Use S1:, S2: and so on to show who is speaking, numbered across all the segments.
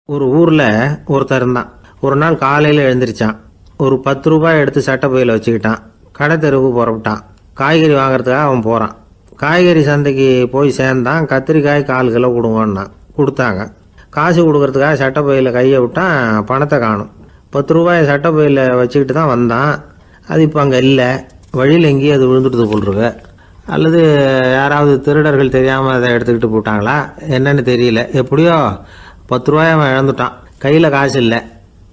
S1: ஒரு ஊரில் ஒருத்தர் இருந்தான். ஒரு நாள் காலையில் எழுந்திரிச்சான். ஒரு 10 ரூபாய் எடுத்து சட்டை பையில் வச்சுக்கிட்டான். கடை தெருவுக்கு புறப்பட்டான். காய்கறி வாங்குறதுக்காக அவன் போகிறான். காய்கறி சந்தைக்கு போய் சேர்ந்தான். கத்திரிக்காய் 1/4 கிலோ கொடுங்கன்னான். கொடுத்தாங்க. காசு கொடுக்கறதுக்காக சட்டை பையில் கையை விட்டான். பணத்தை காணும். 10 ரூபாயை சட்டை பையில் வச்சுக்கிட்டு தான் வந்தான். அது இப்போ அங்கே இல்லை. வழியில் எங்கேயும் அது விழுந்துட்டு போட்டிருக்கு. அல்லது யாராவது திருடர்கள் தெரியாமல் அதை எடுத்துக்கிட்டு போட்டாங்களா என்னன்னு தெரியல. எப்படியோ 10 ரூபாயை அவன் இழந்துட்டான். கையில் காசு இல்லை.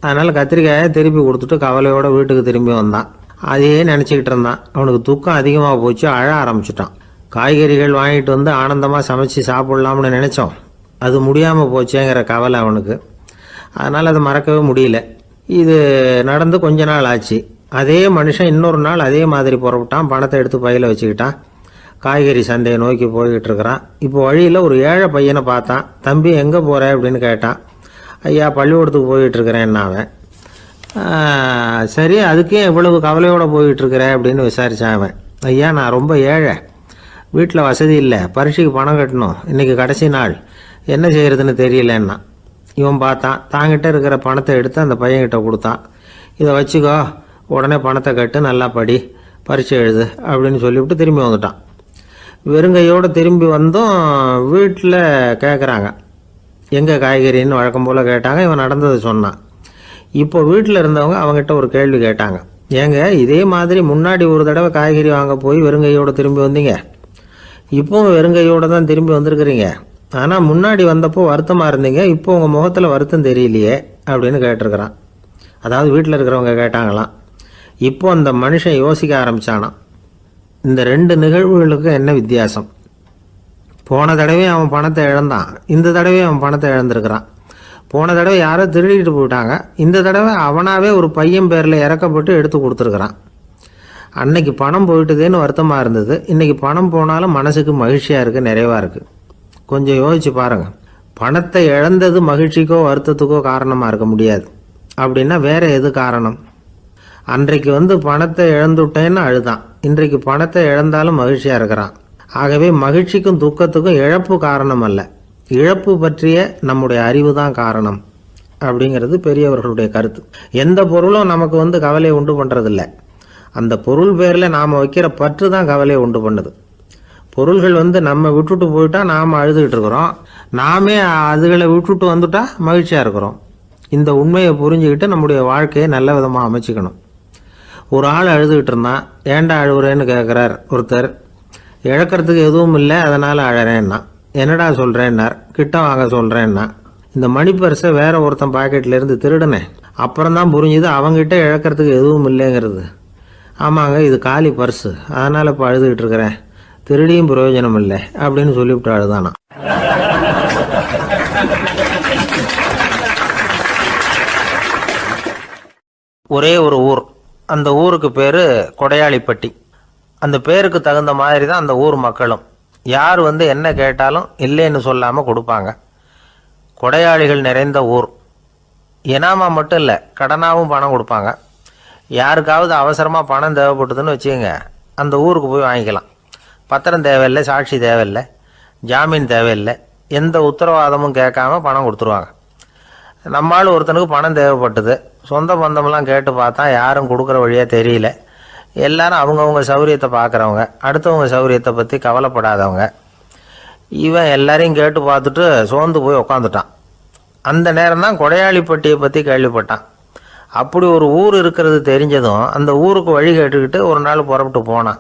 S1: அதனால் கத்திரிக்காயை திருப்பி கொடுத்துட்டு கவலையோடு வீட்டுக்கு திரும்பி வந்தான். அதையே நினச்சிக்கிட்டு இருந்தான். அவனுக்கு துக்கம் அதிகமாக போச்சு. அழ ஆரம்பிச்சிட்டான். காய்கறிகள் வாங்கிட்டு வந்து ஆனந்தமாக சமைச்சு சாப்பிட்லாம்னு நினச்சோம். அது முடியாமல் போச்சேங்கிற கவலை அவனுக்கு. அதனால் அதை மறக்கவே முடியல. இது நடந்து கொஞ்ச நாள் ஆச்சு. அதே மனுஷன் இன்னொரு நாள் அதே மாதிரி புறப்பட்டான். பணத்தை எடுத்து பையில் வச்சுக்கிட்டான். காய்கறி சந்தையை நோக்கி போய்கிட்டு இருக்கிறான். இப்போ வழியில் ஒரு ஏழை பையனை பார்த்தான். தம்பி எங்கே போகிற அப்படின்னு கேட்டான். ஐயா பள்ளிக்கூடத்துக்கு போயிட்டுருக்கிறேன் அவன். சரி, அதுக்கே இவ்வளவு கவலையோடு போயிட்டுருக்கிற அப்படின்னு விசாரித்தான் அவன். ஐயா நான் ரொம்ப ஏழை, வீட்டில் வசதி இல்லை, பரீட்சைக்கு பணம் கட்டணும், இன்றைக்கி கடைசி நாள், என்ன செய்கிறதுன்னு தெரியலன்னா. இவன் பார்த்தான். தாங்கிட்ட இருக்கிற பணத்தை எடுத்து அந்த பையன்கிட்ட கொடுத்தான். இதை வச்சுக்கோ, உடனே பணத்தை கட்டு, நல்லா படி, பரீட்சை எழுது அப்படின்னு சொல்லிவிட்டு திரும்பி வந்துட்டான். வெறுங்கையோடு திரும்பி வந்தும் வீட்டில் கேட்குறாங்க எங்கே காய்கறின்னு வழக்கம் போல் கேட்டாங்க. இவன் நடந்ததை சொன்னான். இப்போ வீட்டில் இருந்தவங்க அவங்ககிட்ட ஒரு கேள்வி கேட்டாங்க. ஏங்க இதே மாதிரி முன்னாடி ஒரு தடவை காய்கறி வாங்க போய் வெறுங்கையோடு திரும்பி வந்தீங்க, இப்போவும் வெறுங்கையோடு தான் திரும்பி வந்திருக்கிறீங்க. ஆனால் முன்னாடி வந்தப்போ வருத்தமாக இருந்தீங்க, இப்போ உங்கள் முகத்தில் வருத்தம் தெரியலையே அப்படின்னு கேட்டிருக்கிறான். அதாவது வீட்டில் இருக்கிறவங்க கேட்டாங்களாம். இப்போ அந்த மனுஷன் யோசிக்க ஆரம்பித்தானான். இந்த 2 நிகழ்வுகளுக்கு என்ன வித்தியாசம்? போன தடவை அவன் பணத்தை இழந்தான், இந்த தடவை அவன் பணத்தை இழந்திருக்கிறான். போன தடவை யாரோ திருடிட்டு போயிட்டாங்க, இந்த தடவை அவனாவே ஒரு பையன் பேரில் இறக்கப்பட்டு எடுத்து கொடுத்துருக்குறான். அன்னைக்கு பணம் போயிட்டுதேன்னு வருத்தமாக இருந்தது, இன்றைக்கி பணம் போனாலும் மனசுக்கு மகிழ்ச்சியாக இருக்குது, நிறைவாக இருக்குது. கொஞ்சம் யோசிச்சு பாருங்கள். பணத்தை இழந்தது மகிழ்ச்சிக்கோ வருத்தத்துக்கோ காரணமாக இருக்க முடியாது. அப்படின்னா வேறு எது காரணம்? அன்றைக்கு பணத்தை இழந்துட்டேன்னு அழுதான், இன்றைக்கு பணத்தை இழந்தாலும் மகிழ்ச்சியாக இருக்கிறான். ஆகவே மகிழ்ச்சிக்கும் துக்கத்துக்கும் இழப்பு காரணம் அல்ல, இழப்பு பற்றிய நம்முடைய அறிவு தான் காரணம் அப்படிங்கிறது பெரியவர்களுடைய கருத்து. எந்த பொருளும் நமக்கு கவலையை உண்டு பண்ணுறதில்ல, அந்த பொருள் பேரில் நாம் வைக்கிற பற்று தான் கவலையை உண்டு பண்ணுது. பொருள்கள் நம்ம விட்டுட்டு போயிட்டா நாம் அழுதுகிட்டு இருக்கிறோம், நாமே அதுகளை விட்டுட்டு வந்துட்டா மகிழ்ச்சியாக இருக்கிறோம். இந்த உண்மையை புரிஞ்சுக்கிட்டு நம்முடைய வாழ்க்கையை நல்ல விதமாக அமைச்சிக்கணும். ஒரு ஆள் அழுதுகிட்டு இருந்தான். ஏன்டா அழுகுறேன்னு கேட்குறார் ஒருத்தர். இழக்கிறதுக்கு எதுவும் இல்லை, அதனால் அழறேன்னா. என்னடா சொல்கிறேன்னார். கிட்ட வாங்க சொல்கிறேன்னா. இந்த மணி பர்ஸை வேற ஒருத்தன் பாக்கெட்லேருந்து திருடினேன், அப்புறம் தான் புரிஞ்சுது அவங்ககிட்ட இழக்கிறதுக்கு எதுவும் இல்லைங்கிறது. ஆமாங்க இது காலி பர்ஸு, அதனால் இப்போ அழுதுகிட்டு இருக்கிறேன், திருடியும் பிரயோஜனம் இல்லை அப்படின்னு சொல்லிவிட்டு அழுதானா. ஒரே ஒரு ஊர், அந்த ஊருக்கு பேர் கொடையாளிப்பட்டி. அந்த பேருக்கு தகுந்த மாதிரி தான் அந்த ஊர் மக்களும். யார் என்ன கேட்டாலும் இல்லைன்னு சொல்லாமல் கொடுப்பாங்க. கொடையாளிகள் நிறைந்த ஊர். இனாமா மட்டும் இல்லை, கடனாகவும் பணம் கொடுப்பாங்க. யாருக்காவது அவசரமாக பணம் தேவைப்பட்டதுன்னு வச்சுக்கோங்க, அந்த ஊருக்கு போய் வாங்கிக்கலாம். பத்திரம் தேவையில்லை, சாட்சி தேவையில்லை, ஜாமீன் தேவையில்லை, எந்த உத்தரவாதமும் கேட்காம பணம் கொடுத்துருவாங்க. நம்மால் ஒருத்தனுக்கு பணம் தேவைப்பட்டது, சொந்த பந்தமெல்லாம் கேட்டு பார்த்தா யாரும் கொடுக்குற வழியாக தெரியல. எல்லாரும் அவங்கவுங்க சௌரியத்தை பார்க்குறவங்க, அடுத்தவங்க சௌரியத்தை பற்றி கவலைப்படாதவங்க. இவன் எல்லாரையும் கேட்டு பார்த்துட்டு சோர்ந்து போய் உக்காந்துட்டான். அந்த நேரம் தான் கொடையாளிப்பட்டியை பற்றி கேள்விப்பட்டான். அப்படி ஒரு ஊர் இருக்கிறது தெரிஞ்சதும் அந்த ஊருக்கு வழி கேட்டுக்கிட்டு ஒரு நாள் புறப்பட்டு போனான்.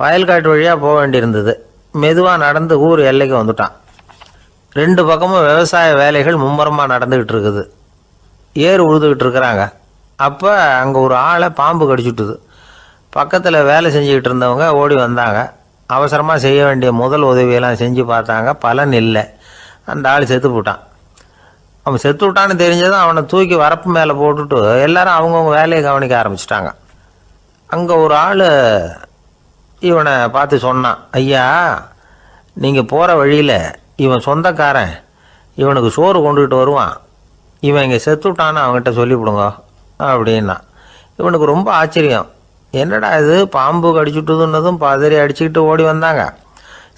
S1: வயல்காட்டு வழியாக போக வேண்டியிருந்தது. மெதுவாக நடந்து ஊர் எல்லைக்கு வந்துட்டான். 2 பக்கமும் விவசாய வேலைகள் மும்முரமாக நடந்துக்கிட்டு இருக்குது. ஏறு உழுதுகிட்டு இருக்கிறாங்க. அப்போ அங்கே ஒரு ஆளை பாம்பு கடிச்சுட்டுது. பக்கத்தில் வேலை செஞ்சுக்கிட்டு இருந்தவங்க ஓடி வந்தாங்க. அவசரமாக செய்ய வேண்டிய முதல் உதவியெல்லாம் செஞ்சு பார்த்தாங்க, பலன் இல்லை. அந்த ஆள் செத்து போட்டான். அவன் செத்து விட்டான்னு தெரிஞ்சதும் அவனை தூக்கி வரப்பு மேலே போட்டுட்டு எல்லாரும் அவங்கவுங்க வேலையை கவனிக்க ஆரம்பிச்சிட்டாங்க. அங்கே ஒரு ஆள் இவனை பார்த்து சொன்னான், ஐயா நீங்கள் போகிற வழியில் இவன் சொந்தக்காரன், இவனுக்கு சோறு கொண்டுகிட்டு வருவான், இவன் இங்கே செத்துட்டான்னு அவங்ககிட்ட சொல்லிவிடுங்க அப்படின்னா. இவனுக்கு ரொம்ப ஆச்சரியம். என்னடா இது, பாம்பு கடிச்சுட்டுதுன்னதும் பதறி அடிச்சுக்கிட்டு ஓடி வந்தாங்க,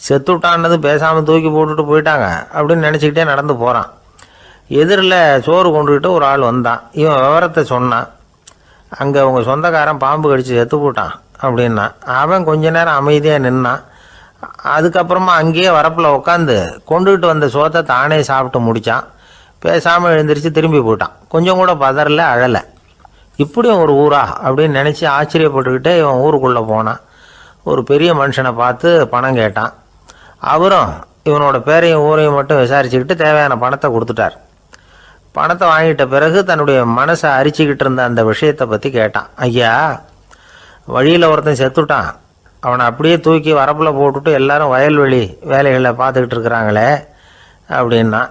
S1: செத்துட்டான்னதும் பேசாமல் தூக்கி போட்டுட்டு போயிட்டாங்க அப்படின்னு நினச்சிக்கிட்டே நடந்து போகிறான். எதிரில் சோறு கொண்டுக்கிட்டு ஒரு ஆள் வந்தான். இவன் விவரத்தை சொன்னான். அங்கே அவங்க சொந்தக்காரன் பாம்பு கடிச்சு செத்து போட்டான் அப்படின்னா. அவன் கொஞ்ச நேரம் அமைதியாக நின்னான். அதுக்கப்புறமா அங்கேயே வரப்பில் உட்காந்து கொண்டுகிட்டு வந்த சோத்தை தானே சாப்பிட்டு முடித்தான். பேசாமல் எழுந்திரிச்சு திரும்பி போயிட்டான். கொஞ்சம் கூட பதறல, அழலை. இப்படியும் ஒரு ஊரா அப்படின்னு நினச்சி ஆச்சரியப்பட்டுக்கிட்டே இவன் ஊருக்குள்ளே போனான். ஒரு பெரிய மனுஷனை பார்த்து பணம் கேட்டான். அவரும் இவனோட பேரையும் ஊரையும் மட்டும் விசாரிச்சுக்கிட்டு தேவையான பணத்தை கொடுத்துட்டார். பணத்தை வாங்கிட்ட பிறகு தன்னுடைய மனசை அரிச்சிக்கிட்டு இருந்த அந்த விஷயத்தை பற்றி கேட்டான். ஐயா, வழியில் ஒருத்தன் செத்துட்டான், அவனை அப்படியே தூக்கி வரப்பில் போட்டுட்டு எல்லாரும் வயல்வெளி வேலைகளை பார்த்துக்கிட்டு இருக்கிறாங்களே அப்படின்னா.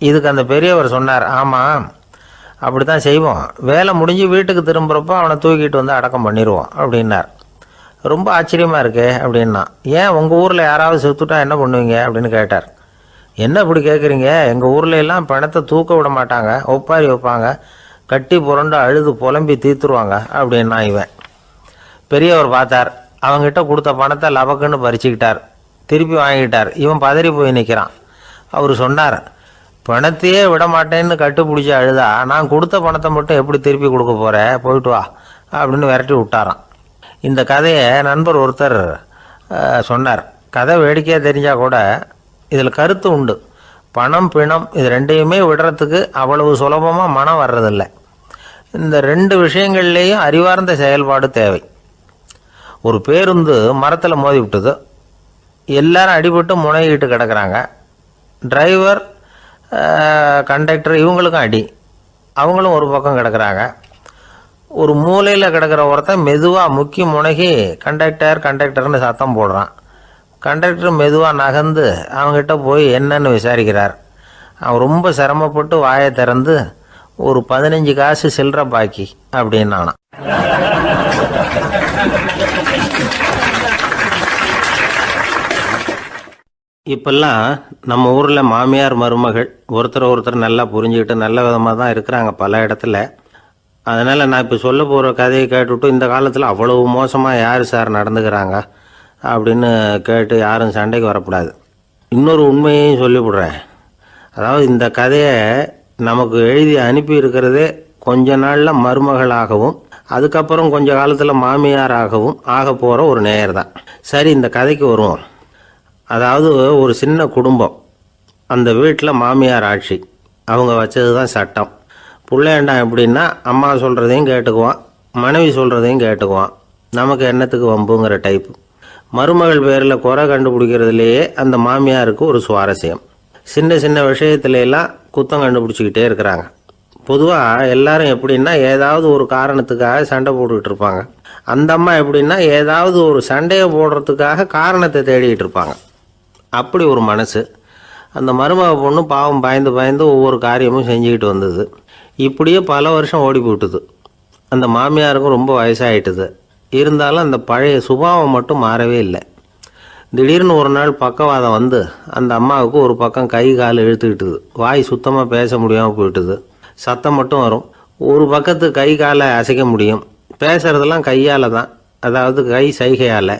S1: இதுக்கு அந்த பெரியவர் சொன்னார், ஆமாம் அப்படி தான் செய்வோம், வேலை முடிஞ்சு வீட்டுக்கு திரும்புகிறப்போ அவனை தூக்கிட்டு வந்து அடக்கம் பண்ணிடுவோம் அப்படின்னார். ரொம்ப ஆச்சரியமாக இருக்கே அப்படின்னா. ஏன் உங்கள் ஊரில் யாராவது செத்துட்டா என்ன பண்ணுவீங்க அப்படின்னு கேட்டார். என்ன இப்படி கேட்குறீங்க, எங்கள் ஊரில் எல்லாம் பணத்தை தூக்க விட மாட்டாங்க, ஒப்பாரி வைப்பாங்க, கட்டி புரண்டு அழுது புலம்பி தீத்துருவாங்க அப்படின்னா. இவன் பெரியவர் பார்த்தார். அவங்ககிட்ட கொடுத்த பணத்தை லபக்குன்னு பறிச்சுக்கிட்டார். திருப்பி வாங்கிட்டார். இவன் பதறி போய் நிற்கிறான். அவர் சொன்னார், பணத்தையே விட மாட்டேன்னு கட்டுப்பிடிச்சி அழுதா நான் கொடுத்த பணத்தை மட்டும் எப்படி திருப்பி கொடுக்க போகிறேன், போயிட்டு வா அப்படின்னு விரட்டி விட்டாரான். இந்த கதையை நண்பர் ஒருத்தர் சொன்னார். கதை வேடிக்கையாக தெரிஞ்சால் கூட இதில் கருத்து உண்டு. பணம் பிணம் இது ரெண்டையுமே விடுறதுக்கு அவ்வளவு சுலபமாக மனம் வர்றதில்லை. இந்த ரெண்டு விஷயங்கள்லேயும் அறிவார்ந்த செயல்பாடு தேவை. ஒரு பேருந்து மரத்தில் மோதி விட்டுது. எல்லாரும் அடிபட்டு முனைகிட்டு கிடக்கிறாங்க. டிரைவர், கண்டக்டர் இவங்களுக்கும் அடி. அவங்களும் ஒரு பக்கம் கிடக்கிறாங்க. ஒரு மூலையில் கிடக்கிற ஒருத்தன் மெதுவாக முக்கி முனகி கண்டக்டர்னு சத்தம் போடுறான். கண்டக்டர் மெதுவாக நகர்ந்து அவங்ககிட்ட போய் என்னன்னு விசாரிக்கிறார். அவன் ரொம்ப சிரமப்பட்டு வாயை திறந்து ஒரு 15 காசு சில்லற பாக்கி அப்படின்னானான். இப்பெல்லாம் நம்ம ஊரில் மாமியார் மருமகள் ஒருத்தர் நல்லா புரிஞ்சுக்கிட்டு நல்ல விதமாக தான் இருக்கிறாங்க பல இடத்துல. அதனால் நான் இப்போ சொல்ல போகிற கதையை கேட்டுவிட்டு இந்த காலத்தில் அவ்வளவு மோசமாக யார் சார் நடந்துக்கிறாங்க அப்படின்னு கேட்டு யாரும் சண்டைக்கு வரக்கூடாது. இன்னொரு உண்மையையும் சொல்லிவிடுறேன். அதாவது இந்த கதையை நமக்கு எழுதி அனுப்பி இருக்கிறதே கொஞ்ச நாளில் மருமகளாகவும் அதுக்கப்புறம் கொஞ்ச காலத்தில் மாமியாராகவும் ஆக போகிற ஒரு நேயர் தான். சரி, இந்த கதைக்கு வருவோம். அதாவது ஒரு சின்ன குடும்பம். அந்த வீட்டில் மாமியார் ஆட்சி. அவங்க வச்சது தான் சட்டம். பிள்ளையாண்டான் எப்படின்னா அம்மா சொல்கிறதையும் கேட்டுக்குவான், மனைவி சொல்கிறதையும் கேட்டுக்குவான். நமக்கு என்னத்துக்கு வம்புங்கிற டைப்பு. மருமகள் பேரில் குறை கண்டுபிடிக்கிறதுலையே அந்த மாமியாருக்கு ஒரு சுவாரஸ்யம். சின்ன சின்ன விஷயத்துலையெல்லாம் குத்தம் கண்டுபிடிச்சிக்கிட்டே இருக்கிறாங்க. பொதுவாக எல்லாரும் எப்படின்னா ஏதாவது ஒரு காரணத்துக்காக சண்டை போட்டுக்கிட்டு இருப்பாங்க. அந்த அம்மா எப்படின்னா ஏதாவது ஒரு சண்டையை போடுறதுக்காக காரணத்தை தேடிக்கிட்டு இருப்பாங்க. அப்படி ஒரு மனசு. அந்த மருமக பொண்ணு பாவம் பயந்து பயந்து ஒவ்வொரு காரியமும் செஞ்சுக்கிட்டு வந்தது. இப்படியே பல வருஷம் ஓடி போட்டுது. அந்த மாமியாருக்கும் ரொம்ப வயசாகிட்டுது. இருந்தாலும் அந்த பழைய சுபாவம் மட்டும் மாறவே இல்லை. திடீர்னு ஒரு நாள் பக்கவாதம் வந்து அந்த அம்மாவுக்கு ஒரு பக்கம் கை கால் இழுத்துக்கிட்டுது. வாய் சுத்தமாக பேச முடியாமல் போயிட்டுது. சத்தம் மட்டும் வரும். ஒரு பக்கத்து கை காலை அசைக்க முடியும். பேசுகிறதெல்லாம் கையால் தான், அதாவது கை சைகையால்.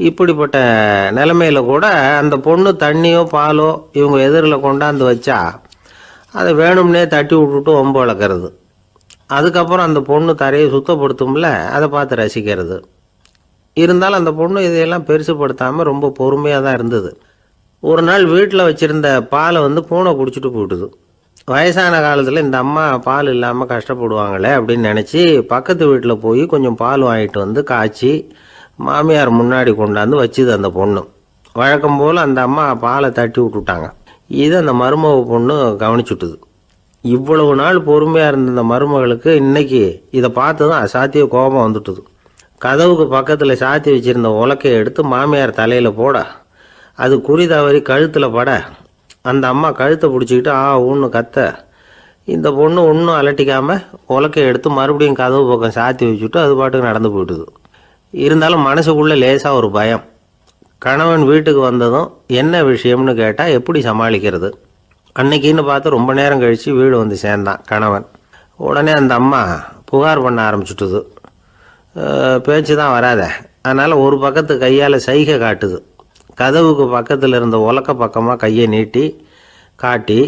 S1: இப்படிப்பட்ட நிலைமையில் கூட அந்த பொண்ணு தண்ணியோ பாலோ இவங்க எதிரில் கொண்டாந்து வச்சா அதை வேணும்னே தட்டி விட்டுட்டு ஒம்பு வளர்க்குறது. அதுக்கப்புறம் அந்த பொண்ணு தரையை சுத்தப்படுத்தும்ல, அதை பார்த்து ரசிக்கிறது. இருந்தாலும் அந்த பொண்ணு இதையெல்லாம் பெருசுப்படுத்தாமல் ரொம்ப பொறுமையாக தான் இருந்தது. ஒரு நாள் வீட்டில் வச்சுருந்த பாலை பூனை குடிச்சிட்டு போயிட்டுது. வயசான காலத்தில் இந்த அம்மா பால் இல்லாமல் கஷ்டப்படுவாங்களே அப்படின்னு நினச்சி பக்கத்து வீட்டில் போய் கொஞ்சம் பால் வாங்கிட்டு காய்ச்சி மாமியார் முன்னாடி கொண்டாந்து வச்சுது அந்த பொண்ணு. வழக்கம் போல் அந்த அம்மா பாலை தட்டி விட்டுட்டாங்க. இதை அந்த மருமக பொண்ணு கவனிச்சுட்டுது. இவ்வளவு நாள் பொறுமையாக இருந்த இந்த மருமகளுக்கு இன்னைக்கு இதை பார்த்து தான் அசாத்திய கோபம் வந்துட்டுது. கதவுக்கு பக்கத்தில் சாத்தி வச்சுருந்த உலக்கையை எடுத்து மாமியார் தலையில் போட அது குறி தவறி கழுத்தில் பட அந்த அம்மா கழுத்தை பிடிச்சிக்கிட்டு ஊன்னு கத்த இந்த பொண்ணு ஒன்றும் அலட்டிக்காமல் உலக்கையை எடுத்து மறுபடியும் கதவு பக்கம் சாத்தி வச்சுட்டு அது பாட்டுக்கு நடந்து போயிட்டுது. இருந்தாலும் மனசுக்குள்ளே லேசாக ஒரு பயம். கணவன் வீட்டுக்கு வந்ததும் என்ன விஷயம்னு கேட்டால் எப்படி சமாளிக்கிறது. அன்னைக்கின்னு பார்த்து ரொம்ப நேரம் கழித்து வீடு வந்து சேர்ந்தான் கணவன். உடனே அந்த அம்மா புகார் பண்ண ஆரம்பிச்சுட்டுது. பேச்சு தான் வராத, அதனால் ஒரு பக்கத்து கையால் சைகை காட்டுது. கதவுக்கு பக்கத்தில் இருந்த உலக்க பக்கமாக கையை நீட்டி காட்டி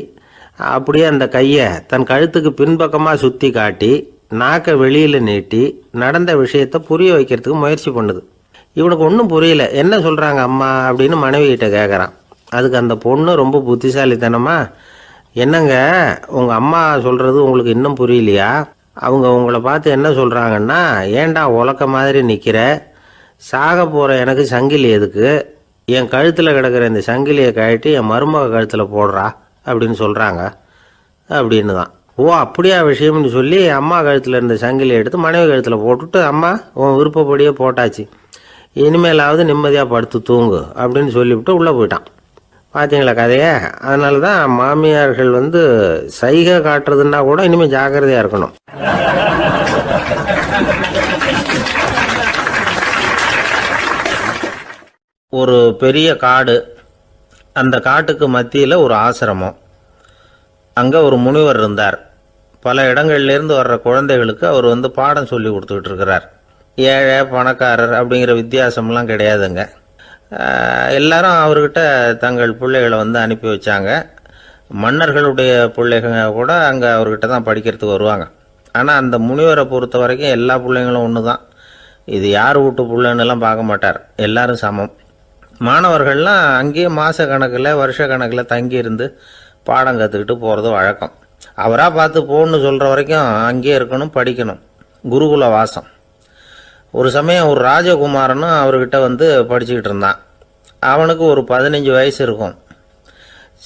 S1: அப்படியே அந்த கையை தன் கழுத்துக்கு பின்பக்கமாக சுற்றி காட்டி நாக்கை வெளியில் நீட்டி நடந்த விஷயத்தை புரிய வைக்கிறதுக்கு முயற்சி பண்ணுது. இவனுக்கு ஒன்றும் புரியல. என்ன சொல்கிறாங்க அம்மா அப்படின்னு மனைவிகிட்ட கேட்குறான். அதுக்கு அந்த பொண்ணு ரொம்ப புத்திசாலித்தனமா, என்னங்க உங்கள் அம்மா சொல்கிறது உங்களுக்கு இன்னும் புரியலையா? அவங்க உங்களை பார்த்து என்ன சொல்கிறாங்கன்னா, ஏன்டா உலக்க மாதிரி நிற்கிற, சாக போகிற எனக்கு சங்கிலி எதுக்கு, என் கழுத்தில் கிடக்கிற இந்த சங்கிலியை கழட்டி என் மருமக கழுத்தில் போடுறா அப்படின்னு சொல்கிறாங்க அப்படின்னு தான். ஓ அப்படியா விஷயம்னு சொல்லி அம்மா கழுத்தில் இருந்த சங்கிலியை எடுத்து மனைவி கழுத்தில் போட்டுட்டு, அம்மா உன் விருப்பப்படியே போட்டாச்சு, இனிமேலாவது நிம்மதியாக படுத்து தூங்கு அப்படின்னு சொல்லிவிட்டு உள்ளே போயிட்டான். பார்த்தீங்களா கதையை? அதனால தான் மாமியார்கள் சைகை காட்டுறதுன்னா கூட இனிமேல் ஜாக்கிரதையாக இருக்கணும். ஒரு பெரிய காடு, அந்த காட்டுக்கு மத்தியில் ஒரு ஆசிரமம். அங்கே ஒரு முனிவர் இருந்தார். பல இடங்கள்லேருந்து வர்ற குழந்தைகளுக்கு அவர் பாடம் சொல்லி கொடுத்துக்கிட்டு இருக்கிறார். ஏழை பணக்காரர் அப்படிங்கிற வித்தியாசம்லாம் கிடையாதுங்க. எல்லாரும் அவர்கிட்ட தங்கள் பிள்ளைகளை அனுப்பி வச்சாங்க. மன்னர்களுடைய பிள்ளைங்க கூட அங்கே அவர்கிட்ட தான் படிக்கிறதுக்கு வருவாங்க. ஆனால் அந்த முனிவரை பொறுத்த வரைக்கும் எல்லா பிள்ளைங்களும் ஒன்று தான். இது யார் வீட்டு பிள்ளைன்னெல்லாம் பார்க்க மாட்டார், எல்லாரும் சமம். மாணவர்கள்லாம் அங்கேயே மாத கணக்கில் வருஷ கணக்கில் தங்கியிருந்து பாடம் கற்றுக்கிட்டு போகிறது வழக்கம். அவராக பார்த்து போன்னு சொல்கிற வரைக்கும் அங்கேயே இருக்கணும், படிக்கணும். குருகுல வாசம். ஒரு சமயம் ஒரு ராஜகுமாரனும் அவர்கிட்ட படிச்சுக்கிட்டு இருந்தான். அவனுக்கு ஒரு 15 வயசு இருக்கும்.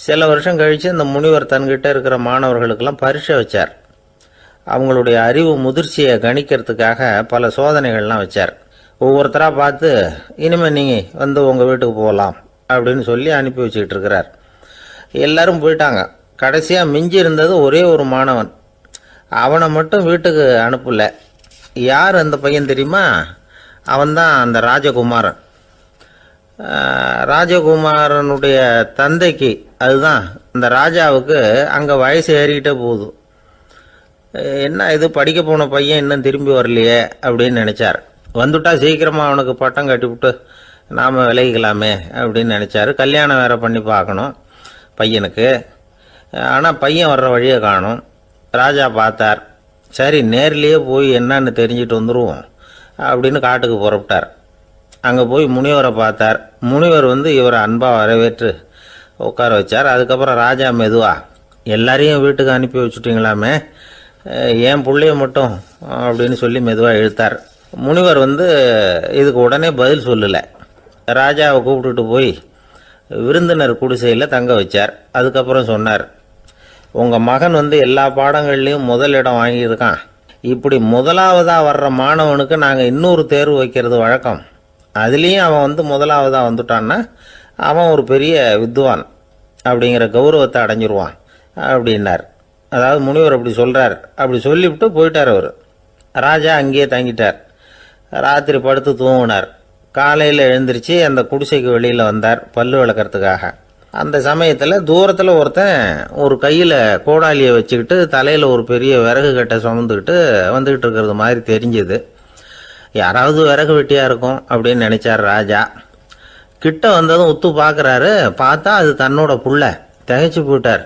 S1: சில வருஷம் கழித்து இந்த முனிவர் தன்கிட்ட இருக்கிற மாணவர்களுக்கெல்லாம் பரீட்சை வச்சார். அவங்களுடைய அறிவு முதிர்ச்சியை கணிக்கிறதுக்காக பல சோதனைகள்லாம் வச்சார். ஒவ்வொருத்தராக பார்த்து, இனிமேல் நீங்கள் உங்கள் வீட்டுக்கு போகலாம் அப்படின்னு சொல்லி அனுப்பி வச்சுக்கிட்டு இருக்கிறார். எல்லாரும் போயிட்டாங்க. கடைசியாக மிஞ்சி இருந்தது ஒரே ஒரு மாணவன். அவனை மட்டும் வீட்டுக்கு அனுப்பலை. யார் அந்த பையன் தெரியுமா? அவன்தான் அந்த ராஜகுமாரன். ராஜகுமாரனுடைய தந்தைக்கு, அதுதான் இந்த ராஜாவுக்கு, அங்கே வயசு ஏறிக்கிட்டே போகுது. என்ன இது படிக்க போன பையன் இன்னும் திரும்பி வரலையே அப்படின்னு நினச்சார். வந்துட்டா சீக்கிரமாக அவனுக்கு பட்டம் கட்டிவிட்டு நாம் விலகிக்கலாமே அப்படின்னு நினச்சார். கல்யாணம் வேறு பண்ணி பார்க்கணும் பையனுக்கு. ஆனால் பையன் வர்ற வழியை காணும். ராஜா பார்த்தார். சரி நேர்லேயே போய் என்னன்னு தெரிஞ்சுட்டு வந்துடுவோம் அப்படின்னு காட்டுக்கு புறப்பட்டார். அங்கே போய் முனிவரை பார்த்தார். முனிவர் இவரை அன்பாக வரவேற்று உட்கார வச்சார். அதுக்கப்புறம் ராஜா மெதுவா, எல்லாரையும் வீட்டுக்கு அனுப்பி வச்சுட்டிங்களாமே, ஏன் பிள்ளைய மட்டும் அப்படின்னு சொல்லி மெதுவாக இழுத்தார். முனிவர் இதுக்கு உடனே பதில் சொல்லலை. ராஜாவை கூப்பிட்டுட்டு போய் விருந்தினர் குடிசையில் தங்க வச்சார். அதுக்கப்புறம் சொன்னார், உங்கள் மகன் எல்லா பாடங்கள்லேயும் முதல் இடம் வாங்கியிருக்கான். இப்படி முதலாவதாக வர்ற மாணவனுக்கு நாங்கள் இன்னொரு தேர்வு வைக்கிறது வழக்கம். அதுலேயும் அவன் முதலாவதாக வந்துட்டான்னா அவன் ஒரு பெரிய வித்வான் அப்படிங்கிற கௌரவத்தை அடைஞ்சிருவான் அப்படின்னார். அதாவது முனிவர் அப்படி சொல்கிறார். அப்படி சொல்லிவிட்டு போயிட்டார் அவர். ராஜா அங்கேயே தங்கிட்டார். ராத்திரி படுத்து தூங்கினார். காலையில் எழுந்திரிச்சு அந்த குடிசைக்கு வெளியில் வந்தார் பல்லு விளக்கிறதுக்காக. அந்த சமயத்தில் தூரத்தில் ஒருத்தன் ஒரு கையில் கோடாலியை வச்சுக்கிட்டு தலையில் ஒரு பெரிய விறகு கட்டை சுமந்துக்கிட்டு வந்துக்கிட்டு இருக்கிறது மாதிரி தெரிஞ்சுது. யாராவது விறகு வெட்டியாக இருக்கும் அப்படின்னு நினச்சார் ராஜா. கிட்ட வந்ததும் உத்து பார்க்குறாரு. பார்த்தா அது தன்னோட புள்ள. திகைச்சு போயிட்டார்.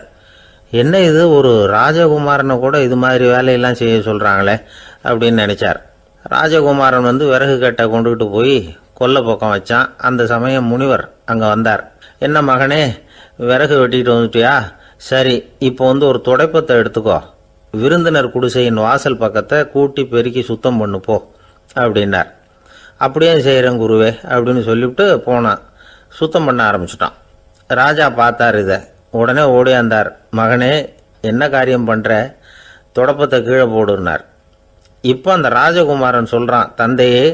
S1: என்ன இது, ஒரு ராஜகுமாரனை கூட இது மாதிரி வேலையெல்லாம் செய்ய சொல்கிறாங்களே அப்படின்னு நினச்சார். ராஜகுமாரன் விறகு கட்டை கொண்டுகிட்டு போய் கொல்லை பக்கம் வச்சான். அந்த சமயம் முனிவர் அங்கே வந்தார். என்ன மகனே, விறகு வெட்டிட்டு வந்துட்டியா? சரி, இப்போ ஒரு துடைப்பத்தை எடுத்துக்கோ, விருந்தினர் குடிசையின் வாசல் பக்கத்தை கூட்டி பெருக்கி சுத்தம் பண்ணு போ அப்படின்னார். அப்படியே செய்கிறேன் குருவே அப்படின்னு சொல்லிவிட்டு போனான். சுத்தம் பண்ண ஆரம்பிச்சிட்டான். ராஜா பார்த்தார் இதை. உடனே ஓடியாந்தார். மகனே, என்ன காரியம் பண்ணுற, துடைப்பத்தை கீழே போடுனார். இப்போ அந்த ராஜகுமாரன் சொல்கிறான், தந்தையே,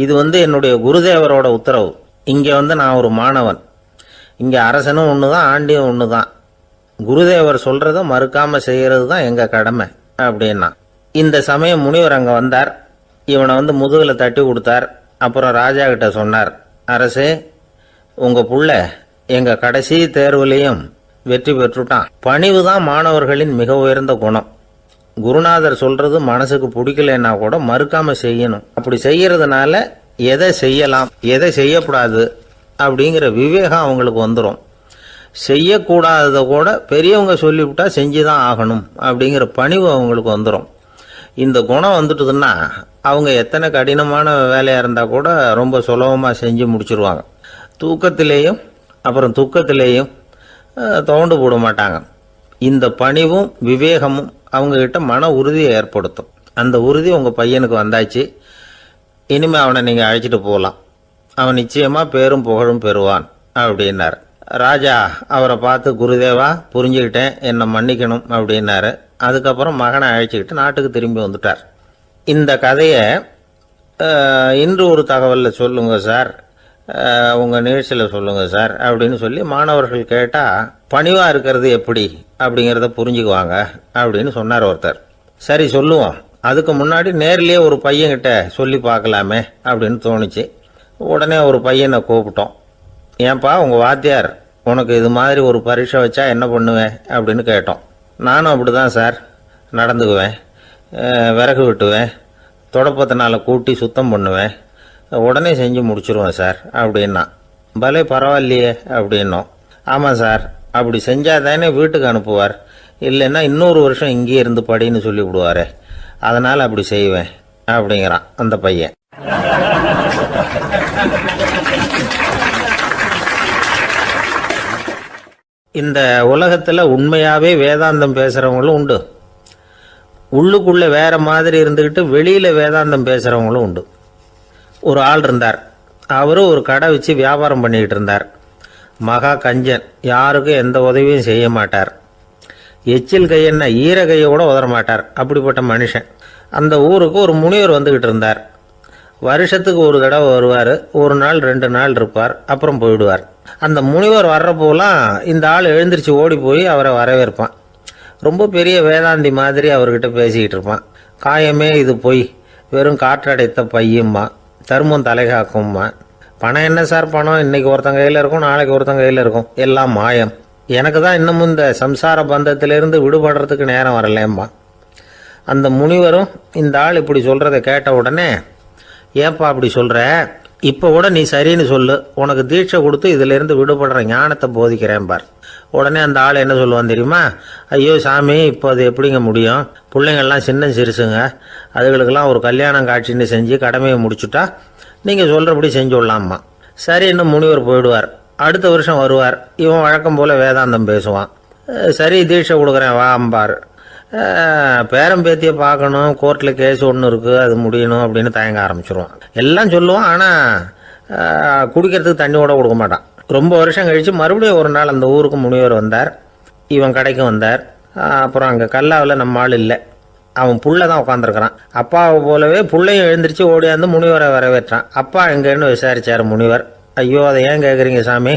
S1: இது என்னுடைய குருதேவரோட உத்தரவு. இங்கே நான் ஒரு மாணவன். இங்கே அரசனும் ஒன்று தான், ஆண்டியும் ஒன்று தான். குருதேவர் சொல்கிறத மறுக்காமல் செய்கிறது தான் எங்கள் கடமை அப்படின்னா. இந்த சமயம் முனிவர் அங்கே வந்தார். இவனை முதுகில் தட்டி கொடுத்தார். அப்புறம் ராஜா கிட்ட சொன்னார், அரசே, உங்கள் புள்ள எங்கள் கடைசி தேர்வுலையும் வெற்றி பெற்றுட்டான். பணிவு தான் மாணவர்களின் மிக உயர்ந்த குணம். குருநாதர் சொல்றது மனசுக்கு பிடிக்கலன்னா கூட மறுக்காம செய்யணும். அப்படி செய்யறதுனால எதை செய்யலாம் எதை செய்யக்கூடாது அப்படிங்கிற விவேகம் அவங்களுக்கு வந்துடும். செய்யக்கூடாததை கூட பெரியவங்க சொல்லிவிட்டா செஞ்சு தான் ஆகணும் அப்படிங்கிற பணிவு அவங்களுக்கு வந்துடும். இந்த குணம் வந்துட்டுதுன்னா அவங்க எத்தனை கடினமான வேலையாக இருந்தால் கூட ரொம்ப சுலபமாக செஞ்சு முடிச்சிருவாங்க. தூக்கத்திலேயும் அப்புறம் துக்கத்திலேயும் தோண்டு போட மாட்டாங்க. இந்த பணிவும் விவேகமும் அவங்கக்கிட்ட மன உறுதியை ஏற்படுத்தும். அந்த உறுதி உங்கள் பையனுக்கு வந்தாச்சு. இனிமேல் அவனை நீங்கள் அழைச்சிட்டு போகலாம். அவன் நிச்சயமாக பேரும் புகழும் பெறுவான் அப்படின்னார். ராஜா அவரை பார்த்து, குருதேவா புரிஞ்சுக்கிட்டேன், என்னை மன்னிக்கணும் அப்படின்னாரு. அதுக்கப்புறம் மகனை அழைச்சிக்கிட்டு நாட்டுக்கு திரும்பி வந்துட்டார். இந்த கதையை இன்று ஒரு தகவலில் சொல்லுங்கள் சார், உங்கள் நிகழ்ச்சியில் சொல்லுங்கள் சார் அப்படின்னு சொல்லி மாணவர்கள் கேட்டால் பணிவாக இருக்கிறது எப்படி அப்படிங்கிறத புரிஞ்சுக்குவாங்க அப்படின்னு சொன்னார் ஒருத்தர். சரி சொல்லுவோம், அதுக்கு முன்னாடி நேர்லேயே ஒரு பையன்கிட்ட சொல்லி பார்க்கலாமே அப்படின்னு தோணுச்சு. உடனே ஒரு பையனை கூப்பிட்டோம். ஏன்பா உங்கள் வாத்தியார் உனக்கு இது மாதிரி ஒரு பரீட்சை வச்சா என்ன பண்ணுவேன் அப்படின்னு கேட்டோம். நானும் அப்படி தான் சார் நடந்துக்குவேன், விறகு வெட்டுவேன், தொடப்பத்தினால கூட்டி சுத்தம் பண்ணுவேன், உடனே செஞ்சு முடிச்சிருவேன் சார் அப்படின்னா. பலே பரவாயில்லையே அப்படின்னோம். ஆமாம் சார், அப்படி செஞ்சால் தானே வீட்டுக்கு அனுப்புவார், இல்லைன்னா இன்னொரு வருஷம் இங்கேயே இருந்து படின்னு சொல்லி விடுவாரே, அதனால் அப்படி செய்வேன் அப்படிங்கிறான் அந்த பையன். இந்த உலகத்தில் உண்மையாகவே வேதாந்தம் பேசுகிறவங்களும் உண்டு, உள்ளுக்குள்ளே வேற மாதிரி இருந்துக்கிட்டு வெளியில் வேதாந்தம் பேசுகிறவங்களும் உண்டு. ஒரு ஆள் இருந்தார். அவரும் ஒரு கடை வச்சு வியாபாரம் பண்ணிக்கிட்டு இருந்தார். மகா கஞ்சன், யாருக்கும் எந்த உதவியும் செய்ய மாட்டார். எச்சில் கையென்ன ஈர கையை கூட உதற மாட்டார். அப்படிப்பட்ட மனுஷன். அந்த ஊருக்கு ஒரு முனிவர் வந்துக்கிட்டு இருந்தார். வருஷத்துக்கு ஒரு தடவை வருவார். ஒரு நாள் 2 நாள் இருப்பார், அப்புறம் போயிடுவார். அந்த முனிவர் வர்றப்போலாம் இந்த ஆள் எழுந்திரிச்சு ஓடி போய் அவரை வரவேற்பான். ரொம்ப பெரிய வேதாந்தி மாதிரி அவர்கிட்ட பேசிக்கிட்டு இருப்பான். காயமே இது பொய், வெறும் காற்றடைத்த பையும்மா, தர்மம் தலைகாக்கும்மா. பணம் என்ன சார் பணம், இன்னைக்கு ஒருத்தன் கையில் இருக்கும், நாளைக்கு ஒருத்தன் கையில் இருக்கும், எல்லாம் மாயம். எனக்கு தான் இன்னமும் இந்த சம்சார பந்தத்திலிருந்து விடுபடுறதுக்கு நேரம் வரலேம்மா. அந்த முனிவரும் இந்த ஆள் இப்படி சொல்கிறத கேட்ட உடனே, ஏப்பா அப்படி சொல்கிற, இப்போ கூட நீ சரின்னு சொல்லு, உனக்கு தீட்சை கொடுத்து இதிலேருந்து விடுபடுற ஞானத்தை போதிக்கிறேன் பார். உடனே அந்த ஆள் என்ன சொல்லுவான் தெரியுமா? ஐயோ சாமி, இப்போ அது எப்படிங்க முடியும், பிள்ளைங்கள்லாம் சின்ன சிறுசுங்க, அதுகளுக்கெல்லாம் ஒரு கல்யாணம் காட்சின்னு செஞ்சு கடமையை முடிச்சுட்டா நீங்கள் சொல்கிறபடி செஞ்சு விடலாம்மா. சரின்னு முனிவர் போயிடுவார். அடுத்த வருஷம் வருவார். இவன் வழக்கம் போல் வேதாந்தம் பேசுவான். சரி தீட்சை கொடுக்குறேன் வா அம்பார். பேரம்பேத்தியை பார்க்கணும், கோர்ட்டில் கேஸ் ஒன்று இருக்குது, அது முடியணும் அப்படின்னு தயங்க ஆரம்பிச்சிருவான். எல்லாம் சொல்லுவான், ஆனால் குடிக்கிறதுக்கு தண்ணி கூட கொடுக்க மாட்டான். ரொம்ப வருஷம் கழித்து மறுபடியும் ஒரு நாள் அந்த ஊருக்கு முனிவர் வந்தார். இவன் கடைக்கும் வந்தார். அப்புறம் அங்கே கல்லாவில் நம்ம ஆள் இல்லை, அவன் புள்ள தான் உட்காந்துருக்கிறான். அப்பாவை போலவே புள்ளையும் எழுந்திரிச்சு ஓடியாந்து முனிவரை வரவேற்றான். அப்பா எங்கன்னு விசாரிச்சார் முனிவர். ஐயோ அதை ஏன் கேட்குறீங்க சாமி,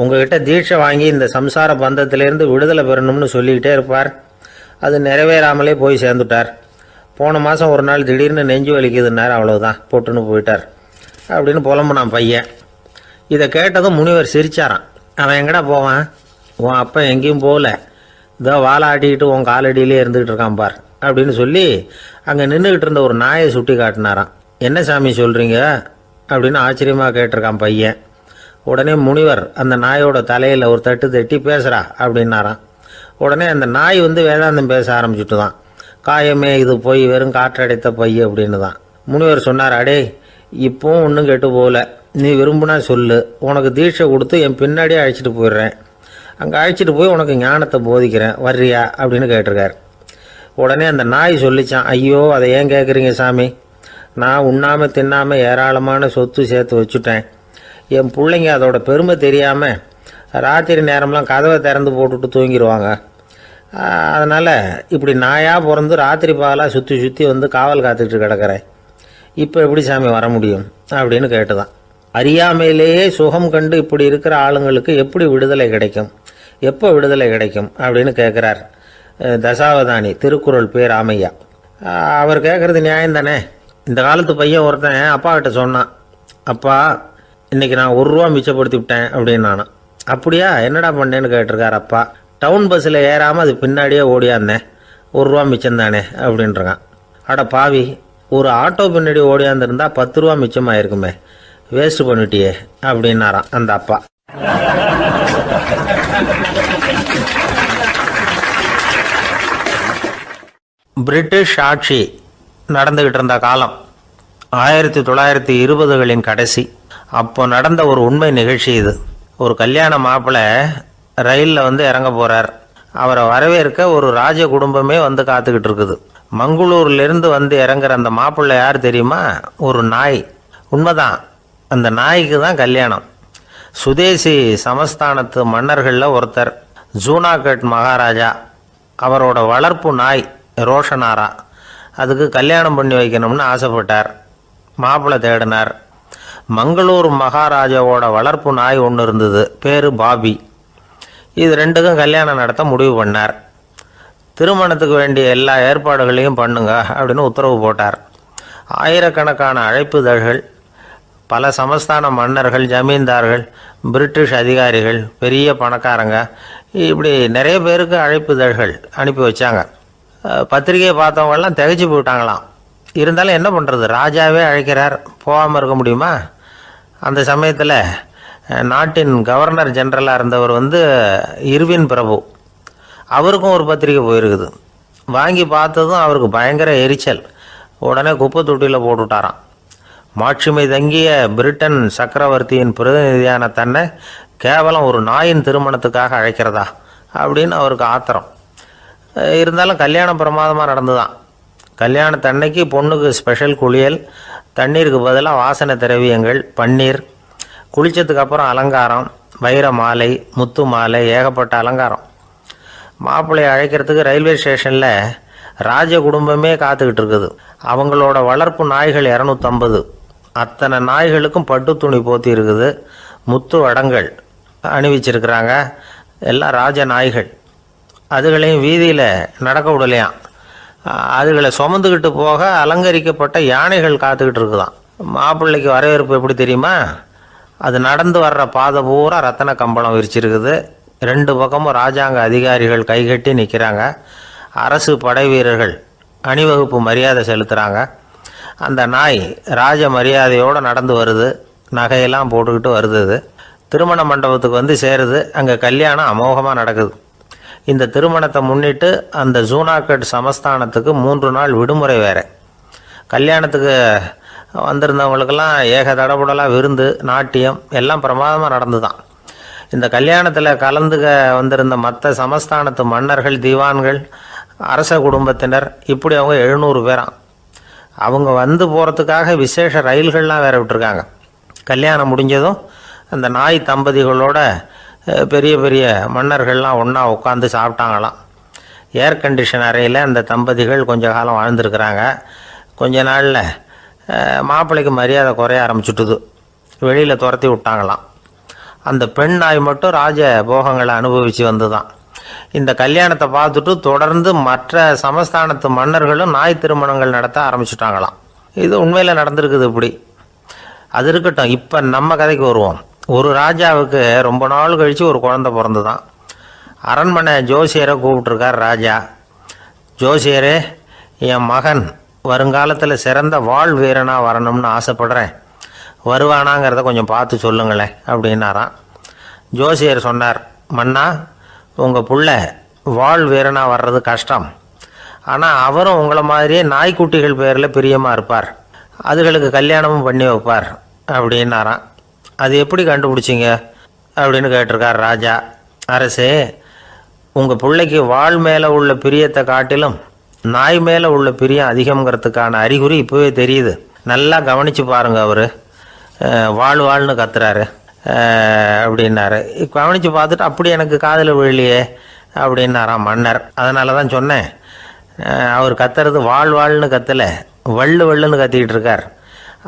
S1: உங்ககிட்ட தீட்சை வாங்கி இந்த சம்சார பந்தத்திலேருந்து விடுதலை பெறணும்னு சொல்லிக்கிட்டே இருப்பார், அது நிறைவேறாமலே போய் சேர்ந்துட்டார். போன மாதம் ஒரு நாள் திடீர்னு நெஞ்சு வலிக்குதுன்னார், அவ்வளோதான் போட்டுன்னு போயிட்டார் அப்படின்னு புலம்புனான் பையன். இதை கேட்டதும் முனிவர் சிரிச்சாரான். அவன் எங்கடா போவான், உன் அப்பா எங்கேயும் போகல, இதோ வாழை ஆட்டிக்கிட்டு உன் காலடியிலே இருந்துக்கிட்டு இருக்கான் பார் அப்படின்னு சொல்லி அங்கே நின்றுக்கிட்டு இருந்த ஒரு நாயை சுட்டி காட்டினாரான். என்ன சாமி சொல்கிறீங்க அப்படின்னு ஆச்சரியமாக கேட்டிருக்கான் பையன். உடனே முனிவர் அந்த நாயோட தலையில் ஒரு தட்டு தட்டி பேசுகிறா அப்படின்னாரான். உடனே அந்த நாய் வேதாந்தம் பேச ஆரம்பிச்சுட்டு தான். காயமே இது போய் வெறும் காற்றடைத்த பை அப்படின்னு தான். முனிவர் சொன்னார், அடே இப்போவும் ஒன்றும் கெட்டு போகல, நீ விரும்புனா சொல்லு, உனக்கு தீட்சை கொடுத்து என் பின்னாடியே அழைச்சிட்டு போயிடுறேன், அங்கே அழைச்சிட்டு போய் உனக்கு ஞானத்தை போதிக்கிறேன், வர்றியா அப்படின்னு கேட்டிருக்கார். உடனே அந்த நாய் சொல்லிச்சான், ஐயோ அதை ஏன் கேட்குறீங்க சாமி, நான் உண்ணாமல் தின்னாமல் ஏராளமான சொத்து சேர்த்து வச்சுட்டேன், என் பிள்ளைங்க அதோட பெருமை தெரியாமல் ராத்திரி நேரம்லாம் கதவை திறந்து போட்டுட்டு தூங்கிடுவாங்க, அதனால் இப்படி நாயாக பிறந்து ராத்திரி பகலாக சுற்றி சுற்றி காவல் காத்துக்கிட்டு கிடக்கிறேன், இப்போ எப்படி சாமி வர முடியும் அப்படின்னு கேட்டுதான். அறியாமையிலேயே சுகம் கண்டு இப்படி இருக்கிற ஆளுங்களுக்கு எப்படி விடுதலை கிடைக்கும், எப்போ விடுதலை கிடைக்கும் அப்படின்னு கேட்குறார் தசாவதானி, திருக்குறள் பேர் ராமையா. அவர் கேட்குறது நியாயம் தானே. இந்த காலத்து பையன் ஒருத்தன் அப்பா கிட்ட சொன்னான், அப்பா இன்றைக்கி நான் 1 ரூபா மிச்சப்படுத்தி விட்டேன் அப்படின்னு. நானும் அப்படியா என்னடா பண்ணேன்னு கேட்டிருக்கார் அப்பா. டவுன் பஸ்ஸில் ஏறாமல் அது பின்னாடியே ஓடியாந்தேன், 1 ரூபா மிச்சம் தானே அப்படின்றான். அட பாவி, ஒரு ஆட்டோ பின்னாடி ஓடியாந்துருந்தா 10 ரூபா மிச்சமாயிருக்குமே, வேஸ்ட் பண்ணிட்டியே அப்படின்னாரான் அந்த அப்பா. பிரிட்டிஷ் ஆட்சி நடந்துகிட்டு இருந்த காலம் 1920களின் கடைசி. அப்போ நடந்த ஒரு உண்மை நிகழ்ச்சி இது. ஒரு கல்யாண மாப்பிள்ளை ரயிலில் இறங்க போகிறார். அவரை வரவேற்க ஒரு ராஜ குடும்பமே காத்துக்கிட்டு இருக்குது. மங்களூர்லேருந்து இறங்குற அந்த மாப்பிள்ளை யார் தெரியுமா? ஒரு நாய். உண்மைதான், அந்த நாய்க்கு தான் கல்யாணம். சுதேசி சமஸ்தானத்து மன்னர்களில் ஒருத்தர் ஜூனாகட் மகாராஜா. அவரோட வளர்ப்பு நாய் ரோஷனாரா. அதுக்கு கல்யாணம் பண்ணி வைக்கணும்னு ஆசைப்பட்டார். மாப்பிள்ளை தேடினார். மங்களூர் மகாராஜாவோட வளர்ப்பு நாய் ஒன்று இருந்தது, பேர் பாபி. இது ரெண்டுக்கும் கல்யாணம் நடத்த முடிவு பண்ணார். திருமணத்துக்கு வேண்டிய எல்லா ஏற்பாடுகளையும் பண்ணுங்க அப்படின்னு உத்தரவு போட்டார். ஆயிரக்கணக்கான அழைப்புதழ்கள், பல சமஸ்தான மன்னர்கள், ஜமீன்தார்கள், பிரிட்டிஷ் அதிகாரிகள், பெரிய பணக்காரங்க, இப்படி நிறைய பேருக்கு அழைப்புதழ்கள் அனுப்பி வச்சாங்க. பத்திரிகையை பார்த்தவங்கெல்லாம் திகைச்சு போயிட்டாங்களாம். இருந்தாலும் என்ன பண்ணுறது, ராஜாவே அழைக்கிறார், போகாமல் இருக்க முடியுமா? அந்த சமயத்தில் நாட்டின் கவர்னர் ஜெனரலாக இருந்தவர் இர்வின் பிரபு. அவருக்கும் ஒரு பத்திரிக்கை போயிருக்குது. வாங்கி பார்த்ததும் அவருக்கு பயங்கர எரிச்சல். உடனே குப்பை தொட்டியில் போட்டுவிட்டாராம். மாட்சிமை தங்கிய பிரிட்டன் சக்கரவர்த்தியின் பிரதிநிதியான தன்னை கேவலம் ஒரு நாயின் திருமணத்துக்காக அழைக்கிறதா அப்படின்னு அவருக்கு ஆத்திரம். இருந்தாலும் கல்யாணம் பிரமாதமாக நடந்துதான். கல்யாணத்தன்னைக்கு பொண்ணுக்கு ஸ்பெஷல் குளியல், தண்ணீருக்கு பதிலாக வாசனை திரவியங்கள், பன்னீர், குளித்ததுக்கு அப்புறம் அலங்காரம், வைர மாலை, முத்து மாலை, ஏகப்பட்ட அலங்காரம். மாப்பிள்ளையை அழைக்கிறதுக்கு ரயில்வே ஸ்டேஷனில் ராஜ குடும்பமே காத்துக்கிட்டு இருக்குது. அவங்களோட வளர்ப்பு நாய்கள் 250. அத்தனை நாய்களுக்கும் பட்டு துணி போத்தி இருக்குது. முத்து வடங்கள் அணிவிச்சிருக்கிறாங்க. எல்லாம் ராஜ நாய்கள். அதுகளையும் வீதியில் நடக்க விடலையாம். அதுகளை சுமந்துக்கிட்டு போக அலங்கரிக்கப்பட்ட யானைகள் காத்துக்கிட்டு இருக்குதான். மாப்பிள்ளைக்கு வரவேற்பு எப்படி தெரியுமா? அது நடந்து வர்ற பாதை பூரா ரத்தன கம்பளம் விரிச்சிருக்குது. 2 பக்கமும் ராஜாங்க அதிகாரிகள் கைகட்டி நிற்கிறாங்க. அரசு படை வீரர்கள் அணிவகுப்பு மரியாதை செலுத்துகிறாங்க. அந்த நாய் ராஜ மரியாதையோடு நடந்து வருது. நகையெல்லாம் போட்டுக்கிட்டு வருது. திருமண மண்டபத்துக்கு சேருது. அங்கே கல்யாணம் அமோகமாக நடக்குது. இந்த திருமணத்தை முன்னிட்டு அந்த ஜூனாகட் சமஸ்தானத்துக்கு 3 நாள் விடுமுறை வேறு. கல்யாணத்துக்கு வந்திருந்தவங்களுக்கெல்லாம் ஏக தடபுடலாக விருந்து, நாட்டியம் எல்லாம் பிரமாதமாக நடந்து தான். இந்த கல்யாணத்தில் கலந்துக்க வந்திருந்த மற்ற சமஸ்தானத்து மன்னர்கள், தீவான்கள், அரச குடும்பத்தினர், இப்படி அவங்க 700 பேராம். அவங்க போகிறதுக்காக விசேஷ ரயில்கள்லாம் வேற விட்டுருக்காங்க. கல்யாணம் முடிஞ்சதும் அந்த நாய் தம்பதிகளோட பெரிய பெரிய மன்னர்கள்லாம் ஒன்றா உட்காந்து சாப்பிட்டாங்களாம். ஏர் கண்டிஷன் அறையில் அந்த தம்பதிகள் கொஞ்ச காலம் வாழ்ந்துருக்கிறாங்க. கொஞ்ச நாளில் மாப்பிள்ளைக்கு மரியாதை குறைய ஆரம்பிச்சுட்டுது. வெளியில் துரத்தி விட்டாங்களாம். அந்த பெண் நாய் மட்டும் ராஜ போகங்களை அனுபவித்து வந்து தான். இந்த கல்யாணத்தை பார்த்துட்டு தொடர்ந்து மற்ற சமஸ்தானத்து மன்னர்களும் நாய் திருமணங்கள் நடத்த ஆரம்பிச்சுட்டாங்களாம். இது உண்மையில் நடந்திருக்குது. இப்படி அது இருக்கட்டும். இப்போ நம்ம கதைக்கு வருவோம். ஒரு ராஜாவுக்கு ரொம்ப நாள் கழித்து ஒரு குழந்தை பிறந்து தான். அரண்மனை ஜோசியரை கூப்பிட்ருக்கார் ராஜா. ஜோசியரே, என் மகன் வருங்காலத்தில் சிறந்த வாழ் வீரனாக வரணும்னு ஆசைப்படுறேன். வருவானாங்கிறத கொஞ்சம் பார்த்து சொல்லுங்களேன் அப்படின்னாராம். ஜோசியர் சொன்னார், மன்னா, உங்கள் புள்ள வாழ் வீரனாக வர்றது கஷ்டம். ஆனால் அவரும் உங்களை மாதிரியே நாய்க்குட்டிகள் பேரில் பிரியமாக இருப்பார். அதுகளுக்கு கல்யாணமும் பண்ணி வைப்பார் அப்படின்னாராம். அது எப்படி கண்டுபிடிச்சிங்க அப்படின்னு கேட்டிருக்கார் ராஜா. அரசே, உங்கள் பிள்ளைக்கு வாழ் மேலே உள்ள பிரியத்தை காட்டிலும் நாய் மேலே உள்ள பிரியம் அதிகங்கிறதுக்கான அறிகுறி இப்போவே தெரியுது. நல்லா கவனித்து பாருங்க. அவர் வாழ்னு கத்துறாரு அப்படின்னாரு. கவனித்து பார்த்துட்டு அப்படி எனக்கு காதில் விழலையே அப்படின்னாராம் மன்னர். அதனால தான் சொன்னேன், அவர் கத்துறது வாழ்னு கத்தலை, வள்ளுன்னு கத்திக்கிட்டு இருக்கார்.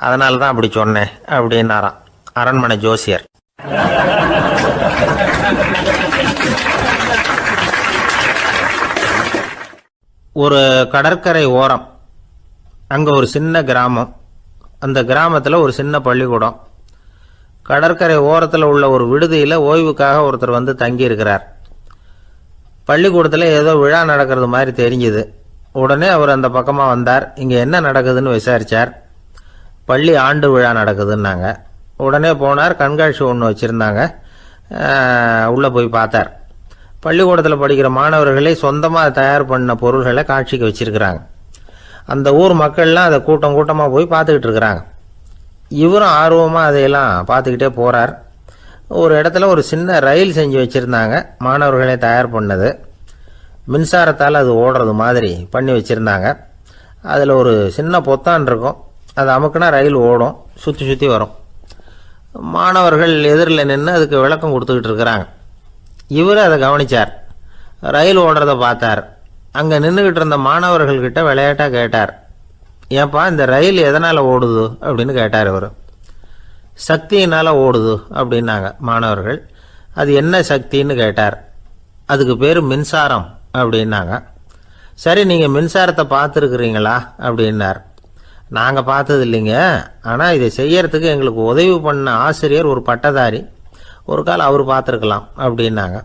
S1: அதனால தான் அப்படி சொன்னேன் அப்படின்னாராம் அரண்மனை ஜோசியர். ஒரு கடற்கரை ஓரம், அங்கே ஒரு சின்ன கிராமம். அந்த கிராமத்தில் ஒரு சின்ன பள்ளிக்கூடம். கடற்கரை ஓரத்தில் உள்ள ஒரு விடுதியில் ஓய்வுக்காக ஒருத்தர் தங்கியிருக்கிறார். பள்ளிக்கூடத்தில் ஏதோ விழா நடக்கிறது மாதிரி தெரிஞ்சுது. உடனே அவர் அந்த பக்கமாக வந்தார். இங்கே என்ன நடக்குதுன்னு விசாரித்தார். பள்ளி ஆண்டு விழா நடக்குதுன்னாங்க. உடனே போனார். கண்காட்சி ஒன்று வச்சுருந்தாங்க. உள்ளே போய் பார்த்தார். பள்ளிக்கூடத்தில் படிக்கிற மாணவர்களே சொந்தமாக தயார் பண்ண பொருள்களை காட்சிக்கு வச்சுருக்கிறாங்க. அந்த ஊர் மக்கள்லாம் அதை கூட்டம் கூட்டமாக போய் பார்த்துக்கிட்டு இருக்கிறாங்க. இவரும் ஆர்வமாக அதையெல்லாம் பார்த்துக்கிட்டே போகிறார். ஒரு இடத்துல ஒரு சின்ன ரயில் செஞ்சு வச்சுருந்தாங்க, மாணவர்களே தயார் பண்ணது. மின்சாரத்தால் அது ஓடுறது மாதிரி பண்ணி வச்சுருந்தாங்க. அதில் ஒரு சின்ன பொத்தான் இருக்கும், அது அமுக்குனா ரயில் ஓடும், சுற்றி சுற்றி வரும். மாணவர்கள் எதிரில் நின்று அதுக்கு விளக்கம் கொடுத்துக்கிட்டு இருக்கிறாங்க. இவர் அதை கவனித்தார், ரயில் ஓடுறத பார்த்தார். அங்கே நின்றுக்கிட்டு இருந்த மாணவர்கள்கிட்ட விளையாட்டாக கேட்டார், ஏப்பா இந்த ரயில் எதனால் ஓடுது அப்படின்னு கேட்டார். இவர் சக்தியினால் ஓடுது அப்படின்னாங்க மாணவர்கள். அது என்ன சக்தின்னு கேட்டார். அதுக்கு பேர் மின்சாரம் அப்படின்னாங்க. சரி, நீங்கள் மின்சாரத்தை பார்த்துருக்குறீங்களா அப்படின்னார். நாங்கள் பார்த்தது இல்லைங்க, ஆனால் இதை செய்யறதுக்கு எங்களுக்கு உதவி பண்ண ஆசிரியர் ஒரு பட்டதாரி, ஒரு கால் அவர் பார்த்துருக்கலாம் அப்படின்னாங்க.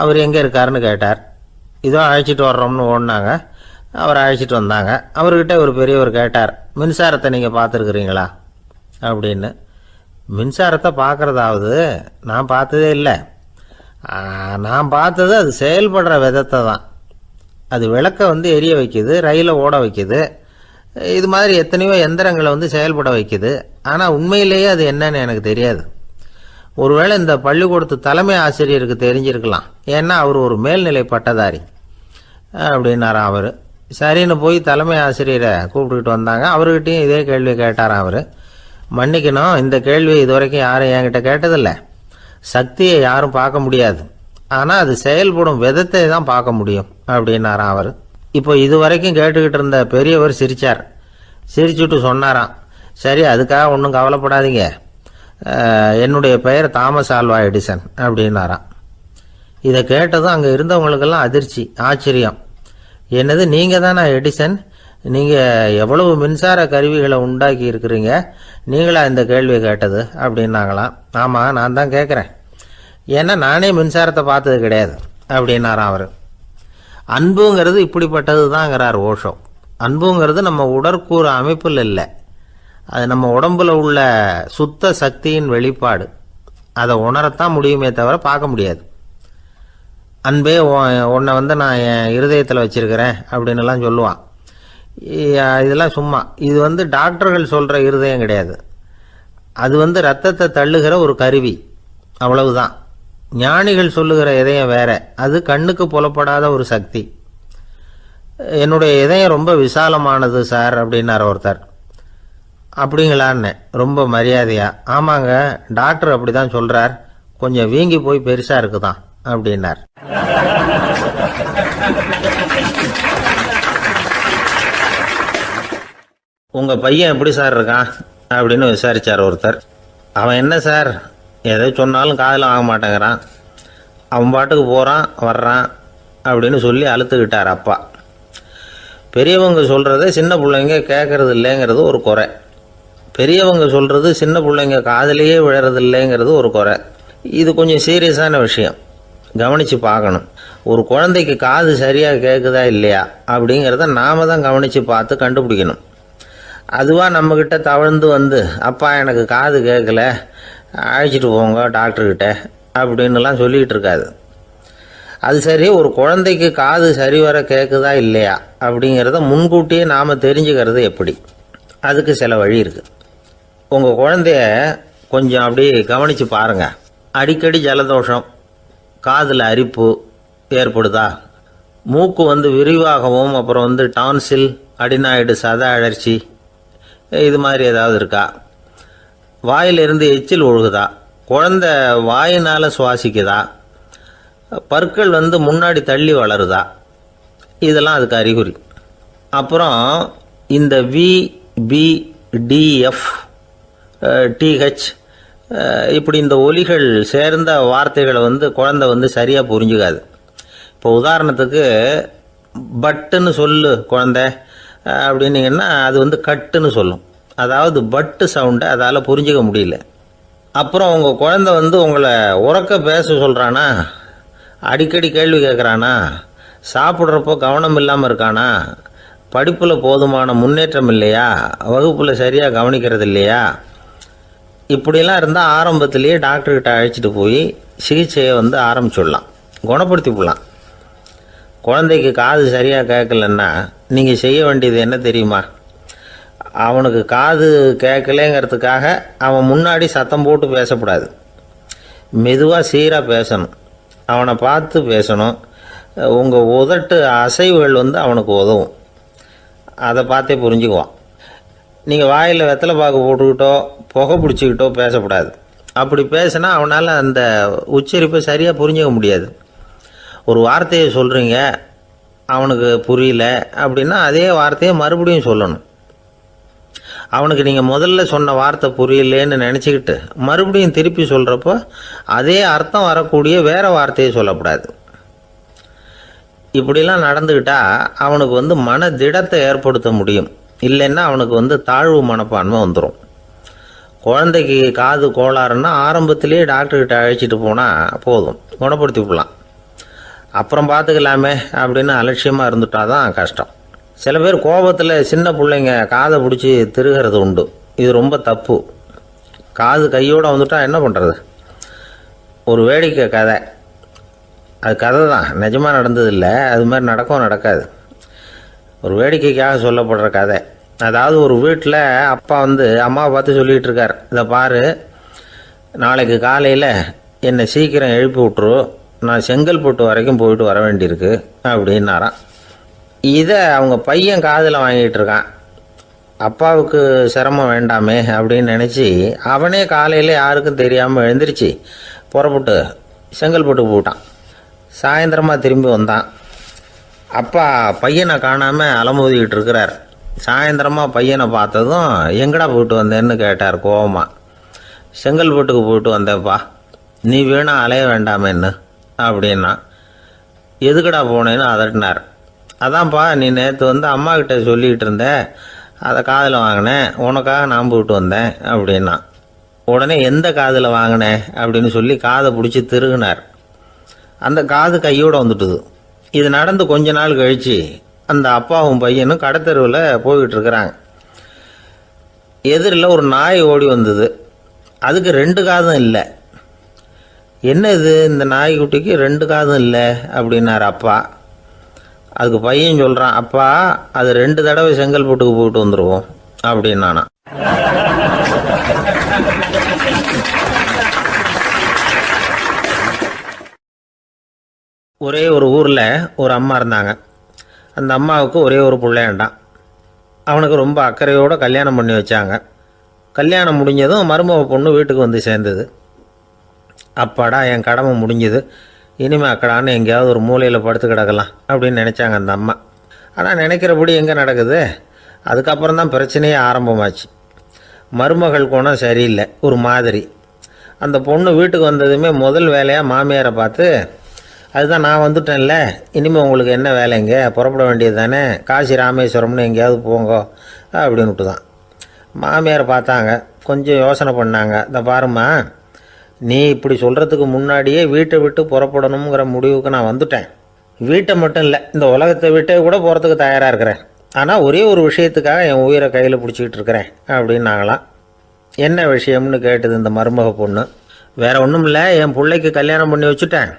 S1: அவர் எங்கே இருக்காருன்னு கேட்டார். இதோ அழைச்சிட்டு வர்றோம்னு ஓடினாங்க. அவரை அழைச்சிட்டு வந்தாங்க. அவர்கிட்ட ஒரு பெரியவர் கேட்டார், மின்சாரத்தை நீங்கள் பார்த்துருக்குறீங்களா அப்படின்னு. மின்சாரத்தை பார்க்குறதாவது நான் பார்த்ததே இல்லை. நான் பார்த்தது அது செயல்படுற விதத்தை தான். அது விளக்கை எரிய வைக்குது, ரயிலை ஓட வைக்குது, இது மாதிரி எத்தனையோ எந்திரங்களை செயல்பட வைக்குது. ஆனால் உண்மையிலேயே அது என்னன்னு எனக்கு தெரியாது. ஒருவேளை இந்த பள்ளிக்கூடத்து தலைமை ஆசிரியருக்கு தெரிஞ்சிருக்கலாம், ஏன்னா அவர் ஒரு மேல்நிலை பட்டதாரி அப்படின்னாராம் அவர். சரின்னு போய் தலைமை ஆசிரியரை கூப்பிட்டுக்கிட்டு வந்தாங்க. அவர்கிட்டையும் இதே கேள்வி கேட்டாராம் அவர். மன்னிக்கணும், இந்த கேள்வியை இதுவரைக்கும் யாரும் என்கிட்ட கேட்டதில்லை. சக்தியை யாரும் பார்க்க முடியாது, ஆனால் அது செயல்படும் விதத்தை தான் பார்க்க முடியும் அப்படின்னாராம் அவர். இப்போ இதுவரைக்கும் கேட்டுக்கிட்டு இருந்த பெரியவர் சிரித்தார். சிரிச்சுட்டு சொன்னாராம், சரி அதுக்காக ஒன்றும் கவலைப்படாதீங்க, என்னுடைய பெயர் தாமஸ் ஆல்வா எடிசன் அப்படின்னாராம். இதை கேட்டதும் அங்கே இருந்தவங்களுக்கெல்லாம் அதிர்ச்சி, ஆச்சரியம். என்னது, நீங்கள் தானா எடிசன்? நீங்கள் எவ்வளவு மின்சார கருவிகளை உண்டாக்கி இருக்கிறீங்க, நீங்களா இந்த கேள்வியை கேட்டது அப்படின்னாங்களாம். ஆமாம், நான் தான் கேட்குறேன், ஏன்னா நானே மின்சாரத்தை பார்த்தது கிடையாது அப்படின்னாராம் அவர். அன்புங்கிறது இப்படிப்பட்டது தாங்கிறார் ஓஷோ. அன்புங்கிறது நம்ம உடற்கூறு அமைப்பில் இல்லை, அது நம்ம உடம்புல உள்ள சுத்த சக்தியின் வெளிப்பாடு. அதை உணரத்தான் முடியுமே தவிர பார்க்க முடியாது. அன்பே உன்னை நான் என் இருதயத்தில் வச்சிருக்கிறேன் அப்படின்னுலாம் சொல்லுவான். இதெல்லாம் சும்மா. இது டாக்டர்கள் சொல்கிற இருதயம் கிடையாது. அது ரத்தத்தை தள்ளுகிற ஒரு கருவி, அவ்வளவுதான். ஞானிகள் சொல்லுகிற இதயம் வேற, அது கண்ணுக்கு புலப்படாத ஒரு சக்தி. என்னுடைய இதயம் ரொம்ப விசாலமானது சார் அப்படின்னார் ஒருத்தர். அப்படிங்களான்னு ரொம்ப மரியாதையா, ஆமாங்க டாக்டர் அப்படி தான் சொல்கிறார், கொஞ்சம் வீங்கி போய் பெருசாக இருக்குதான் அப்படின்னார். உங்கள் பையன் எப்படி சார் இருக்கான் அப்படின்னு விசாரித்தார் ஒருத்தர். அவன் என்ன சார், எதை சொன்னாலும் காதில் வாங்க மாட்டேங்கிறான், அவன் பாட்டுக்கு போகிறான் வர்றான் அப்படின்னு சொல்லி அழுத்துக்கிட்டார் அப்பா. பெரியவங்க சொல்கிறத சின்ன பிள்ளைங்க கேட்கறது இல்லைங்கிறது ஒரு குறை. பெரியவங்க சொல்கிறது சின்ன பிள்ளைங்க காதலையே விழறது இல்லைங்கிறது ஒரு குறை. இது கொஞ்சம் சீரியஸான விஷயம், கவனித்து பார்க்கணும். ஒரு குழந்தைக்கு காது சரியாக கேட்குதா இல்லையா அப்படிங்கிறத நாம் தான் கவனித்து பார்த்து கண்டுபிடிக்கணும். அதுவாக நம்மக்கிட்ட தவழ்ந்து அப்பா எனக்கு காது கேட்கல, அழைச்சிட்டு போங்க டாக்டர்கிட்ட அப்படின்னுலாம் சொல்லிக்கிட்டு இருக்காது. அது சரி, ஒரு குழந்தைக்கு காது சரிவர கேட்குதா இல்லையா அப்படிங்கிறத முன்கூட்டியே நாம் தெரிஞ்சுக்கிறது எப்படி? அதுக்கு சில வழி இருக்குது. உங்கள் குழந்தைய கொஞ்சம் அப்படி கவனித்து பாருங்கள். அடிக்கடி ஜலதோஷம், காதில் அரிப்பு ஏற்படுதா, மூக்கு விரிவாகவும், அப்புறம் டான்சில், அடினாய்டு, சத அழற்சி, இது மாதிரி ஏதாவது இருக்கா, வாயிலிருந்து எச்சில் ஒழுகுதா, குழந்தை வாயினால் சுவாசிக்குதா, பற்கள் முன்னாடி தள்ளி வளருதா, இதெல்லாம் அதுக்கு அறிகுறி. அப்புறம் இந்த VBDF TH இப்படி இந்த ஒலிகள் சேர்ந்த வார்த்தைகளை குழந்தை சரியாக புரிஞ்சுக்காது. இப்போ உதாரணத்துக்கு பட்டுன்னு சொல்லு குழந்தை அப்படின்னீங்கன்னா அது கட்டுன்னு சொல்லும். அதாவது பட்டு சவுண்டை அதால் புரிஞ்சிக்க முடியல. அப்புறம் உங்கள் குழந்தை உங்களை உறக்க பேச சொல்கிறானா, அடிக்கடி கேள்வி கேட்குறானா, சாப்பிட்றப்போ கவனம் இல்லாமல் இருக்கானா, படிப்பில் போதுமான முன்னேற்றம் இல்லையா, வகுப்பில் சரியாக கவனிக்கிறது இல்லையா, இப்படிலாம் இருந்தால் ஆரம்பத்திலேயே டாக்டர்கிட்ட அழைச்சிட்டு போய் சிகிச்சையை ஆரம்பிச்சுடலாம், குணப்படுத்தி விடலாம். குழந்தைக்கு காது சரியாக கேட்கலன்னா நீங்கள் செய்ய வேண்டியது என்ன தெரியுமா? அவனுக்கு காது கேட்கலேங்கிறதுக்காக அவன் முன்னாடி சத்தம் போட்டு பேசக்கூடாது. மெதுவாக சீராக பேசணும், அவனை பார்த்து பேசணும். உங்கள் உதட்டு அசைவுகள் அவனுக்கு உதவும். அதை பார்த்தே புரிஞ்சுக்குவான். நீங்கள் வாயில் வெத்தலை பாக்கு போட்டுக்கிட்டோ புகை பிடிச்சிக்கிட்டோ பேசக்கூடாது. அப்படி பேசினா அவனால் அந்த உச்சரிப்பை சரியாக புரிஞ்சிக்க முடியாது. ஒரு வார்த்தையை சொல்கிறீங்க, அவனுக்கு புரியல அப்படின்னா அதே வார்த்தையை மறுபடியும் சொல்லணும். அவனுக்கு நீங்கள் முதல்ல சொன்ன வார்த்தை புரியலேன்னு நினச்சிக்கிட்டு மறுபடியும் திருப்பி சொல்கிறப்போ அதே அர்த்தம் வரக்கூடிய வேறு வார்த்தையை சொல்லக்கூடாது. இப்படிலாம் நடந்துக்கிட்டால் அவனுக்கு மன திடத்தை ஏற்படுத்த முடியும். இல்லைன்னா அவனுக்கு தாழ்வு மனப்பான்மை வந்துடும். குழந்தைக்கு காது கோளாறுன்னா ஆரம்பத்திலேயே டாக்டர்கிட்ட அழைச்சிட்டு போனால் போதும், குணப்படுத்தி விடலாம். அப்புறம் பார்த்துக்கலாமே அப்படின்னு அலட்சியமாக இருந்துட்டால் தான் கஷ்டம். சில பேர் கோபத்தில் சின்ன பிள்ளைங்க காதை பிடிச்சி திருகிறது உண்டு. இது ரொம்ப தப்பு. காது கையோடு வந்துட்டால் என்ன பண்ணுறது? ஒரு வேடிக்கை கதை, அது கதை தான், நிஜமாக நடந்ததில்லை. அது மாதிரி நடக்காது. ஒரு வேடிக்கைக்காக சொல்லப்படுற கதை. அதாவது ஒரு வீட்டில் அப்பா அம்மாவை பார்த்து சொல்லிகிட்டு இருக்கார், இதை பாரு, நாளைக்கு காலையில் என்னை சீக்கிரம் எழுப்பி விட்ரு, நான் செங்கல்பட்டு வரைக்கும் போயிட்டு வர வேண்டியிருக்கு அப்படின்னாராம். இதை அவங்க பையன் காதில் வாங்கிட்டு இருக்கான். அப்பாவுக்கு சிரமம் வேண்டாமே அப்படின்னு நினச்சி அவனே காலையில் யாருக்கும் தெரியாமல் எழுந்திரிச்சு புறப்பட்டு செங்கல்பட்டுக்கு போட்டான். சாயந்தரமாக திரும்பி வந்தான். அப்பா பையனை காணாமல் அலமோதிக்கிட்டு இருக்கிறார். சாயந்தரமாக பையனை பார்த்ததும் எங்கடா போயிட்டு வந்தேன்னு கேட்டார் கோவமாக. செங்கல்பட்டுக்கு போயிட்டு வந்தேப்பா, நீ வேணா அலைய வேண்டாமேன்னு அப்படின்னா. எதுக்கடா போனேன்னு அதட்டினார். அதான்ப்பா, நீ நேற்று அம்மா கிட்ட சொல்லிக்கிட்டு இருந்த, அதை காதில் வாங்கினேன், உனக்காக நான் போயிட்டு வந்தேன் அப்படின்னா. உடனே எந்த காதில் வாங்கினேன் அப்படின்னு சொல்லி காதை பிடிச்சி திருகினார். அந்த காது கையோடு வந்துட்டுது. இது நடந்து கொஞ்ச நாள் கழித்து அந்த அப்பாவும் பையனும் கடத்தெருவில் போய்கிட்டு இருக்கிறாங்க. எதிரில் ஒரு நாய் ஓடி வந்தது. அதுக்கு 2 காதும் இல்லை. என்ன இது, இந்த நாய்க்குட்டிக்கு 2 காதும் இல்லை அப்படின்னார் அப்பா. அதுக்கு பையன் சொல்கிறான், அப்பா அது 2 தடவை செங்கல்பட்டுக்கு போயிட்டு வந்துடுவோம் அப்படின்னானா. ஒரே ஒரு ஊரில் ஒரு அம்மா இருந்தாங்க. அந்த அம்மாவுக்கு ஒரே ஒரு பிள்ளையாண்டான். அவனுக்கு ரொம்ப அக்கறையோடு கல்யாணம் பண்ணி வச்சாங்க. கல்யாணம் முடிஞ்சதும் மருமக பொண்ணு வீட்டுக்கு சேர்ந்தது. அப்பாடா, என் கடமை முடிஞ்சது, இனிமேல் அக்கடான்னு எங்கேயாவது ஒரு மூலையில் படுத்து கிடக்கலாம் அப்படின்னு நினச்சாங்க அந்த அம்மா. ஆனால் நினைக்கிறபடி எங்கே நடக்குது? அதுக்கப்புறம் தான் பிரச்சனையே ஆரம்பமாச்சு. மருமகள் குணம் சரியில்லை, ஒரு மாதிரி. அந்த பொண்ணு வீட்டுக்கு வந்ததுமே முதல் வேலையாக மாமியாரை பார்த்து, அதுதான் நான் வந்துட்டேன்ல, இனிமேல் உங்களுக்கு என்ன வேலைங்க, புறப்பட வேண்டியது தானே, காசி ராமேஸ்வரம்னு எங்கேயாவது போங்கோ அப்படின்னுட்டு தான். மாமியார் பார்த்தாங்க, கொஞ்சம் யோசனை பண்ணாங்க. இந்த பாருமா, நீ இப்படி சொல்கிறதுக்கு முன்னாடியே வீட்டை விட்டு புறப்படணுங்கிற முடிவுக்கு நான் வந்துட்டேன். வீட்டை மட்டும் இல்லை, இந்த உலகத்தை விட்டே கூட போகிறதுக்கு தயாராக இருக்கிறேன். ஆனால் ஒரே ஒரு விஷயத்துக்காக என் உயிரை கையில் பிடிச்சிக்கிட்டு இருக்கிறேன் அப்படின்னாங்களாம். என்ன விஷயம்னு கேட்டது இந்த மருமக பொண்ணு. வேறு ஒன்றும் இல்லை, என் பிள்ளைக்கு கல்யாணம் பண்ணி வச்சுட்டேன்.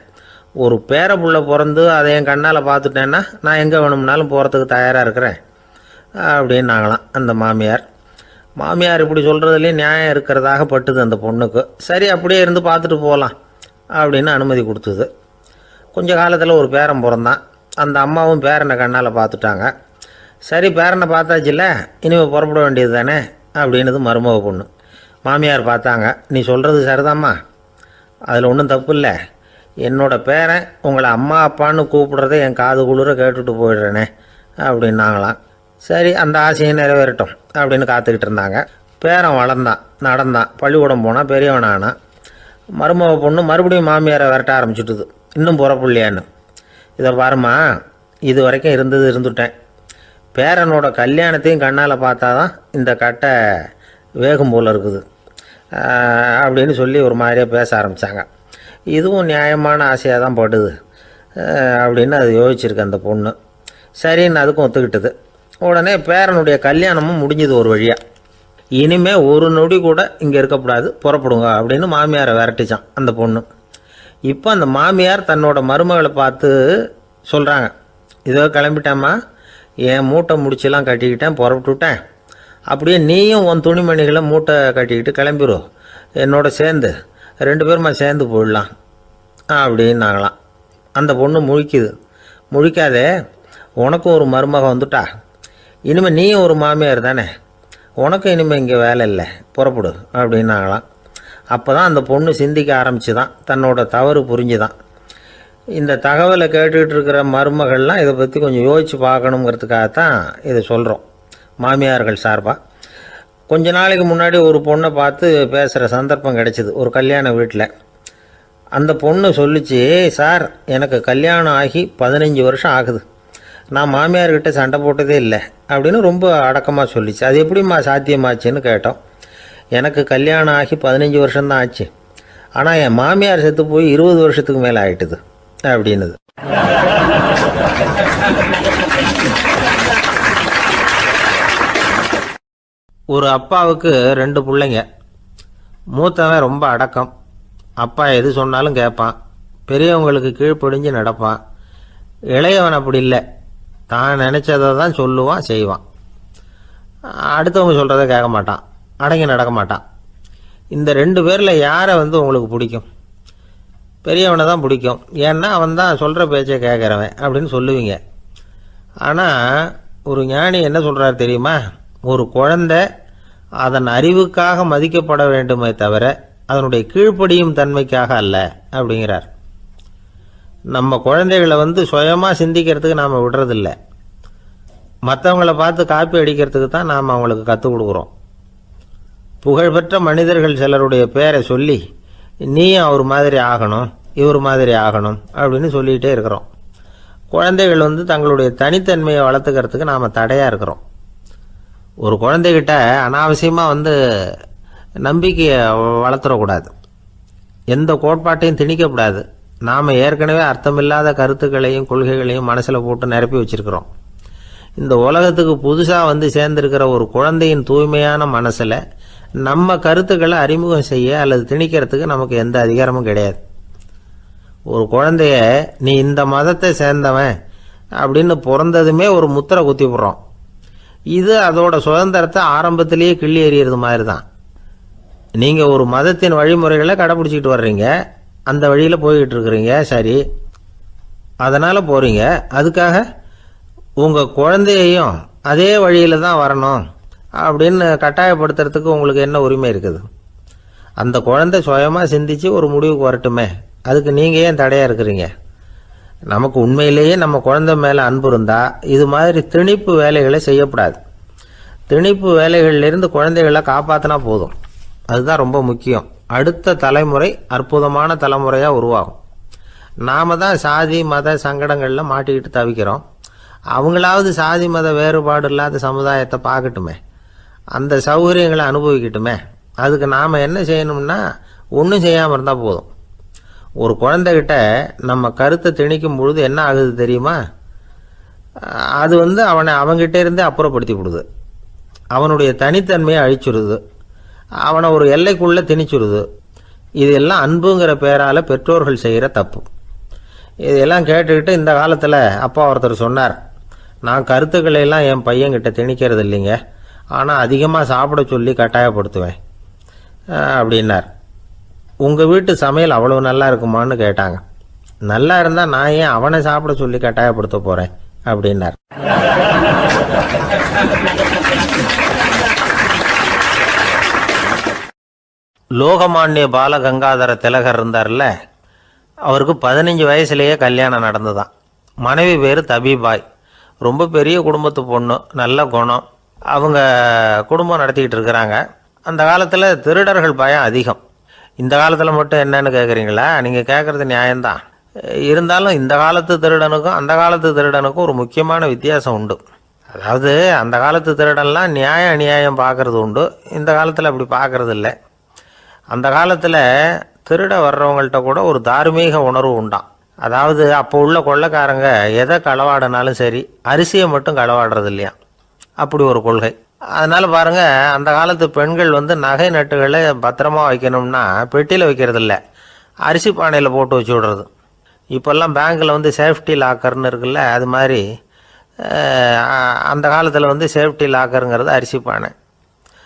S1: ஒரு பேர புள்ள பிறந்து அதை என் கண்ணால் பார்த்துட்டேன்னா நான் எங்கே வேணும்னாலும் போகிறதுக்கு தயாராக இருக்கிறேன் அப்படின்னாங்களாம் அந்த மாமியார். மாமியார் இப்படி சொல்கிறதுலேயே நியாயம் இருக்கிறதாக பட்டுது அந்த பொண்ணுக்கு. சரி, அப்படியே இருந்து பார்த்துட்டு போகலாம் அப்படின்னு அனுமதி கொடுத்தது. கொஞ்ச காலத்தில் ஒரு பேரன் பிறந்தான். அந்த அம்மாவும் பேரனை கண்ணால் பார்த்துட்டாங்க. சரி, பேரனை பார்த்தாச்சுல்ல, இனிமேல் புறப்பட வேண்டியது தானே அப்படின்னது மருமக பொண்ணு. மாமியார் பார்த்தாங்க, நீ சொல்கிறது சரிதாம்மா, அதில் ஒன்றும் தப்பு இல்லை. என்னோட பேரன் உங்களை அம்மா அப்பான்னு கூப்பிடுறத என் காது குளிர கேட்டுட்டு போயிடுறேனே அப்படின்னாங்களாம். சரி, அந்த ஆசையை நிறைவேறட்டும் அப்படின்னு காத்துக்கிட்டு இருந்தாங்க. பேரன் வளர்ந்தான், நடந்தான், பள்ளிக்கூடம் போனால் பெரியவனானா. மருமக பொண்ணு மறுபடியும் மாமியாரை விரட்ட ஆரம்பிச்சுட்டுது, இன்னும் புறப்புள்ளையான்னு. இதை பாருமா, இது வரைக்கும் இருந்துட்டேன். பேரனோட கல்யாணத்தையும் கண்ணால் பார்த்தா தான் இந்த கட்டை வேகும் போல் இருக்குது அப்படின்னு சொல்லி ஒரு மாதிரியாக பேச ஆரம்பித்தாங்க. இதுவும் நியாயமான ஆசையாக தான் படுது அப்படின்னு அது யோசிச்சிருக்கு அந்த பொண்ணு. சரின்னு அதுக்கும் ஒத்துக்கிட்டது. உடனே பேரனுடைய கல்யாணமும் முடிஞ்சது ஒரு வழியாக. இனிமேல் ஒரு நொடி கூட இங்கே இருக்கக்கூடாது, புறப்படுங்க அப்படின்னு மாமியாரை விரட்டிச்சான் அந்த பொண்ணு. இப்போ அந்த மாமியார் தன்னோட மருமகளை பார்த்து சொல்கிறாங்க, இதோ கிளம்பிட்டேம்மா, என் மூட்டை முடிச்செல்லாம் கட்டிக்கிட்டேன், புறப்பட்டுவிட்டேன். அப்படியே நீயும் உன் துணிமணிகளை மூட்டை கட்டிக்கிட்டு கிளம்பிடும், என்னோட சேர்ந்து 2 பேருமா சேர்ந்து போயிடலாம் அப்படின்னாங்களாம். அந்த பொண்ணு முழிக்குது. முழிக்காதே, உனக்கும் ஒரு மருமக வந்துட்டா, இனிமேல் நீயும் ஒரு மாமியார் தானே, உனக்கும் இனிமேல் இங்கே வேலை இல்லை, புறப்படு அப்படின்னாங்களாம். அப்போ தான் அந்த பொண்ணு சிந்திக்க ஆரம்பிச்சுதான், தன்னோட தவறு புரிஞ்சுதான். இந்த தகவலை கேட்டுக்கிட்டு இருக்கிற மருமகள்லாம் இதை பற்றி கொஞ்சம் யோசித்து பார்க்கணுங்கிறதுக்காகத்தான் இதை சொல்கிறோம் மாமியார்கள் சார்பாக. கொஞ்ச நாளைக்கு முன்னாடி ஒரு பொண்ணை பார்த்து பேசுகிற சந்தர்ப்பம் கிடைச்சிது ஒரு கல்யாண வீட்டில். அந்த பொண்ணு சொல்லிச்சு, சார் எனக்கு கல்யாணம் ஆகி 15 வருஷம் ஆகுது, நான் மாமியார்கிட்ட சண்டை போட்டதே இல்லை அப்படின்னு ரொம்ப அடக்கமாக சொல்லிச்சு. அது எப்படிம்மா சாத்தியமாச்சுன்னு கேட்டோம். எனக்கு கல்யாணம் ஆகி 15 வருஷம்தான் ஆச்சு, ஆனால் என் மாமியார் செத்து போய் 20 வருஷத்துக்கு மேலே ஆயிட்டுது அப்படின்னுது. ஒரு அப்பாவுக்கு 2 பிள்ளைங்க. மூத்தவன் ரொம்ப அடக்கம், அப்பா எது சொன்னாலும் கேட்பான், பெரியவங்களுக்கு கீழ்ப்படிஞ்சு நடப்பான். இளையவன் அப்படி இல்லை, தான் நினச்சதை தான் சொல்லுவான், செய்வான். அடுத்தவங்க சொல்கிறத கேட்க மாட்டான், அடங்கி நடக்க மாட்டான். இந்த 2 பேரில் யாரை உங்களுக்கு பிடிக்கும்? பெரியவனை தான் பிடிக்கும், ஏன்னா அவன் தான் சொல்கிற பேச்சை கேட்குறவன் அப்படின்னு சொல்லுவீங்க. ஆனால் ஒரு ஞானி என்ன சொல்கிறாரு தெரியுமா? ஒரு குழந்தை அதன் அறிவுக்காக மதிக்கப்பட வேண்டுமே தவிர அதனுடைய கீழ்ப்படியும் தன்மைக்காக அல்ல அப்படிங்கிறார். நம்ம குழந்தைகளை சுயமாக சிந்திக்கிறதுக்கு நாம் விடுறதில்லை, மற்றவங்கள பார்த்து காப்பி அடிக்கிறதுக்கு தான் நாம் அவங்களுக்கு கற்றுக் கொடுக்குறோம். புகழ்பெற்ற மனிதர்கள் சிலருடைய பேரை சொல்லி நீயும் அவர் மாதிரி ஆகணும், இவர் மாதிரி ஆகணும் அப்படின்னு சொல்லிகிட்டே இருக்கிறோம். குழந்தைகள் தங்களுடைய தனித்தன்மையை வளர்த்துக்கிறதுக்கு நாம் தடையாக இருக்கிறோம். ஒரு குழந்தைகிட்ட அனாவசியமாக நம்பிக்கையை வளர்த்துடக்கூடாது, எந்த கோட்பாட்டையும் திணிக்கக்கூடாது. நாம் ஏற்கனவே அர்த்தமில்லாத கருத்துக்களையும் கொள்கைகளையும் மனசில் போட்டு நிரப்பி வச்சுருக்கிறோம். இந்த உலகத்துக்கு புதுசாக சேர்ந்திருக்கிற ஒரு குழந்தையின் தூய்மையான மனசில் நம்ம கருத்துக்களை அறிமுகம் செய்ய அல்லது திணிக்கிறதுக்கு நமக்கு எந்த அதிகாரமும் கிடையாது. ஒரு குழந்தைய நீ இந்த மதத்தை சேர்ந்தவன் அப்படின்னு பிறந்ததுமே ஒரு முத்திரை குத்தி விடுறோம். இது அதோட சுதந்திரத்தை ஆரம்பத்திலேயே கிள்ளி எறிகிறது மாதிரி தான். நீங்கள் ஒரு மதத்தின் வழிமுறைகளை கடைப்பிடிச்சிக்கிட்டு வர்றீங்க, அந்த வழியில் போய்கிட்டு இருக்கிறீங்க, சரி, அதனால் போகிறீங்க. அதுக்காக உங்கள் குழந்தையையும் அதே வழியில் தான் வரணும் அப்படின்னு கட்டாயப்படுத்துறதுக்கு உங்களுக்கு என்ன உரிமை இருக்குது? அந்த குழந்தை சுயமாக சிந்திச்சு ஒரு முடிவுக்கு வரட்டுமே, அதுக்கு நீங்கள் ஏன் தடையாக இருக்கிறீங்க? நமக்கு உண்மையிலேயே நம்ம குழந்தை மேலே அன்பு இருந்தால் இது மாதிரி திணிப்பு வேலைகளை செய்யக்கூடாது. திணிப்பு வேலைகளிலிருந்து குழந்தைகளை காப்பாற்றினா போதும், அதுதான் ரொம்ப முக்கியம். அடுத்த தலைமுறை அற்புதமான தலைமுறையாக உருவாகும். நாம் தான் சாதி மத சங்கடங்களில் மாட்டிக்கிட்டு தவிக்கிறோம். அவங்களாவது சாதி மத வேறுபாடு இல்லாத சமுதாயத்தை பார்க்கட்டுமே, அந்த சௌகரியங்களை அனுபவிக்கட்டுமே. அதுக்கு நாம் என்ன செய்யணும்னா ஒன்றும் செய்யாமல் இருந்தால் போதும். ஒரு குழந்தைகிட்ட நம்ம கருத்தை திணிக்கும் பொழுது என்ன ஆகுது தெரியுமா? அது அவனை அவங்கிட்ட இருந்தே அப்புறப்படுத்தி விடுது, அவனுடைய தனித்தன்மையை அழிச்சுடுது, அவனை ஒரு எல்லைக்குள்ளே திணிச்சுடுது. இதெல்லாம் அன்புங்கிற பேரால் பெற்றோர்கள் செய்கிற தப்பு. இதெல்லாம் கேட்டுக்கிட்டு இந்த காலத்தில் அப்பா ஒருத்தர் சொன்னார், நான் கருத்துக்களை எல்லாம் என் பையன்கிட்ட திணிக்கிறது இல்லைங்க, ஆனால் அதிகமாக சாப்பிட சொல்லி கட்டாயப்படுத்துவேன் அப்படின்னார். உங்கள் வீட்டு சமையல் அவ்வளோ நல்லா இருக்குமான்னு கேட்டாங்க. நல்லா இருந்தால் நான் ஏன் அவனை சாப்பிட சொல்லி கட்டாயப்படுத்த போகிறேன் அப்படின்னார். லோகமானிய பாலகங்காதர திலகர் இருந்தார்ல, அவருக்கு 15 வயசுலேயே கல்யாணம் நடந்துதான். மனைவி பேர் தபிபாய், ரொம்ப பெரிய குடும்பத்து பொண்ணு, நல்ல குணம். அவங்க குடும்பம் நடத்திக்கிட்டு இருக்கிறாங்க. அந்த காலத்தில் திருடர்கள் பயம் அதிகம். இந்த காலத்தில் மட்டும் என்னன்னு கேட்குறீங்களா? நீங்கள் கேட்குறது நியாயம்தான். இருந்தாலும் இந்த காலத்து திருடனுக்கும் அந்த காலத்து திருடனுக்கும் ஒரு முக்கியமான வித்தியாசம் உண்டு. அதாவது அந்த காலத்து திருடன்லாம் நியாயம் அநியாயம் பார்க்குறது உண்டு, இந்த காலத்தில் அப்படி பார்க்குறது இல்லை. அந்த காலத்தில் திருட வர்றவங்கள்ட்ட கூட ஒரு தார்மீக உணர்வு உண்டாம். அதாவது அப்போ உள்ள கொள்ளைக்காரங்க எதை களவாடினாலும் சரி, அரிசியை மட்டும் களவாடுறது இல்லையா, அப்படி ஒரு கொள்கை. அதனால் பாருங்கள், அந்த காலத்து பெண்கள் நகை நட்டுகளை பத்திரமா வைக்கணும்னா பெட்டியில் வைக்கிறது இல்லை, அரிசி பானையில் போட்டு வச்சு விடுறது. இப்போல்லாம் பேங்க்கில் வந்து சேஃப்டி லாக்கர்னு இருக்குல்ல, அது மாதிரி அந்த காலத்தில் வந்து சேஃப்டி லாக்கருங்கிறது அரிசி பானை.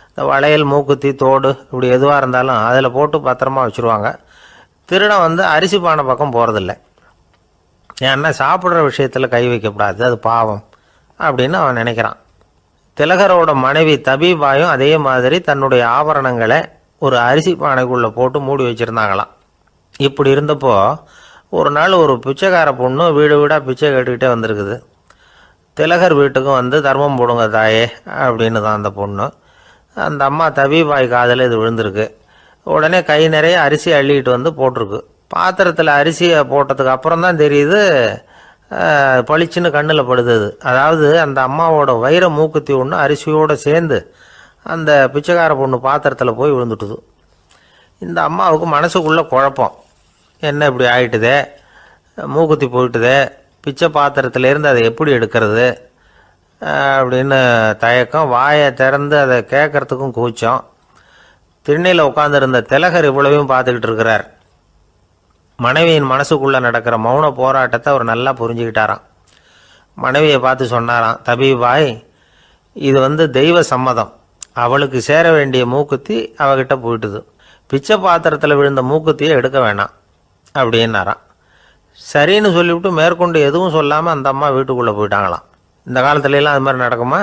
S1: இந்த வளையல், மூக்குத்தி, தோடு இப்படி எதுவாக இருந்தாலும் அதில் போட்டு பத்திரமா வச்சுருவாங்க. திருடன் வந்து அரிசி பானை பக்கம் போகிறதில்ல. ஏன்னா சாப்பிட்ற விஷயத்தில் கை வைக்கக்கூடாது, அது பாவம் அப்படின்னு அவன் நினைக்கிறான். திலகரோட மனைவி தபீபாயும் அதே மாதிரி தன்னுடைய ஆபரணங்களை ஒரு அரிசி பானைக்குள்ளே போட்டு மூடி வச்சுருந்தாங்களாம். இப்படி இருந்தப்போ ஒரு நாள் ஒரு பிச்சைக்கார பொண்ணு வீடு வீடாக பிச்சை கேட்டுக்கிட்டே வந்திருக்குது. திலகர் வீட்டுக்கும் வந்து தர்மம் போடுங்க தாயே அப்படின்னு தான் அந்த பொண்ணு. அந்த அம்மா தபீபாய் காதில் இது விழுந்திருக்கு. உடனே கை நிறைய அரிசி அள்ளிக்கிட்டு வந்து போட்டிருக்கு. பாத்திரத்தில் அரிசியை போட்டதுக்கு அப்புறம் தான் தெரியுது பளிச்சுன்னு கண்ணில் படுது. அதாவது அந்த அம்மாவோட வைர மூக்குத்தி ஒன்று அரிசியோடு சேர்ந்து அந்த பிச்சைக்கார பொண்ணு பாத்திரத்தில் போய் விழுந்துட்டுது. இந்த அம்மாவுக்கு மனசுக்குள்ளே குழப்பம், என்ன இப்படி ஆகிட்டுதே, மூக்குத்தி போயிட்டுதே, பிச்சை பாத்திரத்துலேருந்து அதை எப்படி எடுக்கிறது அப்படின்னு தயக்கம். வாயை திறந்து அதை கேட்கறதுக்கும் கூச்சம். திண்ணையில் உட்காந்துருந்த திலகர் இவ்வளவையும் பார்த்துக்கிட்டு இருக்கிறார். மனைவியின் மனசுக்குள்ளே நடக்கிற மௌன போராட்டத்தை அவர் நல்லா புரிஞ்சுக்கிட்டாராம். மனைவியை பார்த்து சொன்னாராம், தபீபாய், இது வந்து தெய்வ சம்மதம். அவளுக்கு சேர வேண்டிய மூக்குத்தி அவகிட்ட போயிட்டுது. பிச்சை பாத்திரத்தில் விழுந்த மூக்குத்தியை எடுக்க வேணாம் அப்படின்னாராம். சரின்னு சொல்லிவிட்டு மேற்கொண்டு எதுவும் சொல்லாமல் அந்த அம்மா வீட்டுக்குள்ளே போயிட்டாங்களாம். இந்த காலத்துலலாம் அது மாதிரி நடக்குமா?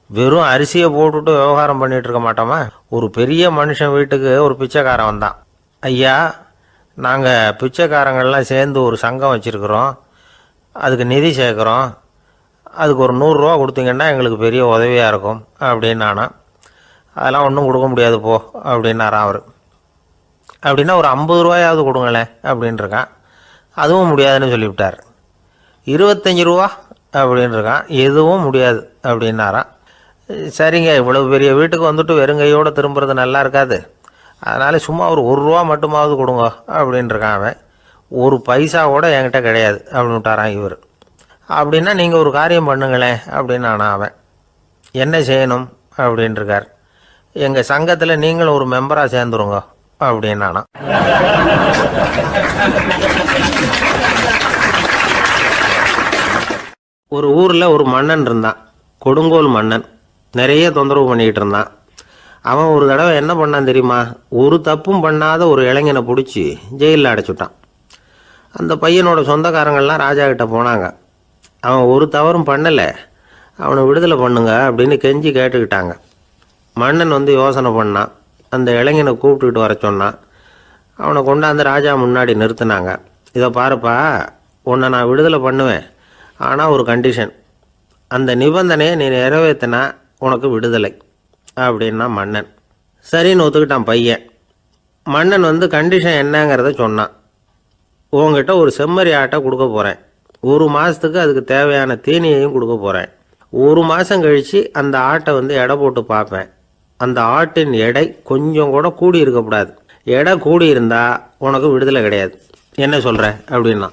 S1: வெறும் அரிசியை போட்டுட்டு விவகாரம் பண்ணிகிட்டு இருக்க மாட்டோமா? ஒரு பெரிய மனுஷன் வீட்டுக்கு ஒரு பிச்சைக்காரன் வந்தான். ஐயா, நாங்கள் பிச்சைக்காரங்கள்லாம் சேர்ந்து ஒரு சங்கம் வச்சுருக்குறோம், அதுக்கு நிதி சேர்க்குறோம், அதுக்கு ஒரு 100 ரூபா கொடுத்தீங்கன்னா எங்களுக்கு பெரிய உதவியாக இருக்கும் அப்படின்னானா. அதெல்லாம் ஒன்றும் கொடுக்க முடியாது போ அப்படின்னாரான் அவர். அப்படின்னா ஒரு 50 ரூபாயாவது கொடுங்களேன் அப்படின்ட்டுருக்கான். அதுவும் முடியாதுன்னு சொல்லிவிட்டார். 25 ரூபா அப்படின்ட்டுருக்கான். எதுவும் முடியாது அப்படின்னாரான். சரிங்க, இவ்வளவு பெரிய வீட்டுக்கு வந்துட்டு வெறுங்கையோடு திரும்புறது நல்லா இருக்காது, அதனால் சும்மா ஒரு 1 ரூபா மட்டுமாவது கொடுங்க அப்படின்ட்டுருக்கான் அவன். 1 பைசா கூட என்கிட்ட கிடையாது அப்படின்னு விட்டாரான் இவர். அப்படின்னா நீங்கள் ஒரு காரியம் பண்ணுங்களேன் அப்படின்னானா அவன். என்ன செய்யணும் அப்படின்ட்டுருக்கார். எங்கள் சங்கத்தில் நீங்களும் ஒரு மெம்பராக சேர்ந்துருங்க அப்படின்னானா. ஒரு ஊரில் ஒரு மன்னன் இருந்தான், கொடுங்கோல் மன்னன். நிறைய தொந்தரவு பண்ணிக்கிட்டு இருந்தான். அவன் ஒரு தடவை என்ன பண்ணான் தெரியுமா? ஒரு தப்பும் பண்ணாத ஒரு இளைஞனை பிடிச்சி ஜெயிலில் அடைச்சுட்டான். அந்த பையனோட சொந்தக்காரங்கள்லாம் ராஜா கிட்ட போனாங்க. அவன் ஒரு தவறும் பண்ணலை, அவனை விடுதலை பண்ணுங்க அப்படின்னு கெஞ்சி கேட்டுக்கிட்டாங்க. மன்னன் வந்து யோசனை பண்ணான். அந்த இளைஞனை கூப்பிட்டுக்கிட்டு வர சொன்னான். அவனை கொண்டாந்து ராஜா முன்னாடி நிறுத்தினாங்க. இதை பாருப்பா, உன்னை நான் விடுதலை பண்ணுவேன், ஆனால் ஒரு கண்டிஷன். அந்த நிபந்தனையை நீ நிறைவேற்றினா உனக்கு விடுதலை அப்படின்னா மன்னன். சரின்னு ஒத்துக்கிட்டான் பையன். மன்னன் வந்து கண்டிஷன் என்னங்கிறத சொன்னான். உங்ககிட்ட ஒரு செம்மறி ஆட்டை கொடுக்க போகிறேன், 1 மாதத்துக்கு அதுக்கு தேவையான தீனியையும் கொடுக்க போகிறேன். 1 மாதம் கழித்து அந்த ஆட்டை வந்து எடை போட்டு பார்ப்பேன். அந்த ஆட்டின் எடை கொஞ்சம் கூட கூடி இருக்கக்கூடாது. எடை கூடி இருந்தால் உனக்கு விடுதலை கிடையாது. என்ன சொல்கிற அப்படின்னா.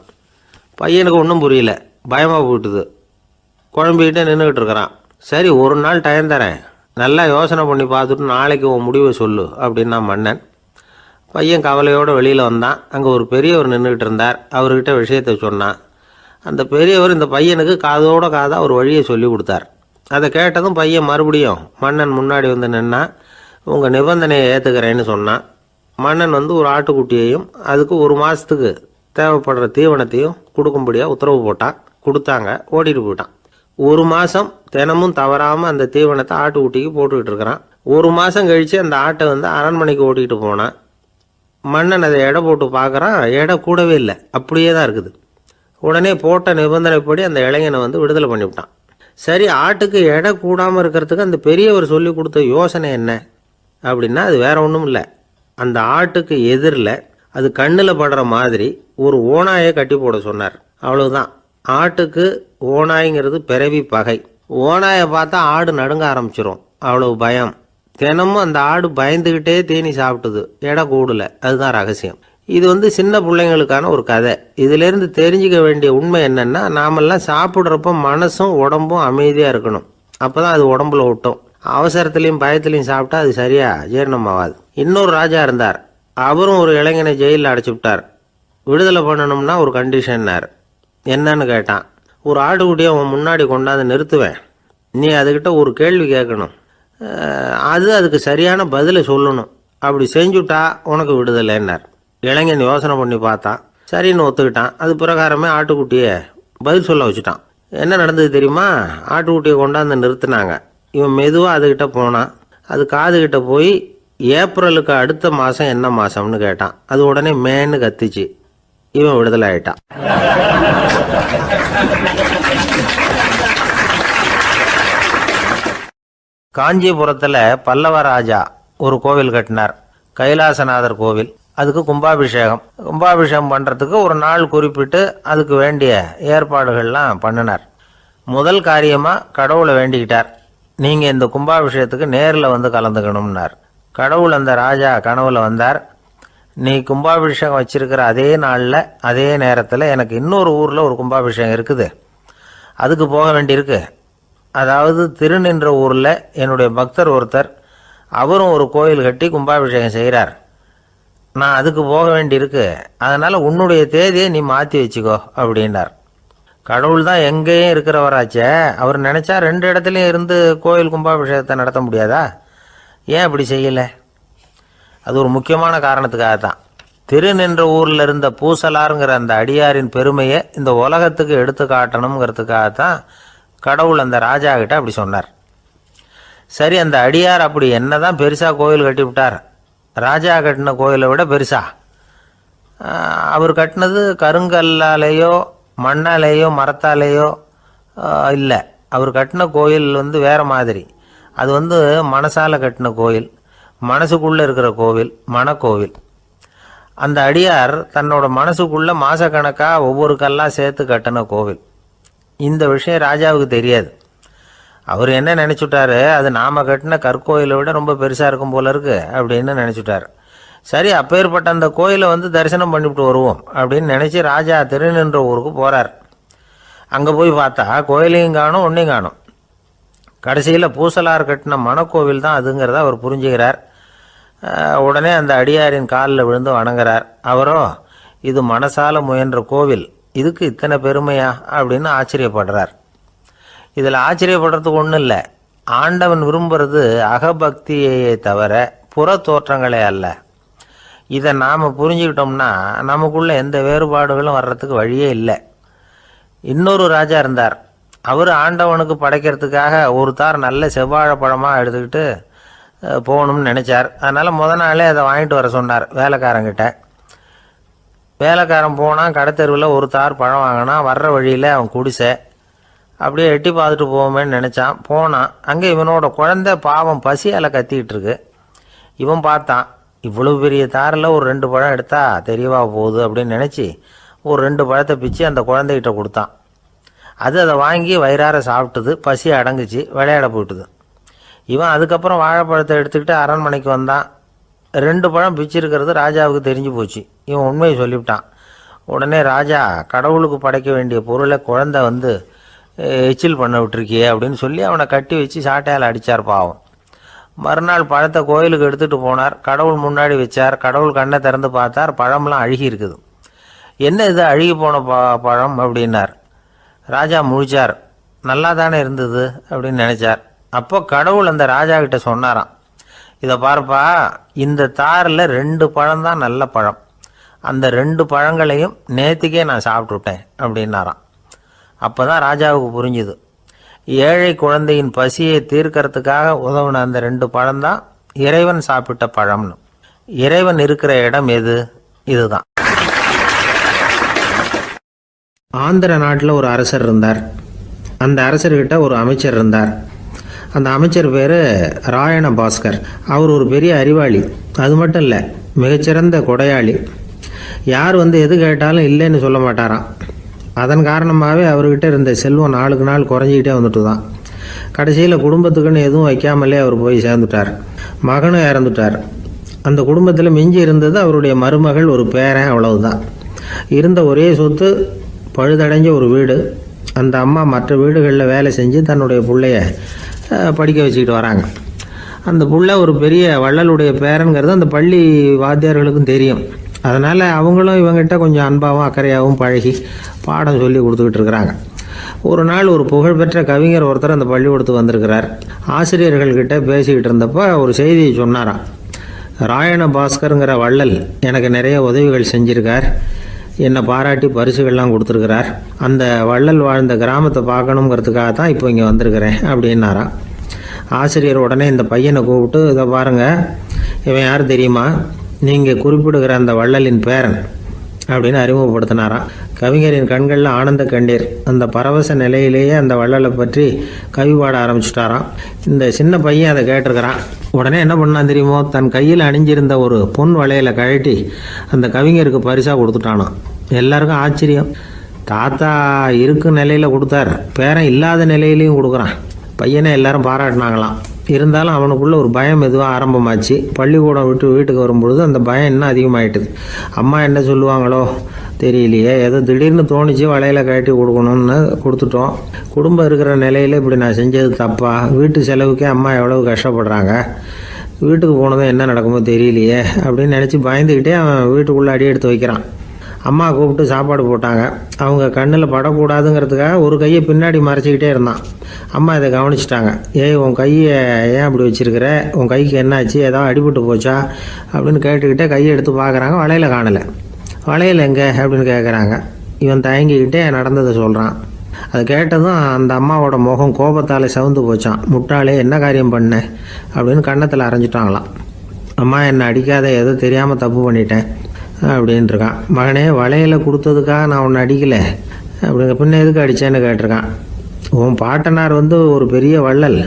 S1: பையனுக்கு ஒன்றும் புரியல, பயமாக போயிட்டுது. குழம்பிக்கிட்டே நின்றுக்கிட்டு இருக்கிறான். சரி, ஒரு நாள் டைம் தரேன், நல்லா யோசனை பண்ணி பார்த்துட்டு நாளைக்கு உன் முடிவை சொல்லு அப்படின்னா மன்னன். பையன் கவலையோடு வெளியில் வந்தான். அங்கே ஒரு பெரியவர் நின்றுக்கிட்டு இருந்தார். அவர்கிட்ட விஷயத்தை சொன்னான். அந்த பெரியவர் இந்த பையனுக்கு காதோட காதாக ஒரு வழியை சொல்லி கொடுத்தார். அதை கேட்டதும் பையன் மறுபடியும் மன்னன் முன்னாடி வந்து நின்னா, உங்கள் நிபந்தனையை ஏற்றுக்கிறேன்னு சொன்னான். மன்னன் வந்து ஒரு ஆட்டுக்குட்டியையும் அதுக்கு 1 மாதத்துக்கு தேவைப்படுற தீவனத்தையும் கொடுக்கும்படியாக உத்தரவு போட்டான். கொடுத்தாங்க, ஓடிட்டு போயிட்டான். 1 மாதம் தினமும் தவறாமல் அந்த தீவனத்தை ஆட்டுக்குட்டிக்கு போட்டுக்கிட்டு இருக்கிறான். 1 மாதம் கழித்து அந்த ஆட்டை வந்து அரண்மனைக்கு ஓட்டிகிட்டு போனான். மன்னன் அதை எடை போட்டு பார்க்குறான், எடை கூடவே இல்லை, அப்படியே தான் இருக்குது. உடனே போட்ட நிபந்தனைப்படி அந்த இளைஞனை வந்து விடுதலை பண்ணிவிட்டான். சரி, ஆட்டுக்கு எடை கூடாமல் இருக்கிறதுக்கு அந்த பெரியவர் சொல்லி கொடுத்த யோசனை என்ன அப்படின்னா, அது வேற ஒன்றும் இல்லை. அந்த ஆட்டுக்கு எதிரில் அது கண்ணில் படுற மாதிரி ஒரு ஓநாயை கட்டி போட சொன்னார். அவ்வளவுதான். ஆட்டுக்கு ஓநாய்ங்கிறது பிறவி பகை. ஓநாயை பார்த்தா ஆடு நடுங்க ஆரம்பிச்சிரும், அவ்வளவு பயம். தினமும் அந்த ஆடு பயந்துக்கிட்டே தீனி சாப்பிட்டுது, எடை கூடல. அதுதான் ரகசியம். இது வந்து சின்ன பிள்ளைங்களுக்கான ஒரு கதை. இதிலேருந்து தெரிஞ்சுக்க வேண்டிய உண்மை என்னென்னா, நாமெல்லாம் சாப்பிட்றப்ப மனசும் உடம்பும் அமைதியாக இருக்கணும். அப்போ தான் அது உடம்புல ஒட்டும். அவசரத்துலேயும் பயத்துலையும் சாப்பிட்டா அது சரியாக ஜீரணமாகாது. இன்னொரு ராஜா இருந்தார். அவரும் ஒரு இளைஞனை ஜெயிலில் அடைச்சி விட்டார். விடுதலை பண்ணணும்னா ஒரு கண்டிஷன்னார். என்னன்னு கேட்டான். ஒரு ஆட்டுக்குட்டியை அவன் முன்னாடி கொண்டாந்து நிறுத்துவேன், நீ அதுக்கிட்ட ஒரு கேள்வி கேட்கணும், அதுக்கு சரியான பதிலை சொல்லணும், அப்படி செஞ்சுட்டா உனக்கு விடுதலைன்னார். இளைஞன் யோசனை பண்ணி பார்த்தான், சரின்னு ஒத்துக்கிட்டான். அது பிரகாரமே ஆட்டுக்குட்டியை பதில் சொல்ல வச்சுட்டான். என்ன நடந்தது தெரியுமா? ஆட்டுக்குட்டியை கொண்டாந்து நிறுத்தினாங்க. இவன் மெதுவாக அதுக்கிட்ட போனான். அது காதுகிட்ட போய் ஏப்ரலுக்கு அடுத்த மாதம் என்ன மாதம்னு கேட்டான். அது உடனே மேன்னு கத்திச்சு. இவன் விடுதலை ஆயிட்டான். காஞ்சிபுரத்தில் பல்லவ ராஜா ஒரு கோவில் கட்டினார், கைலாசநாதர் கோவில். அதுக்கு கும்பாபிஷேகம் பண்ணுறதுக்கு ஒரு நாள் குறிப்பிட்டு அதுக்கு வேண்டிய ஏற்பாடுகள்லாம் பண்ணினார். முதல் காரியமாக கடவுளை வேண்டிக்கிட்டார், நீங்கள் இந்த கும்பாபிஷேகத்துக்கு நேரில் வந்து கலந்துக்கணும்னார். கடவுள் அந்த ராஜா கனவுல வந்தார். நீ கும்பாபிஷேகம் வச்சிருக்கிற அதே நாளில் அதே நேரத்தில் எனக்கு இன்னொரு ஊரில் ஒரு கும்பாபிஷேகம் இருக்குது, அதுக்கு போக வேண்டியிருக்கு. அதாவது திருநின்ற ஊரில் என்னுடைய பக்தர் ஒருத்தர், அவரும் ஒரு கோயில் கட்டி கும்பாபிஷேகம் செய்கிறார், நான் அதுக்கு போக வேண்டியிருக்கு, அதனால் உன்னுடைய தேதியை நீ மாற்றி வச்சுக்கோ அப்படின்னார். கடவுள் தான் எங்கேயும் இருக்கிறவராச்சே, அவர் நினச்சா 2 இடத்துலையும் இருந்து கோயில் கும்பாபிஷேகத்தை நடத்த முடியாதா? ஏன் அப்படி செய்யலை? அது ஒரு முக்கியமான காரணத்துக்காகத்தான். திருநின்ற ஊரில் இருந்த பூசலாருங்கிற அந்த அடியாரின் பெருமையை இந்த உலகத்துக்கு எடுத்து காட்டணுங்கிறதுக்காகத்தான் கடவுள் அந்த ராஜா கிட்ட அப்படி சொன்னார். சரி, அந்த அடியார் அப்படி என்னதான் பெருசாக கோயில் கட்டி விட்டார்? ராஜா கட்டின கோயிலை விட பெருசா? அவர் கட்டினது கருங்கல்லாலேயோ மண்ணாலேயோ மரத்தாலேயோ இல்லை. அவர் கட்டின கோயில் வேற மாதிரி. அது மனசால கட்டின கோயில், மனசுக்குள்ளே இருக்கிற கோவில், மனக்கோவில். அந்த அடியார் தன்னோட மனசுக்குள்ளே மாசக்கணக்காக ஒவ்வொரு கல்லாக சேர்த்து கட்டின கோவில். இந்த விஷயம் ராஜாவுக்கு தெரியாது. அவர் என்ன நினச்சுட்டாரு, அது நாம் கட்டின கற்கோயிலை விட ரொம்ப பெருசாக இருக்கும் போல இருக்கு அப்படின்னு நினச்சிட்டார். சரி, அப்பேற்பட்ட அந்த கோயிலை தரிசனம் பண்ணிவிட்டு வருவோம் அப்படின்னு நினச்சி ராஜா திருநின்ற ஊருக்கு போகிறார். அங்கே போய் பார்த்தா கோயிலையும் காணும், ஒன்றையும் காணும். கடைசியில் பூசலார் கட்டின மனக்கோவில் தான் அதுங்கிறத அவர் புரிஞ்சுக்கிறார். உடனே அந்த அடியாரின் காலில் விழுந்து வணங்குறார். அவரோ, இது மனசால முயன்ற கோவில், இதுக்கு இத்தனை பெருமையா அப்படின்னு ஆச்சரியப்படுறார். இதில் ஆச்சரியப்படுறதுக்கு ஒன்றும் இல்லை. ஆண்டவன் விரும்புறது அகபக்தியையே தவிர புற தோற்றங்களே அல்ல. இதை நாம் புரிஞ்சுக்கிட்டோம்னா நமக்குள்ள எந்த வேறுபாடுகளும் வர்றதுக்கு வழியே இல்லை. இன்னொரு ராஜா இருந்தார். அவர் ஆண்டவனுக்கு படைக்கிறதுக்காக ஒரு தார் நல்ல செவ்வாழை பழமாக எடுத்துக்கிட்டு போகணும்னு நினச்சார். அதனால் நாளே அதை வாங்கிட்டு வர சொன்னார் வேலைக்காரங்கிட்ட. வேலைக்காரன் போனால் கடைத்தெருவில் ஒரு தார் பழம் வாங்கினா, வர்ற வழியில் அவன் குடிசை. அப்படியே எட்டி பார்த்துட்டு போவோமேன்னு நினச்சான். போனான். அங்கே இவனோட குழந்தை பாவம் பசியால் கத்திக்கிட்டு இருக்கு. இவன் பார்த்தான், இவ்வளவு பெரிய தாரில் ஒரு 2 பழம் எடுத்தா தெரியவா போகுது அப்படின்னு நினச்சி ஒரு 2 பழத்தை பிச்சு அந்த குழந்தைகிட்ட கொடுத்தான். அதை வாங்கி வயிறார சாப்பிட்டுது, பசி அடங்குச்சு, விளையாட போயிட்டுது. இவன் அதுக்கப்புறம் வாழைப்பழத்தை எடுத்துக்கிட்டு அரண்மனைக்கு வந்தான். 2 பழம் பிச்சிருக்கிறது ராஜாவுக்கு தெரிஞ்சு போச்சு. இவன் உண்மையை சொல்லிவிட்டான். உடனே ராஜா, கடவுளுக்கு படைக்க வேண்டிய பொருளை குழந்தை எச்சில் பண்ண விட்டுருக்கியே அப்படின்னு சொல்லி அவனை கட்டி வச்சு சாட்டையால் அடித்தார். பாவம். மறுநாள் பழத்தை கோயிலுக்கு எடுத்துகிட்டு போனார். கடவுள் முன்னாடி வச்சார். கடவுள் கண்ணை திறந்து பார்த்தார், பழம்லாம் அழுகி இருக்குது. என்ன இது அழுகி போன பழம் அப்படின்னார். ராஜா முழிச்சார். நல்லா தானே இருந்தது அப்படின்னு நினச்சார். அப்போ கடவுள் அந்த ராஜா கிட்ட சொன்னாராம், இதை பார்ப்பா, இந்த தாரில் 2 பழம் தான் நல்ல பழம், அந்த 2 பழங்களையும் நேற்றுக்கே நான் சாப்பிட்டுட்டேன் அப்படின்னாராம். அப்போ தான் ராஜாவுக்கு புரிஞ்சுது, ஏழை குழந்தையின் பசியை தீர்க்கறதுக்காக உதவுன அந்த 2 பழம்தான் இறைவன் சாப்பிட்ட பழம்னு. இறைவன் இருக்கிற இடம் எது? இதுதான். ஆந்திர நாட்டில் ஒரு அரசர் இருந்தார். அந்த அரசர்கிட்ட ஒரு அமைச்சர் இருந்தார். அந்த அமைச்சர் பேர் ராயண பாஸ்கர். அவர் ஒரு பெரிய அறிவாளி. அது மட்டும் இல்லை, மிகச்சிறந்த கொடையாளி. யார் எது கேட்டாலும் இல்லைன்னு சொல்ல மாட்டாராம். அதன் காரணமாகவே அவர்கிட்ட இருந்த செல்வம் நாளுக்கு நாள் குறைஞ்சிக்கிட்டே வந்துட்டு தான். கடைசியில் குடும்பத்துக்குன்னு எதுவும் வைக்காமலே அவர் போய் சேர்ந்துட்டார். மகனும் இறந்துட்டார். அந்த குடும்பத்தில் மிஞ்சி இருந்தது அவருடைய மருமகள், ஒரு பேரன், அவ்வளவுதான். இருந்த ஒரே சொத்து பழுதடைஞ்ச ஒரு வீடு. அந்த அம்மா மற்ற வீடுகளில் வேலை செஞ்சு தன்னுடைய பிள்ளைய படிக்க வச்சுக்கிட்டு வராங்க. அந்த புள்ள ஒரு பெரிய வள்ளலுடைய பேரங்கிறது அந்த பள்ளி வாத்தியார்களுக்கும் தெரியும். அதனால் அவங்களும் இவங்ககிட்ட கொஞ்சம் அன்பாகவும் அக்கறையாகவும் பழகி பாடம் சொல்லி கொடுத்துக்கிட்டு இருக்கிறாங்க. ஒரு நாள் ஒரு புகழ்பெற்ற கவிஞர் ஒருத்தர் அந்த பள்ளிக்கூடத்துக்கு வந்திருக்கிறார். ஆசிரியர்கள்கிட்ட பேசிக்கிட்டு இருந்தப்போ ஒரு செய்தியை சொன்னாராம். ராயண பாஸ்கருங்கிற வள்ளல் எனக்கு நிறைய உதவிகள் செஞ்சிருக்கார், என்னை பாராட்டி பரிசுகள்லாம் கொடுத்துருக்கிறார். அந்த வள்ளல் வாழ்ந்த கிராமத்தை பார்க்கணுங்கிறதுக்காக தான் இப்போ இங்கே வந்திருக்கிறேன் அப்படின்னாராம். ஆசிரியர் உடனே இந்த பையனை கூப்பிட்டு, இதை பாருங்கள், இவன் யார் தெரியுமா, நீங்கள் குறிப்பிடுகிற அந்த வள்ளலின் பேரன் அப்படின்னு அறிமுகப்படுத்தினாராம். கவிஞரின் கண்களில் ஆனந்த கண்ணீர். அந்த பரவச நிலையிலேயே அந்த வள்ளலை பற்றி கவி பாட ஆரம்பிச்சுட்டாராம். இந்த சின்ன பையன் அதை கேட்டிருக்கிறான். உடனே என்ன பண்ணான் தெரியுமோ, தன் கையில் அணிஞ்சிருந்த ஒரு பொன் வளையலை கழட்டி அந்த கவிஞருக்கு பரிசாக கொடுத்துட்டானான். எல்லாருக்கும் ஆச்சரியம். தாத்தா இருக்கும் நிலையில் கொடுத்தார், பேரன் இல்லாத நிலையிலையும் கொடுக்குறான். பையனை எல்லாரும் பாராட்டினாங்களாம். இருந்தாலும் அவனுக்குள்ள ஒரு பயம் எதுவாக ஆரம்பமாச்சு. பள்ளிக்கூடம் விட்டு வீட்டுக்கு வரும்பொழுது அந்த பயம் இன்னும் அதிகமாயிட்டுது. அம்மா என்ன சொல்லுவாங்களோ தெரியலையே, ஏதோ திடீர்னு தோணிச்சு வளையலை கட்டி கொடுக்கணும்னு கொடுத்துட்டோம். குடும்பம் இருக்கிற நிலையில் இப்படி நான் செஞ்சது தப்பா, வீட்டு செலவுக்கே அம்மா எவ்வளவு கஷ்டப்படுறாங்க, வீட்டுக்கு போனதும் என்ன நடக்குமோ தெரியலையே அப்படின்னு நினச்சி பயந்துக்கிட்டே அவன் வீட்டுக்குள்ளே அடி எடுத்து வைக்கிறான். அம்மா கூப்பிட்டு சாப்பாடு போட்டாங்க. அவங்க கண்ணில் படக்கூடாதுங்கிறதுக்காக ஒரு கையை பின்னாடி மறைச்சிக்கிட்டே இருந்தான். அம்மா இதை கவனிச்சிட்டாங்க. உன் கையை ஏன் அப்படி வச்சிருக்கிற, உன் கைக்கு என்னாச்சு, ஏதாவது அடிபட்டு போச்சா அப்படின்னு கேட்டுக்கிட்டே கையை எடுத்து பார்க்குறாங்க. வளையல காணலை. வளையல் எங்கே அப்படின்னு கேட்குறாங்க. இவன் தயங்கிக்கிட்டே நடந்ததை சொல்கிறான். அதை கேட்டதும் அந்த அம்மாவோட முகம் கோபத்தால் சவுந்து போச்சான். முட்டாளே, என்ன காரியம் பண்ண அப்படின்னு கன்னத்தில் அரைஞ்சிட்டாங்களாம். அம்மா என்னை அடிக்காத, ஏதோ தெரியாமல் தப்பு பண்ணிட்டேன் அப்படின்ட்டுருக்கான். மகனே, வளையலை கொடுத்ததுக்காக நான் உன்னை அடிக்கலை, அப்படிங்க பின்ன எதுக்கு அடித்தேன்னு கேட்டிருக்கான். உன் பாட்டனார் ஒரு பெரிய வள்ளல்,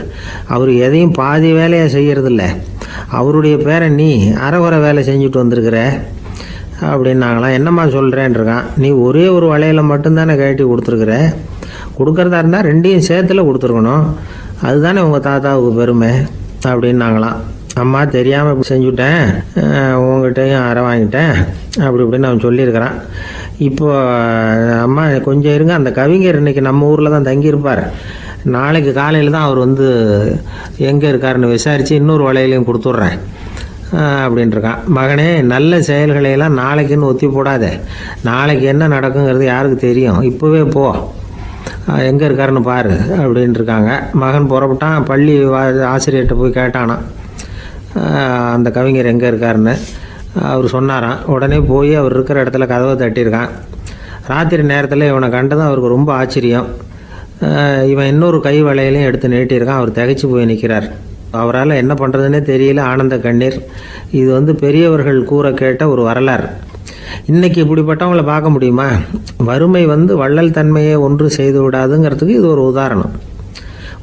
S1: அவர் எதையும் பாதி வேலையை செய்கிறதில்ல, அவருடைய பேரை நீ அரைகுறை வேலை செஞ்சுட்டு வந்திருக்கிற அப்படின்னாங்களாம். என்னம்மா சொல்கிறேன்ருக்கான். நீ ஒரே ஒரு வளையலை மட்டும்தானே கட்டி கொடுத்துருக்குற, கொடுக்குறதா இருந்தால் ரெண்டையும் சேர்த்துல கொடுத்துருக்கணும், அதுதானே உங்கள் தாத்தாவுக்கு பெருமை அப்படின்னாங்களாம். அம்மா தெரியாமல் இப்படி செஞ்சுட்டேன், உங்கள்கிட்டையும் அரை வாங்கிட்டேன் அப்படி இப்படின்னு அவன் சொல்லியிருக்கிறான். இப்போ அம்மா கொஞ்சம் இருங்க, அந்த கவிஞர் இன்னைக்கு நம்ம ஊரில் தான் தங்கியிருப்பார், நாளைக்கு காலையில் தான் அவர் எங்கே இருக்காருன்னு விசாரித்து இன்னொரு வளையலையும் கொடுத்துட்றேன் அப்படின்ட்டுருக்கான். மகனே, நல்ல செயல்களையெல்லாம் நாளைக்குன்னு ஒத்தி போடாத, நாளைக்கு என்ன நடக்குங்கிறது யாருக்கு தெரியும், இப்போவே போ, எங்கே இருக்காருன்னு பாரு அப்படின்ட்டுருக்காங்க. மகன் புறப்பட்டான். பள்ளி ஆசிரியர்கிட்ட போய் கேட்டானா அந்த கவிஞர் எங்கே இருக்காருன்னு. அவர் சொன்னாராம். உடனே போய் அவர் இருக்கிற இடத்துல கதவை தட்டியிருக்கான். ராத்திரி நேரத்தில் இவனை கண்டதும் அவருக்கு ரொம்ப ஆச்சரியம். இவன் இன்னொரு கை வளையலையும் எடுத்து நீட்டியிருக்கான். அவர் திகைச்சு போய் நிற்கிறார். அவரால் என்ன பண்ணுறதுன்னே தெரியல. ஆனந்த கண்ணீர். இது பெரியவர்கள் கூற கேட்ட ஒரு வரலாறு. இன்றைக்கி இப்படிப்பட்டவங்களை பார்க்க முடியுமா? வறுமை வள்ளல் தன்மையை ஒன்று செய்து விடாதுங்கிறதுக்கு இது ஒரு உதாரணம்.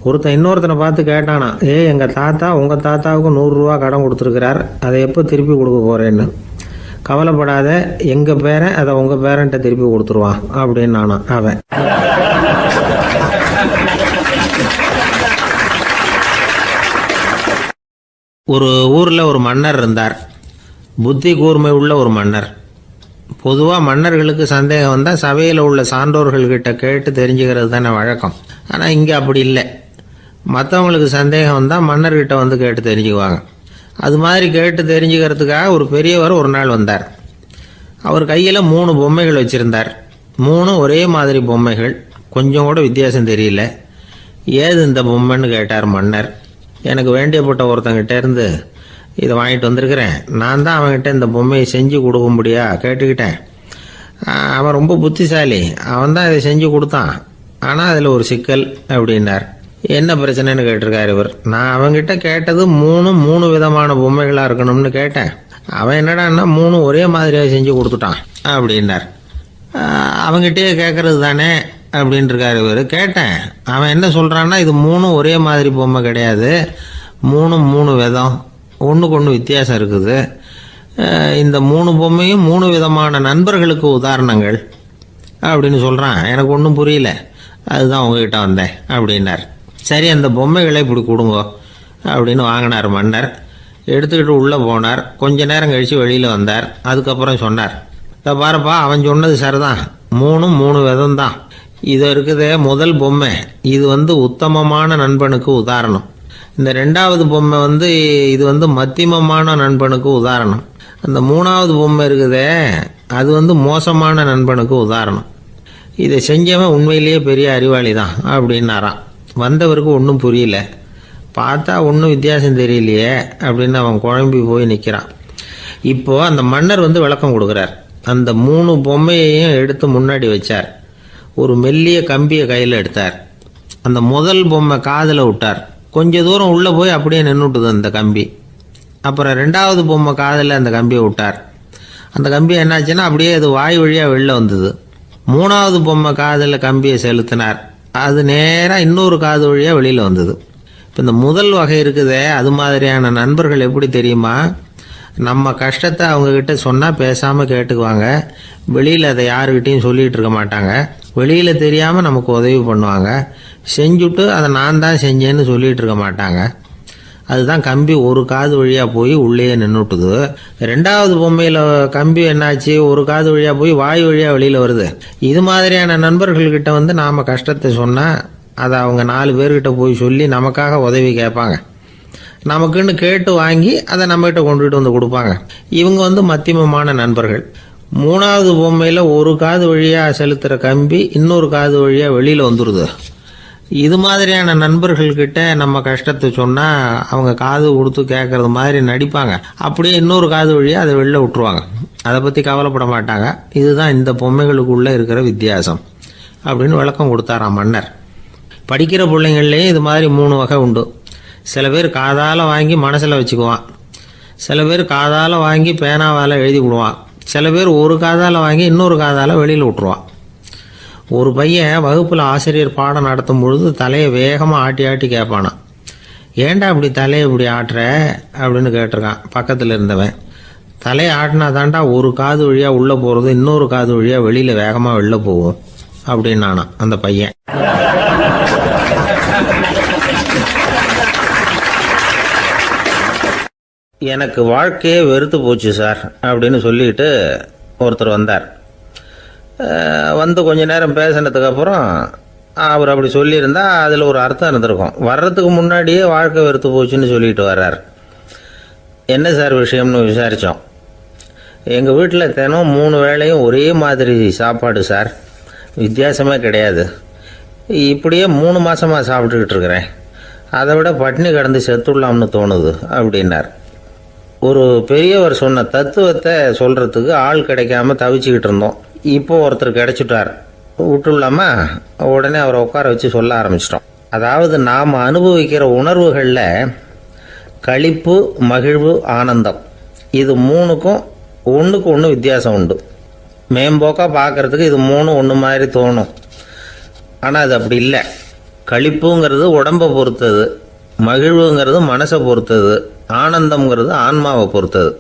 S1: ஒருத்தன் இன்னொருத்தனை பார்த்து கேட்டானா, எங்கள் தாத்தா உங்கள் தாத்தாவுக்கு 100 ரூபா கடன் கொடுத்துருக்கிறார், அதை எப்போ திருப்பி கொடுக்க போகிறேன்னு. கவலைப்படாத, எங்கள் பேரன் அதை உங்கள் பேரன்ட்ட திருப்பி கொடுத்துருவான் அப்படின்னு நானா அவன். ஒரு ஊரில் ஒரு மன்னர் இருந்தார். புத்தி கூர்மை உள்ள ஒரு மன்னர். பொதுவாக மன்னர்களுக்கு சந்தேகம் வந்தால் சபையில் உள்ள சான்றோர்கள்கிட்ட கேட்டு தெரிஞ்சுக்கிறது தானே வழக்கம். ஆனால் இங்கே அப்படி இல்லை. மற்றவங்களுக்கு சந்தேகம் வந்தால் மன்னர்கிட்ட கேட்டு தெரிஞ்சுக்குவாங்க. அது மாதிரி கேட்டு தெரிஞ்சுக்கிறதுக்காக ஒரு பெரியவர் ஒரு நாள் வந்தார். அவர் கையில் 3 பொம்மைகள் வச்சுருந்தார். 3 ஒரே மாதிரி பொம்மைகள், கொஞ்சம் கூட வித்தியாசம் தெரியல. ஏது இந்த பொம்மைன்னு கேட்டார் மன்னர். எனக்கு வேண்டியப்பட்ட ஒருத்தங்கிட்ட இருந்து இதை வாங்கிட்டு வந்திருக்கிறேன், நான் தான் அவன்கிட்ட இந்த பொம்மையை செஞ்சு கொடுக்கும்படியா கேட்டுக்கிட்டேன். அவன் ரொம்ப புத்திசாலி, அவன் தான் இதை செஞ்சு கொடுத்தான், ஆனால் அதில் ஒரு சிக்கல் அப்படின்னார். என்ன பிரச்சனைன்னு கேட்டிருக்காரு இவர். நான் அவன்கிட்ட கேட்டது 3 விதமான பொம்மைகளாக இருக்கணும்னு கேட்டேன். அவன் என்னடான்னா 3 ஒரே மாதிரியாக செஞ்சு கொடுத்துட்டான் அப்படின்னார். அவங்ககிட்டயே கேட்கறது தானே அப்படின்ட்டுருக்காரு இவர். கேட்டேன், அவன் என்ன சொல்கிறான்னா, இது 3 ஒரே மாதிரி பொம்மை கிடையாது, 3 விதம், ஒன்றுக்கு ஒன்று வித்தியாசம் இருக்குது. இந்த 3 பொம்மையும் 3 விதமான நண்பர்களுக்கு உதாரணங்கள் அப்படின்னு சொல்கிறான். எனக்கு ஒன்றும் புரியல, அதுதான் உங்ககிட்ட வந்தேன் அப்படின்னார். சரி, அந்த பொம்மைகளை இப்படி கொடுங்க அப்படின்னு வாங்கினார் மன்னர். எடுத்துக்கிட்டு உள்ளே போனார். கொஞ்ச நேரம் கழித்து வெளியில் வந்தார். அதுக்கப்புறம் சொன்னார், இதை பாருப்பா, அவன் சொன்னது சரிதான், 3 விதம் தான். இது இருக்குதே முதல் பொம்மை, இது உத்தமமான நண்பனுக்கு உதாரணம். இந்த ரெண்டாவது பொம்மை இது மத்தியமமான நண்பனுக்கு உதாரணம். அந்த மூணாவது பொம்மை இருக்குதே அது மோசமான நண்பனுக்கு உதாரணம். இதை செஞ்சவன் உண்மையிலேயே பெரிய அறிவாளி தான் அப்படின்னாராம். வந்தவருக்கு ஒன்றும் புரியல. பார்த்தா ஒன்றும் வித்தியாசம் தெரியலையே அப்படின்னு அவன் குழம்பி போய் நிற்கிறான். இப்போது அந்த மன்னர் விளக்கம் கொடுக்குறார். அந்த 3 பொம்மையையும் எடுத்து முன்னாடி வச்சார். ஒரு மெல்லிய கம்பியை கையில் எடுத்தார். அந்த முதல் பொம்மை காதில் விட்டார். கொஞ்ச தூரம் உள்ளே போய் அப்படியே நின்றுட்டுது அந்த கம்பி. அப்புறம் ரெண்டாவது பொம்மை காதில் அந்த கம்பியை விட்டார். அந்த கம்பி என்னாச்சுன்னா அப்படியே அது வாய் வழியாக வெளில வந்தது. மூணாவது பொம்மை காதில் கம்பியை செலுத்தினார். அது நேராக இன்னொரு காது வழியாக வெளியில் வந்தது. இப்போ இந்த முதல் வகை இருக்குதே அது மாதிரியான நண்பர்கள் எப்படி தெரியுமா? நம்ம கஷ்டத்தை அவங்கக்கிட்ட சொன்னால் பேசாமல் கேட்டுக்குவாங்க. வெளியில் அதை யாருக்கிட்டையும் சொல்லிகிட்டு இருக்க மாட்டாங்க. வெளியில் தெரியாமல் நமக்கு உதவி பண்ணுவாங்க. செஞ்சுட்டு அதை நான் தான் செஞ்சேன்னு சொல்லிகிட்டு இருக்க மாட்டாங்க. அதுதான் கம்பி ஒரு காது வழியாக போய் உள்ளே நின்றுட்டுது. ரெண்டாவது பொம்மையில் கம்பி என்னாச்சு, ஒரு காது வழியாக போய் வாய் வழியாக வெளியில் வருது. இது மாதிரியான நண்பர்கள்கிட்ட நாம் கஷ்டத்தை சொன்னால் அதை அவங்க 4 பேர்கிட்ட போய் சொல்லி நமக்காக உதவி கேட்பாங்க. நமக்குன்னு கேட்டு வாங்கி அதை நம்மகிட்ட கொண்டுகிட்டு கொடுப்பாங்க. இவங்க மத்தியமமான நண்பர்கள். மூணாவது பொம்மையில் ஒரு காது வழியாக செலுத்துகிற கம்பி இன்னொரு காது வழியாக வெளியில் வந்துடுது. இது மாதிரியான நண்பர்கள்கிட்ட நம்ம கஷ்டத்தை சொன்னால் அவங்க காது கொடுத்து கேட்கறது மாதிரி நடிப்பாங்க. அப்படியே இன்னொரு காது வழியாக அதை வெளில விட்டுருவாங்க. அதை பற்றி கவலைப்பட மாட்டாங்க. இதுதான் இந்த பொம்மைகளுக்குள்ளே இருக்கிற வித்தியாசம் அப்படின்னு விளக்கம் கொடுத்தாராம் மன்னர். படிக்கிற பிள்ளைங்கள்லேயும் இது மாதிரி 3 வகை உண்டு. சில பேர் காதால் வாங்கி மனசில் வச்சுக்குவான். சில பேர் காதால் வாங்கி பேனாவால் எழுதி விடுவான். சில பேர் ஒரு காதால் வாங்கி இன்னொரு காதால் வெளியில் விட்டுருவான். ஒரு பையன் வகுப்பில் ஆசிரியர் பாடம் நடத்தும் பொழுது தலையை வேகமாக ஆட்டி ஆட்டி கேட்பானான். ஏன்டா இப்படி தலையை இப்படி ஆட்டுற அப்படின்னு கேட்டிருக்கான் பக்கத்தில் இருந்தவன். தலையை ஆட்டினா தாண்டா ஒரு காது வழியாக உள்ளே போகிறது இன்னொரு காது வழியாக வெளியில் வேகமாக வெளில போகும் அப்படின்னானா அந்த பையன். எனக்கு வாழ்க்கையே வெறுத்து போச்சு சார் அப்படின்னு சொல்லிட்டு ஒருத்தர் வந்தார். கொஞ்ச நேரம் பேசினதுக்கப்புறம் அவர் அப்படி சொல்லியிருந்தா அதில் ஒரு அர்த்தம் இருந்திருக்கும். வர்றதுக்கு முன்னாடியே வாழ்க்கை வெறுத்து போச்சுன்னு சொல்லிட்டு வர்றார். என்ன சார் விஷயம்னு விசாரித்தோம். எங்கள் வீட்டில் தினம் 3 வேளையும் ஒரே மாதிரி சாப்பாடு சார், வித்தியாசமே கிடையாது. இப்படியே 3 மாதமாக சாப்பிட்டுக்கிட்டு இருக்கிறேன். அதை விட பட்டினி கிடந்து செத்துடலாம்னு தோணுது அப்படின்னார். ஒரு பெரியவர் சொன்ன தத்துவத்தை சொல்கிறதுக்கு ஆள் கிடைக்காம தவிச்சுக்கிட்டு இருந்தோம். இப்போ ஒருத்தர் கிடைச்சிட்டார். விட்டுலாமா உடனே அவரை உட்கார வச்சு சொல்ல ஆரம்பிச்சிட்டோம். அதாவது நாம் அனுபவிக்கிற உணர்வுகளில் களிப்பு, மகிழ்வு, ஆனந்தம் இது 3க்கும் ஒன்றுக்கு ஒன்று வித்தியாசம் உண்டு. மேம்போக்காக பார்க்குறதுக்கு இது 3 ஒன்று மாதிரி தோணும். ஆனால் அது அப்படி இல்லை. களிப்புங்கிறது உடம்பை பொறுத்தது, மகிழ்வுங்கிறது மனசை பொறுத்தது, ஆனந்தம்ங்கிறது ஆன்மாவை பொறுத்தது.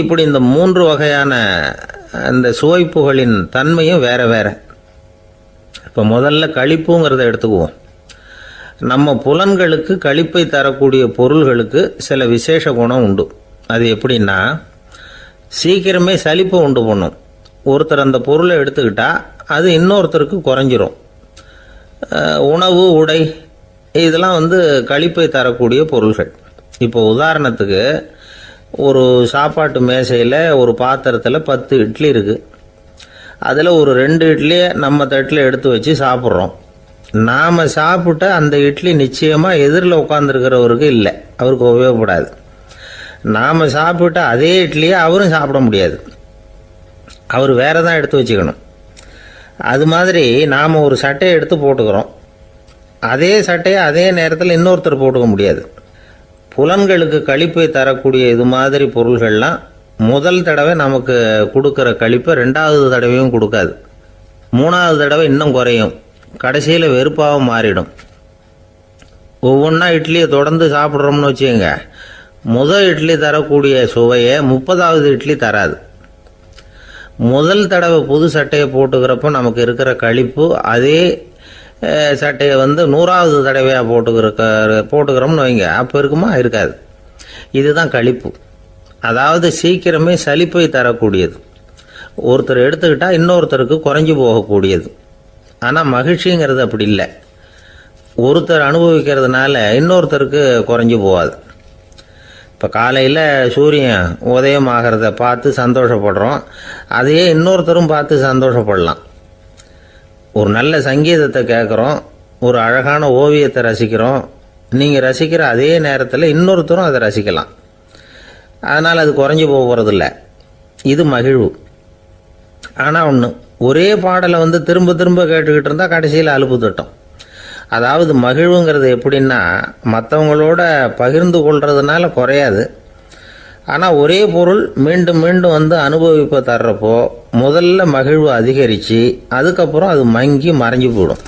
S1: இப்படி இந்த 3 வகையான அந்த சுவைப்புகளின் தன்மையும் வேற வேற. இப்போ முதல்ல களிப்புங்கிறத எடுத்துக்குவோம். நம்ம புலன்களுக்கு களிப்பை தரக்கூடிய பொருள்களுக்கு சில விசேஷ குணம் உண்டு. அது எப்படின்னா, சீக்கிரமே சலிப்பை உண்டு பண்ணும். ஒருத்தர் அந்த பொருளை எடுத்துக்கிட்டா அது இன்னொருத்தருக்கு குறைஞ்சிரும். உணவு, உடை இதெல்லாம் களிப்பை தரக்கூடிய பொருள்கள். இப்போ உதாரணத்துக்கு ஒரு சாப்பாட்டு மேசையில் ஒரு பாத்திரத்தில் 10 இட்லி இருக்குது. அதில் ஒரு 2 இட்லியை நம்ம தட்டில் எடுத்து வச்சு சாப்பிட்றோம். நாம் சாப்பிட்ட அந்த இட்லி நிச்சயமாக எதிரில் உட்காந்துருக்கிறவருக்கு இல்லை, அவருக்கு உபயோகப்படாது. நாம் சாப்பிட்ட அதே இட்லியை அவரும் சாப்பிட முடியாது, அவர் வேறு தான் எடுத்து வச்சுக்கணும். அது மாதிரி நாம் ஒரு சட்டையை எடுத்து போட்டுக்கிறோம். அதே சட்டையை அதே நேரத்தில் இன்னொருத்தர் போட்டுக்க முடியாது. புலன்களுக்கு களிப்பை தரக்கூடிய இது மாதிரி பொருள்கள்லாம் முதல் தடவை நமக்கு கொடுக்குற களிப்பை 2வது தடவையும் கொடுக்காது. 3வது தடவை இன்னும் குறையும். கடைசியில் வெறுப்பாக மாறிடும். ஒவ்வொன்றா இட்லியை தொடர்ந்து சாப்பிட்றோம்னு வச்சுக்கோங்க, முதல் இட்லி தரக்கூடிய சுவையை 30வது இட்லி தராது. முதல் தடவை புது சட்டையை போட்டுக்கிறப்போ நமக்கு இருக்கிற களிப்பு அதே சட்டையை 100வது தடவையாக போட்டுக்கிறோம்னு வைங்க, அப்போ இருக்குமா? இருக்காது. இதுதான் களிப்பு. அதாவது சீக்கிரமே சலிப்பை தரக்கூடியது. ஒருத்தர் எடுத்துக்கிட்டால் இன்னொருத்தருக்கு குறைஞ்சி போகக்கூடியது. ஆனால் மகிழ்ச்சிங்கிறது அப்படி இல்லை. ஒருத்தர் அனுபவிக்கிறதுனால இன்னொருத்தருக்கு குறைஞ்சி போகாது. இப்போ காலையில் சூரியன் உதயம் ஆகிறத பார்த்து சந்தோஷப்படுறோம், அதையே இன்னொருத்தரும் பார்த்து சந்தோஷப்படலாம். ஒரு நல்ல சங்கீதத்தை கேட்குறோம், ஒரு அழகான ஓவியத்தை ரசிக்கிறோம், நீங்கள் ரசிக்கிற அதே நேரத்தில் இன்னொருத்தரும் அதை ரசிக்கலாம். அதனால் அது குறைஞ்சி போகிறதில்ல. இது மகிழ்வு. ஆனால் ஒன்று, ஒரே பாடலை திரும்ப திரும்ப கேட்டுக்கிட்டு இருந்தால் கடைசியில் அலுப்பு தட்டும். அதாவது மகிழ்வுங்கிறது எப்படின்னா, மற்றவங்களோட பகிர்ந்து கொள்றதுனால குறையாது. ஆனால் ஒரே பொருள் மீண்டும் மீண்டும் அனுபவிப்ப தர்றப்போ முதல்ல மகிழ்வு அதிகரித்து அதுக்கப்புறம் அது மங்கி மறைஞ்சு போயிடும்.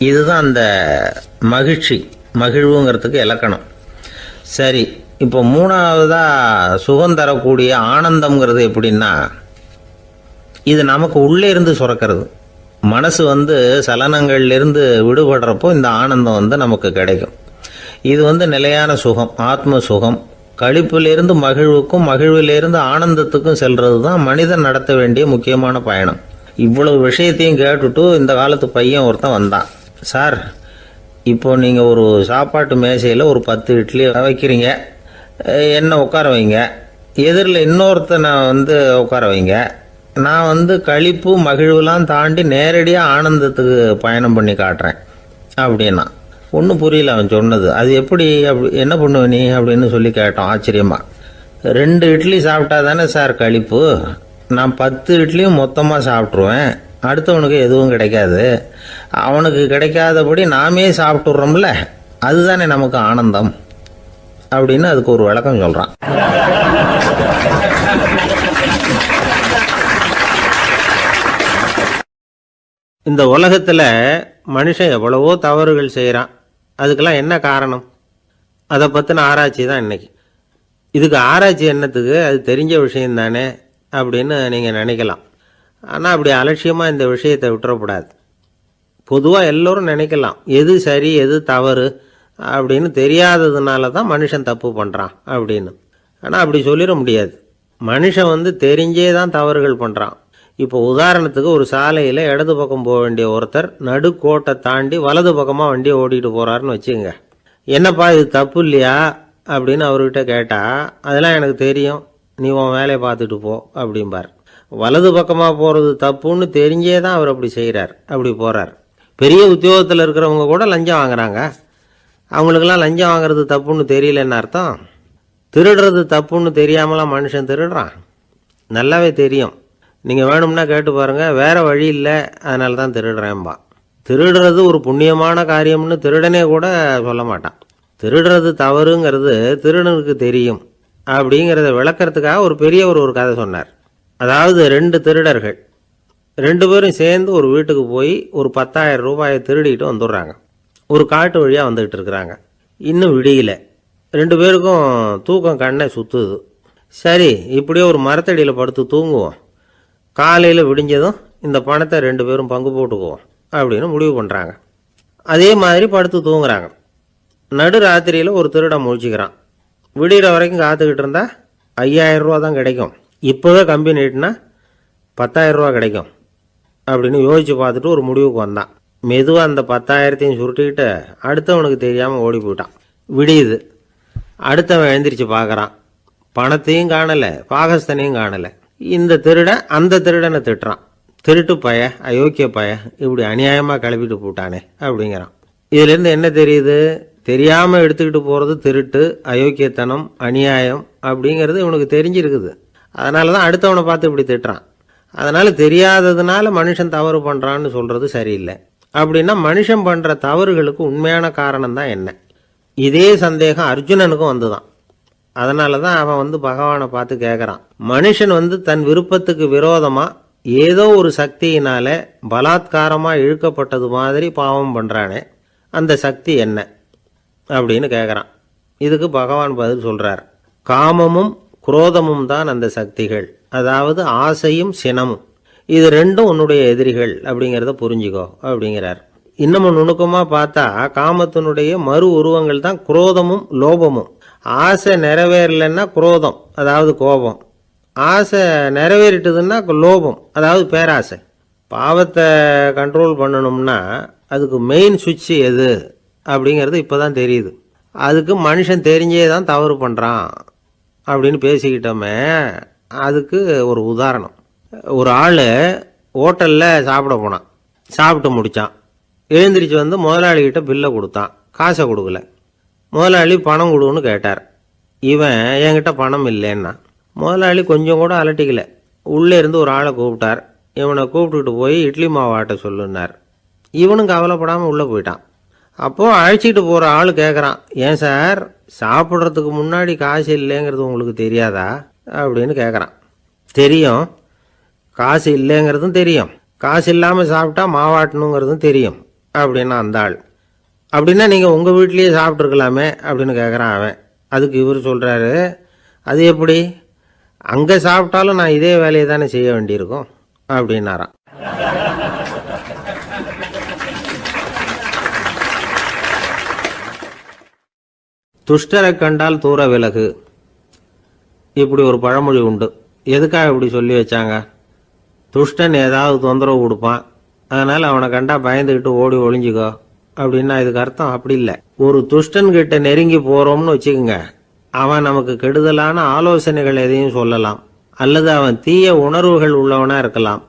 S1: இதுதான் அந்த மகிழ்வுங்கிறதுக்கு இலக்கணம். சரி, இப்போ மூணாவதாக சுகம் தரக்கூடிய ஆனந்தம்ங்கிறது எப்படின்னா, இது நமக்கு உள்ளே இருந்து சுரக்கிறது. மனசு சலனங்கள்லேருந்து விடுபடுறப்போ இந்த ஆனந்தம் நமக்கு கிடைக்கும். இது நிலையான சுகம், ஆத்ம சுகம். களிப்பிலிருந்து மகிழ்வுக்கும் மகிழ்விலிருந்து ஆனந்தத்துக்கும் செல்றது தான் மனிதன் நடத்த வேண்டிய முக்கியமான பயணம். இவ்வளவு விஷயத்தையும் கேட்டுட்டு இந்த காலத்து பையன் ஒருத்தன் வந்தான். சார், இப்போ நீங்கள் ஒரு சாப்பாட்டு மேசையில் ஒரு 10 இட்லி வைக்கிறீங்க, என்ன உட்கார வைங்க, எதிரில் இன்னொருத்தனை உட்கார வைங்க, நான் களிப்பு மகிழ்வுலாம் தாண்டி நேரடியாக ஆனந்தத்துக்கு பயணம் பண்ணி காட்டுறேன் அப்படின்னா. ஒன்றும் புரியல அவன் சொன்னது. அது எப்படி, என்ன பண்ணுவ நீ அப்படின்னு சொல்லி கேட்டோம் ஆச்சரியமா. 2 இட்லி சாப்பிட்டா தானே சார் களிப்பு, நான் 10 இட்லியும் மொத்தமாக சாப்பிட்ருவேன், அடுத்தவனுக்கு எதுவும் கிடைக்காது, அவனுக்கு கிடைக்காதபடி நாமே சாப்பிட்டுடுறோம்ல, அதுதானே நமக்கு ஆனந்தம் அப்படின்னு அதுக்கு ஒரு விளக்கம் சொல்கிறான். இந்த உலகத்தில் மனுஷன் எவ்வளவோ தவறுகள் செய்கிறான். அதுக்கெல்லாம் என்ன காரணம்? அதை பற்றின ஆராய்ச்சி தான் இன்னைக்கு. இதுக்கு ஆராய்ச்சி என்னத்துக்கு, அது தெரிஞ்ச விஷயம் தானே அப்படின்னு நீங்கள் நினைக்கலாம். ஆனால் அப்படி அலட்சியமாக இந்த விஷயத்தை விட்டுறக்கூடாது. பொதுவாக எல்லோரும் நினைக்கலாம், எது சரி எது தவறு அப்படின்னு தெரியாததுனால தான் மனுஷன் தப்பு பண்ணுறான் அப்படின்னு. ஆனால் அப்படி சொல்லிட முடியாது. மனுஷன் தெரிஞ்சே தான் தவறுகள் பண்ணுறான். இப்போ உதாரணத்துக்கு, ஒரு சாலையில் இடது பக்கம் போக வேண்டிய ஒருத்தர் நடுக்கோட்டை தாண்டி வலது பக்கமாக வண்டியை ஓட்டிகிட்டு போகிறாருன்னு வச்சுக்கோங்க. என்னப்பா இது தப்பு இல்லையா அப்படின்னு அவர்கிட்ட கேட்டால், அதெல்லாம் எனக்கு தெரியும், நீ உன் வேலையை பார்த்துட்டு போ அப்படிம்பார். வலது பக்கமாக போகிறது தப்புன்னு தெரிஞ்சே தான் அவர் அப்படி செய்கிறார், அப்படி போகிறார். பெரிய உத்தியோகத்தில் இருக்கிறவங்க கூட லஞ்சம் வாங்குறாங்க. அவங்களுக்கெல்லாம் லஞ்சம் வாங்குறது தப்புன்னு தெரியலன்னு அர்த்தம்? திருடுறது தப்புன்னு தெரியாமலாம் மனுஷன் திருடுறான்? நல்லாவே தெரியும். நீங்கள் வேணும்னா கேட்டு பாருங்கள், வேறு வழி இல்லை அதனால தான் திருடுறேன்பா. திருடுறது ஒரு புண்ணியமான காரியம்னு திருடனே கூட சொல்ல மாட்டான். திருடுறது தவறுங்கிறது திருடனுக்கு தெரியும் அப்படிங்கிறத விளக்கிறதுக்காக ஒரு பெரியவர் ஒரு கதை சொன்னார். அதாவது 2 திருடர்கள் 2 பேரும் சேர்ந்து ஒரு வீட்டுக்கு போய் ஒரு 10,000 ரூபாயை திருடிட்டு வந்துடுறாங்க. ஒரு காட்டு வழியாக வந்துக்கிட்டு இருக்கிறாங்க. இன்னும் விடியல. 2 பேருக்கும் தூக்கம் கண்ணை சுற்றுது. சரி, இப்படியே ஒரு மரத்தடியில் படுத்து தூங்குவோம், காலையில் விடிஞ்சதும் இந்த பணத்தை 2 பேரும் பங்கு போட்டுக்குவோம் அப்படின்னு முடிவு பண்ணுறாங்க. அதே மாதிரி படுத்து தூங்குறாங்க. நடு ராத்திரியில் ஒரு திருடன் முழிச்சிக்கிறான். விடிகிற வரைக்கும் காத்துக்கிட்டு இருந்தால் 5,000 ரூபா தான் கிடைக்கும், இப்போவே கம்பி நீட்டினா 10,000 ரூபா கிடைக்கும் அப்படின்னு யோசித்து பார்த்துட்டு ஒரு முடிவுக்கு வந்தான். மெதுவாக அந்த 10,000த்தையும் சுருட்டிக்கிட்டு அடுத்தவனுக்கு தெரியாமல் ஓடி போயிட்டான். விடியுது. அடுத்தவன் எழுந்திரிச்சு பார்க்குறான். பணத்தையும் காணலை, பாகஸ்தனையும் காணலை. இந்த திருடன் அந்த திருடனை திட்டுறான். திருட்டு பய, அயோக்கிய பய, இப்படி அநியாயமாக கிளப்பிட்டு போட்டானே அப்படிங்கிறான். இதுலேருந்து என்ன தெரியுது? தெரியாமல் எடுத்துக்கிட்டு போகிறது திருட்டு, அயோக்கியத்தனம், அநியாயம் அப்படிங்கிறது இவனுக்கு தெரிஞ்சிருக்குது. அதனால தான் அடுத்தவனை பார்த்து இப்படி திட்டுறான். அதனால் தெரியாததுனால மனுஷன் தவறு பண்ணுறான்னு சொல்கிறது சரியில்லை. அப்படின்னா மனுஷன் பண்ணுற தவறுகளுக்கு உண்மையான காரணம் தான் என்ன? இதே சந்தேகம் அர்ஜுனனுக்கும் வந்துதான். அதனால தான் அவன் பகவானை பார்த்து கேட்குறான், மனுஷன் தன் விருப்பத்துக்கு விரோதமாக ஏதோ ஒரு சக்தியினால பலாத்காரமாக இழுக்கப்பட்டது மாதிரி பாவம் பண்ணுறானே, அந்த சக்தி என்ன அப்படின்னு கேட்குறான். இதுக்கு பகவான் பதில் சொல்கிறார், காமமும் குரோதமும் தான் அந்த சக்திகள், அதாவது ஆசையும் சினமும். இது 2ம் உன்னுடைய எதிரிகள் அப்படிங்கிறத புரிஞ்சுக்கோ அப்படிங்கிறார். இன்னமும் நுணுக்கமாக பார்த்தா காமத்தினுடைய மறு உருவங்கள் தான் குரோதமும் லோபமும். ஆசை நிறைவேறலைன்னா குரோதம், அதாவது கோபம். ஆசை நிறைவேறிட்டுதுன்னா லோபம், அதாவது பேராசை. பாவத்தை கண்ட்ரோல் பண்ணணும்னா அதுக்கு மெயின் சுவிட்ச் எது அப்படிங்கிறது இப்போ தான் தெரியுது. அதுக்கு மனுஷன் தெரிஞ்சே தான் தவறு பண்ணுறான் அப்படின்னு பேசிக்கிட்டோமே. அதுக்கு ஒரு உதாரணம். ஒரு ஆள் ஹோட்டலில் சாப்பிட போனான். சாப்பிட்டு முடித்தான். எழுந்திரிச்சு வந்து முதலாளிகிட்ட பில்லை கொடுத்தான். காசை கொடுக்கல. முதலாளி பணம் கொடுன்னு கேட்டார். இவன் என்கிட்ட பணம் இல்லைன்னா. முதலாளி கொஞ்சம் கூட அலட்டிக்கல. உள்ளே இருந்து ஒரு ஆளை கூப்பிட்டார். இவனை கூப்பிட்டுக்கிட்டு போய் இட்லி மாவு ஆட்ட சொல்லுன்னார். இவனும் கவலைப்படாமல் உள்ளே போயிட்டான். அப்போது அழைச்சிட்டு போகிற ஆள் கேட்குறான், ஏன் சார் சாப்பிட்றதுக்கு முன்னாடி காசு இல்லைங்கிறது உங்களுக்கு தெரியாதா அப்படின்னு கேட்குறான். தெரியும், காசு இல்லைங்கிறதும் தெரியும், காசு இல்லாமல் சாப்பிட்டா மாவாட்டணுங்கிறதும் தெரியும் அப்படின்னா அந்த ஆள். அப்படின்னா நீங்கள் உங்கள் வீட்லேயே சாப்பிட்ருக்கலாமே அப்படின்னு கேட்குறான் அவன். அதுக்கு இவர் சொல்கிறாரு, அது எப்படி, அங்கே சாப்பிட்டாலும் நான் இதே வேலையை தானே செய்ய வேண்டியிருக்கும் அப்படின்னாராம். துஷ்டரை கண்டால் தூர விலகு, இப்படி ஒரு பழமொழி உண்டு. எதுக்காக இப்படி சொல்லி வச்சாங்க? துஷ்டன் ஏதாவது தொந்தரவு கொடுப்பான், அதனால் அவனை கண்டா பயந்துக்கிட்டு ஓடி ஒளிஞ்சிக்கோ அப்படின்னா இதுக்கு அர்த்தம் அப்படி இல்லை. ஒரு துஷ்டன்கிட்ட நெருங்கி போகிறோம்னு வச்சுக்கோங்க, அவன் நமக்கு கெடுதலான ஆலோசனைகள் எதையும் சொல்லலாம், அல்லது அவன் தீய உணர்வுகள் உள்ளவனா இருக்கலாம்,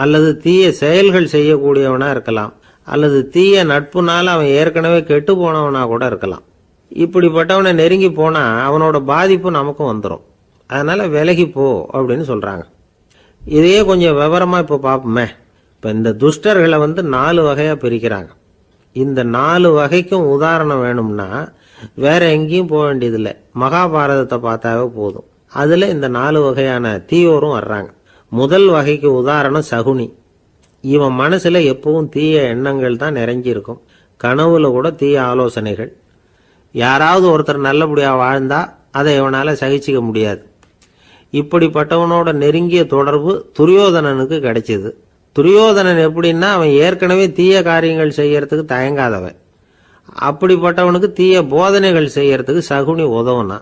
S1: அல்லது தீய செயல்கள் செய்யக்கூடியவனா இருக்கலாம், அல்லது தீய நட்புனால அவன் ஏற்கனவே கெட்டு போனவனா கூட இருக்கலாம். இப்படிப்பட்டவனை நெருங்கி போனால் அவனோட பாதிப்பு நமக்கும் வந்துடும். அதனால் விலகி போ அப்படின்னு சொல்கிறாங்க. இதையே கொஞ்சம் விவரமாக இப்போ பார்ப்போமே. இப்போ இந்த துஷ்டர்களை 4 வகையாக பிரிக்கிறாங்க. இந்த 4 வகைக்கும் உதாரணம் வேணும்னா வேற எங்கேயும் போக வேண்டியதில்லை, மகாபாரதத்தை பார்த்தாவே போதும். அதில் இந்த 4 வகையான தீயோரும் வர்றாங்க. முதல் வகைக்கு உதாரணம் சகுனி. இவன் மனசில் எப்பவும் தீய எண்ணங்கள் தான் நிறைஞ்சிருக்கும். கனவுல கூட தீய ஆலோசனைகள். யாராவது ஒருத்தர் நல்லபடியாக வாழ்ந்தா அதை இவனால் சகிச்சிக்க முடியாது. இப்படிப்பட்டவனோட நெருங்கிய தொடர்பு துரியோதனனுக்கு கிடைச்சிது. துரியோதனன் எப்படின்னா, அவன் ஏற்கனவே தீய காரியங்கள் செய்யறதுக்கு தயங்காதவன். அப்படிப்பட்டவனுக்கு தீய போதனைகள் செய்யறதுக்கு சகுனி உதவுனா.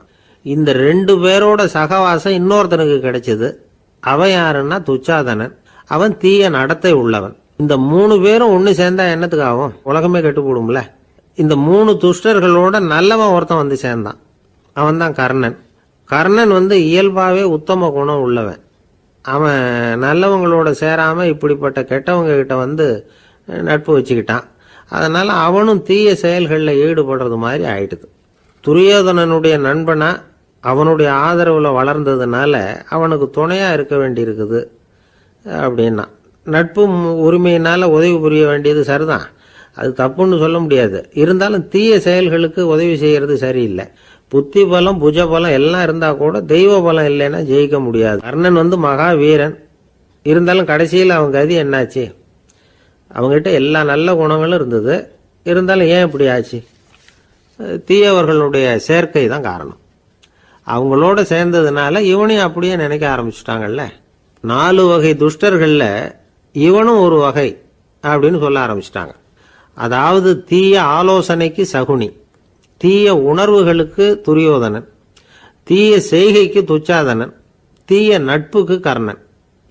S1: இந்த 2 பேரோட சகவாசம் இன்னொருத்தனுக்கு கிடைச்சது. அவன் யாருன்னா துச்சாதனன். அவன் தீய நடத்தை உள்ளவன். இந்த 3 பேரும் ஒன்று சேர்ந்தா என்னத்துக்கு ஆகும்? உலகமே கெட்டு போடும்ல. இந்த 3 துஷ்டர்களோட நல்லவன் ஒருத்தன் சேர்ந்தான். அவன் தான் கர்ணன். கர்ணன் இயல்பாகவே உத்தம குணம் உள்ளவன். அவன் நல்லவங்களோட சேராமல் இப்படிப்பட்ட கெட்டவங்க கிட்ட நட்பு வச்சுக்கிட்டான். அதனால் அவனும் தீய செயல்களில் ஈடுபடுறது மாதிரி ஆயிடுது. துரியோதனனுடைய நண்பனா அவனுடைய ஆதரவில் வளர்ந்ததுனால அவனுக்கு துணையாக இருக்க வேண்டியிருக்குது அப்படின்னா. நட்பு உரிமையினால் உதவி புரிய வேண்டியது சரிதான், அது தப்புன்னு சொல்ல முடியாது. இருந்தாலும் தீய செயல்களுக்கு உதவி செய்யறது சரியில்லை. புத்தி பலம் புஜ பலம் எல்லாம் இருந்தா கூட தெய்வ பலம் இல்லைன்னா ஜெயிக்க முடியாது. கர்ணன் மகா வீரன். இருந்தாலும் கடைசியில் அவன் கதி என்னாச்சு? அவங்ககிட்ட எல்லா நல்ல குணங்களும் இருந்தது. இருந்தாலும் ஏன் இப்படி ஆச்சு? தீயவர்களுடைய சேர்க்கை தான் காரணம். அவங்களோட சேர்ந்ததுனால இவனையும் அப்படியே நினைக்க ஆரம்பிச்சுட்டாங்கல்ல. 4 வகை துஷ்டர்களில் இவனும் ஒரு வகை அப்படின்னு சொல்ல ஆரம்பிச்சிட்டாங்க. அதாவது தீய ஆலோசனைக்கு சகுனி, தீய உணர்வுகளுக்கு துரியோதனன், தீய செய்கைக்கு துச்சாதனன், தீய நட்புக்கு கர்ணன்.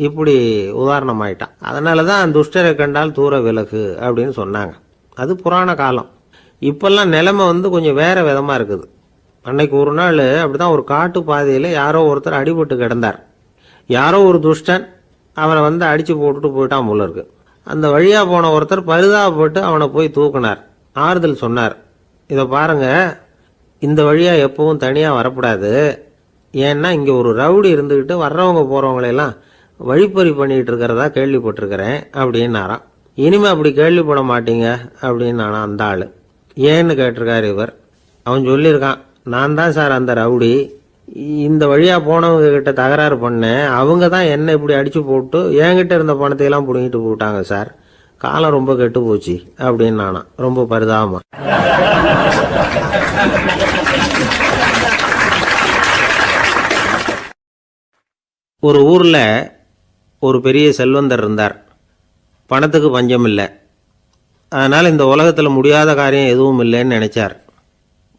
S1: இப்படி உதாரணமாயிட்டான். அதனால தான் துஷ்டரை கண்டால் தூர விலகு அப்படின்னு சொன்னாங்க. அது புராண காலம். இப்பெல்லாம் நிலைமை கொஞ்சம் வேற விதமா இருக்குது. அன்னைக்கு ஒரு நாள் அப்படிதான் ஒரு காட்டு பாதையில் யாரோ ஒருத்தர் அடிபட்டு கிடந்தார். யாரோ ஒரு துஷ்டன் அவனை அடிச்சு போட்டுட்டு போயிட்டான் போல இருக்கு. அந்த வழியா போன ஒருத்தர் பரிதாபப்பட்டு அவனை போய் தூக்கினார். ஆறுதல் சொன்னார், இதை பாருங்க, இந்த வழியா எப்பவும் தனியா வரக்கூடாது. ஏன்னா இங்க ஒரு ரவுடி இருந்துகிட்டு வர்றவங்க போறவங்களெல்லாம் வழிப்பறி பண்ணிட்டு இருக்கிறதா கேள்விப்பட்டிருக்கிறேன் அப்படின்னாராம். இனிமே அப்படி கேள்விப்பட மாட்டீங்க அப்படின்னு நானா அந்த ஆளு. ஏன்னு கேட்டிருக்காரு இவர். அவன் சொல்லியிருக்கான், நான் தான் சார் அந்த ரவுடி. இந்த வழியா போனவங்க கிட்ட தகராறு பண்ணேன். அவங்க தான் என்ன இப்படி அடிச்சு போட்டு என்கிட்ட இருந்த பணத்தையெல்லாம் பிடிங்கிட்டு போட்டாங்க சார். காலம் ரொம்ப கெட்டு போச்சு அப்படின்னு நானா ரொம்ப பரிதாபமா. ஒரு ஊர்ல ஒரு பெரிய செல்வந்தர் இருந்தார். பணத்துக்கு பஞ்சம் இல்லை. அதனால இந்த உலகத்துல முடியாத காரியம் எதுவும் இல்லைன்னு நினைச்சார்.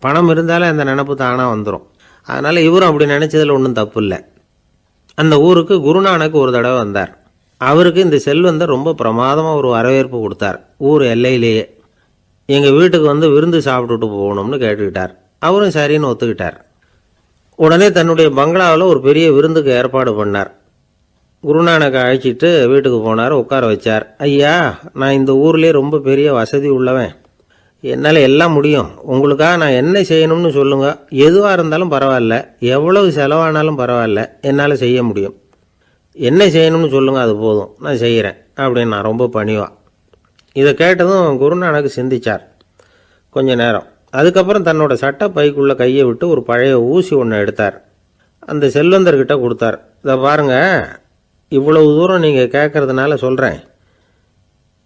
S1: பணம் இருந்தாலே அந்த நினைப்பு தானா வந்துடும். அதனால இவரும் அப்படி நினைச்சதுல ஒன்றும் தப்பு இல்லை. அந்த ஊருக்கு குருநானக் ஒரு தடவை வந்தார். அவருக்கு இந்த செல்வந்தர் ரொம்ப பிரமாதமாக ஒரு வரவேற்பு கொடுத்தார். ஊர் எல்லையிலேயே எங்கள் வீட்டுக்கு வந்து விருந்து சாப்பிட்டுட்டு போகணும்னு கேட்டுக்கிட்டார். அவரும் சரின்னு ஒத்துக்கிட்டார். உடனே தன்னுடைய பங்களாவில் ஒரு பெரிய விருந்துக்கு ஏற்பாடு பண்ணார். குருநானக்கை அழைச்சிட்டு வீட்டுக்கு போனார். உட்கார வச்சார். ஐயா, நான் இந்த ஊர்லேயே ரொம்ப பெரிய வசதி உள்ளவன். என்னால் எல்லாம் முடியும். உங்களுக்காக நான் என்ன செய்யணும்னு சொல்லுங்கள். எதுவாக இருந்தாலும் பரவாயில்ல, எவ்வளவு செலவானாலும் பரவாயில்ல, என்னால் செய்ய முடியும். என்ன செய்யணும்னு சொல்லுங்கள், அது போதும், நான் செய்கிறேன் அப்படின்னு நான் ரொம்ப பணிவா. இதை கேட்டதும் குருநானக் சிந்திச்சார் கொஞ்ச நேரம். அதுக்கப்புறம் தன்னோட சட்டை பைக்குள்ளே கையை விட்டு ஒரு பழைய ஊசி ஒன்று எடுத்தார். அந்த செல்வந்தர்கிட்ட கொடுத்தார். இதை பாருங்கள், இவ்வளவு தூரம் நீங்கள் கேட்கறதுனால சொல்கிறேன்.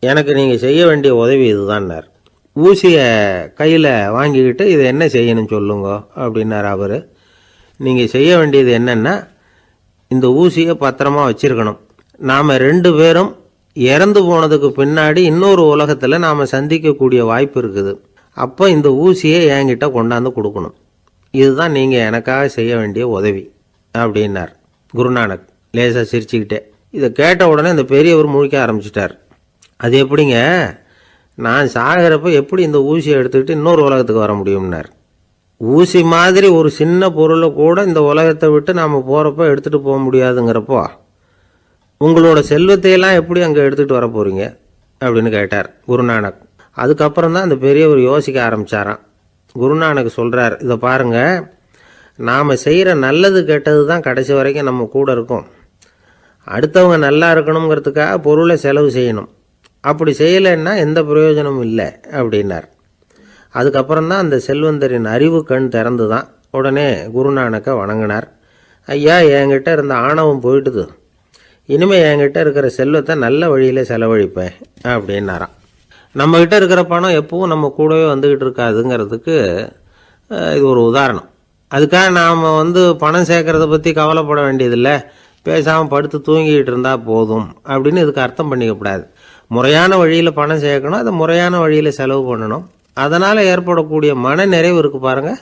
S1: எனக்கு நீங்கள் செய்ய வேண்டிய உதவி இதுதான்னார். ஊசியை கையில் வாங்கிக்கிட்டு இதை என்ன செய்யணும்னு சொல்லுங்க அப்படின்னார் அவர். நீங்கள் செய்ய வேண்டியது என்னென்னா, இந்த ஊசியை பத்திரமா வச்சிருக்கணும். நாம் 2 பேரும் இறந்து போனதுக்கு பின்னாடி இன்னொரு உலகத்தில் நாம் சந்திக்கக்கூடிய வாய்ப்பு இருக்குது. அப்போ இந்த ஊசியை என்கிட்ட கொண்டாந்து கொடுக்கணும். இதுதான் நீங்கள் எனக்காக செய்ய வேண்டிய உதவி அப்படின்னார் குருநானக் லேசாக சிரிச்சுக்கிட்டே. இதை கேட்ட உடனே இந்த பெரியவர் முழிக்க ஆரம்பிச்சிட்டார். அது எப்படிங்க, நான் சாகிறப்ப எப்படி இந்த ஊசியை எடுத்துக்கிட்டு இன்னொரு உலகத்துக்கு வர முடியும்னார். ஊசி மாதிரி ஒரு சின்ன பொருளை கூட இந்த உலகத்தை விட்டு நாம் போகிறப்ப எடுத்துகிட்டு போக முடியாதுங்கிறப்போ உங்களோட செல்வத்தையெல்லாம் எப்படி அங்கே எடுத்துகிட்டு வர போகிறீங்க அப்படின்னு கேட்டார் குருநானக். அதுக்கப்புறம் தான் அந்த பெரியவர் யோசிக்க ஆரம்பித்தாராம். குருநானக் சொல்கிறார், இதை பாருங்கள், நாம் செய்கிற நல்லது கெட்டது தான் கடைசி வரைக்கும் நம்ம கூட இருக்கும். அடுத்தவங்க நல்லா இருக்கணுங்கிறதுக்காக பொருளை செலவு செய்யணும். அப்படி செய்யலைன்னா எந்த பிரயோஜனமும் இல்லை அப்படின்னார். அதுக்கப்புறம் தான் அந்த செல்வந்தரின் அறிவு கண் திறந்து தான். உடனே குருநானக்கை வணங்கினார். ஐயா, என்கிட்ட இருந்த ஆணவம் போயிட்டுது. இனிமேல் என்கிட்ட இருக்கிற செல்வத்தை நல்ல வழியில் செலவழிப்பேன் அப்படின்னாராம். நம்மக்கிட்ட இருக்கிற பணம் எப்பவும் நம்ம கூடவே வந்துக்கிட்டு இருக்காதுங்கிறதுக்கு இது ஒரு உதாரணம். அதுக்காக நாம் பணம் சேர்க்கறத பற்றி கவலைப்பட வேண்டியதில்லை, பேசாமல் படுத்து தூங்கிக்கிட்டு இருந்தால் போதும் அப்படின்னு இதுக்கு அர்த்தம் பண்ணிக்கக்கூடாது. முறையான வழியில் பணம் சேர்க்கணும், அதை முறையான வழியில் செலவு பண்ணணும். அதனால் ஏற்படக்கூடிய மன நிறைவு இருக்குது பாருங்கள்,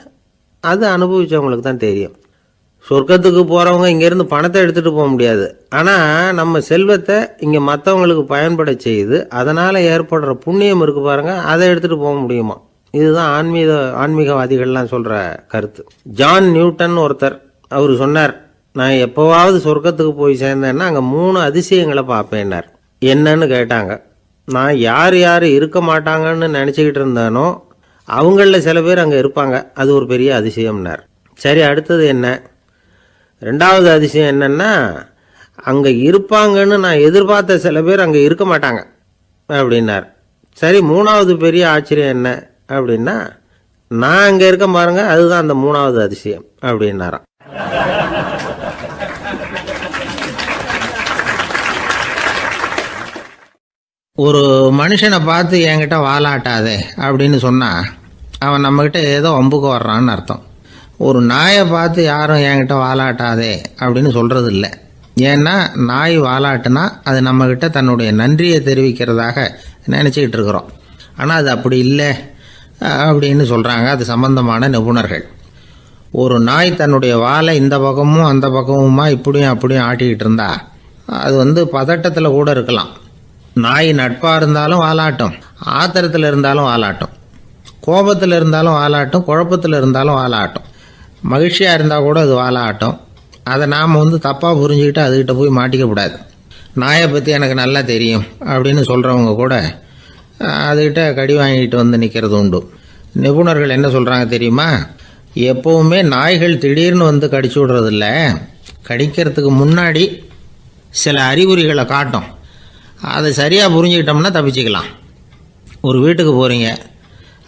S1: அது அனுபவித்தவங்களுக்கு தான் தெரியும். சொர்க்கத்துக்கு போகிறவங்க இங்கேருந்து பணத்தை எடுத்துகிட்டு போக முடியாது. ஆனால் நம்ம செல்வத்தை இங்கே மற்றவங்களுக்கு பயன்பட செய்து அதனால் ஏற்படுற புண்ணியம் இருக்குது பாருங்கள், அதை எடுத்துகிட்டு போக முடியுமா. இதுதான் ஆன்மீகவாதிகள்லாம் சொல்கிற கருத்து. ஜான் நியூட்டன் ஒருத்தர், அவர் சொன்னார், நான் எப்போவாவது சொர்க்கத்துக்கு போய் சேர்ந்தேன்னா அங்கே 3 அதிசயங்களை பார்ப்பேன்னார். என்னன்னு கேட்டாங்க. நான் யார் யார் இருக்க மாட்டாங்கன்னு நினச்சிக்கிட்டு இருந்தேனோ அவங்களில் சில பேர் அங்கே இருப்பாங்க, அது ஒரு பெரிய அதிசயம்னார். சரி, அடுத்தது என்ன? 2வது அதிசயம் என்னன்னா, அங்கே இருப்பாங்கன்னு நான் எதிர்பார்த்த சில பேர் அங்கே இருக்க மாட்டாங்க அப்படின்னார். சரி, 3வது பெரிய ஆச்சரியம் என்ன அப்படின்னா, நான் அங்கே இருக்க பாருங்க, அதுதான் அந்த 3வது அதிசயம் அப்படின்னாராம். ஒரு மனுஷனை பார்த்து என்கிட்ட வாலாட்டாதே அப்படின்னு சொன்னால் அவன் நம்மக்கிட்ட ஏதோ வம்புக்கு வர்றான்னு அர்த்தம். ஒரு நாயை பார்த்து யாரும் என்கிட்ட வாலாட்டாதே அப்படின்னு சொல்கிறது இல்லை. ஏன்னா நாய் வாலாட்டுனா அது நம்மக்கிட்ட தன்னுடைய நன்றியை தெரிவிக்கிறதாக நினச்சிக்கிட்டு இருக்கிறோம். ஆனால் அது அப்படி இல்லை அப்படின்னு சொல்கிறாங்க அது சம்பந்தமான நிபுணர்கள். ஒரு நாய் தன்னுடைய வாலை இந்த பக்கமும் அந்த பக்கமுமா இப்படியும் அப்படியும் ஆட்டிக்கிட்டு இருந்தா அது பதட்டத்தில் கூட இருக்கலாம். நாய் நட்பாக இருந்தாலும் வாலாட்டும், ஆத்திரத்தில் இருந்தாலும் வாலாட்டும், கோபத்தில் இருந்தாலும் வாலாட்டும், குழப்பத்தில் இருந்தாலும் வாலாட்டும், மகிழ்ச்சியாக இருந்தால் கூட அது வாலாட்டும். அதை நாம் தப்பாக புரிஞ்சுக்கிட்டு அதுக்கிட்ட போய் மாட்டிக்கக்கூடாது. நாயை பற்றி எனக்கு நல்லா தெரியும் அப்படின்னு சொல்கிறவங்க கூட அதுக்கிட்ட கடி வாங்கிட்டு நிற்கிறது உண்டு. நிபுணர்கள் என்ன சொல்கிறாங்க தெரியுமா? எப்போவுமே நாய்கள் திடீர்னு கடிச்சு விடுறதில்ல, கடிக்கிறதுக்கு முன்னாடி சில அறிகுறிகளை காட்டும். அதை சரியாக புரிஞ்சுக்கிட்டோம்னா தப்பிச்சிக்கலாம். ஒரு வீட்டுக்கு போகிறீங்க,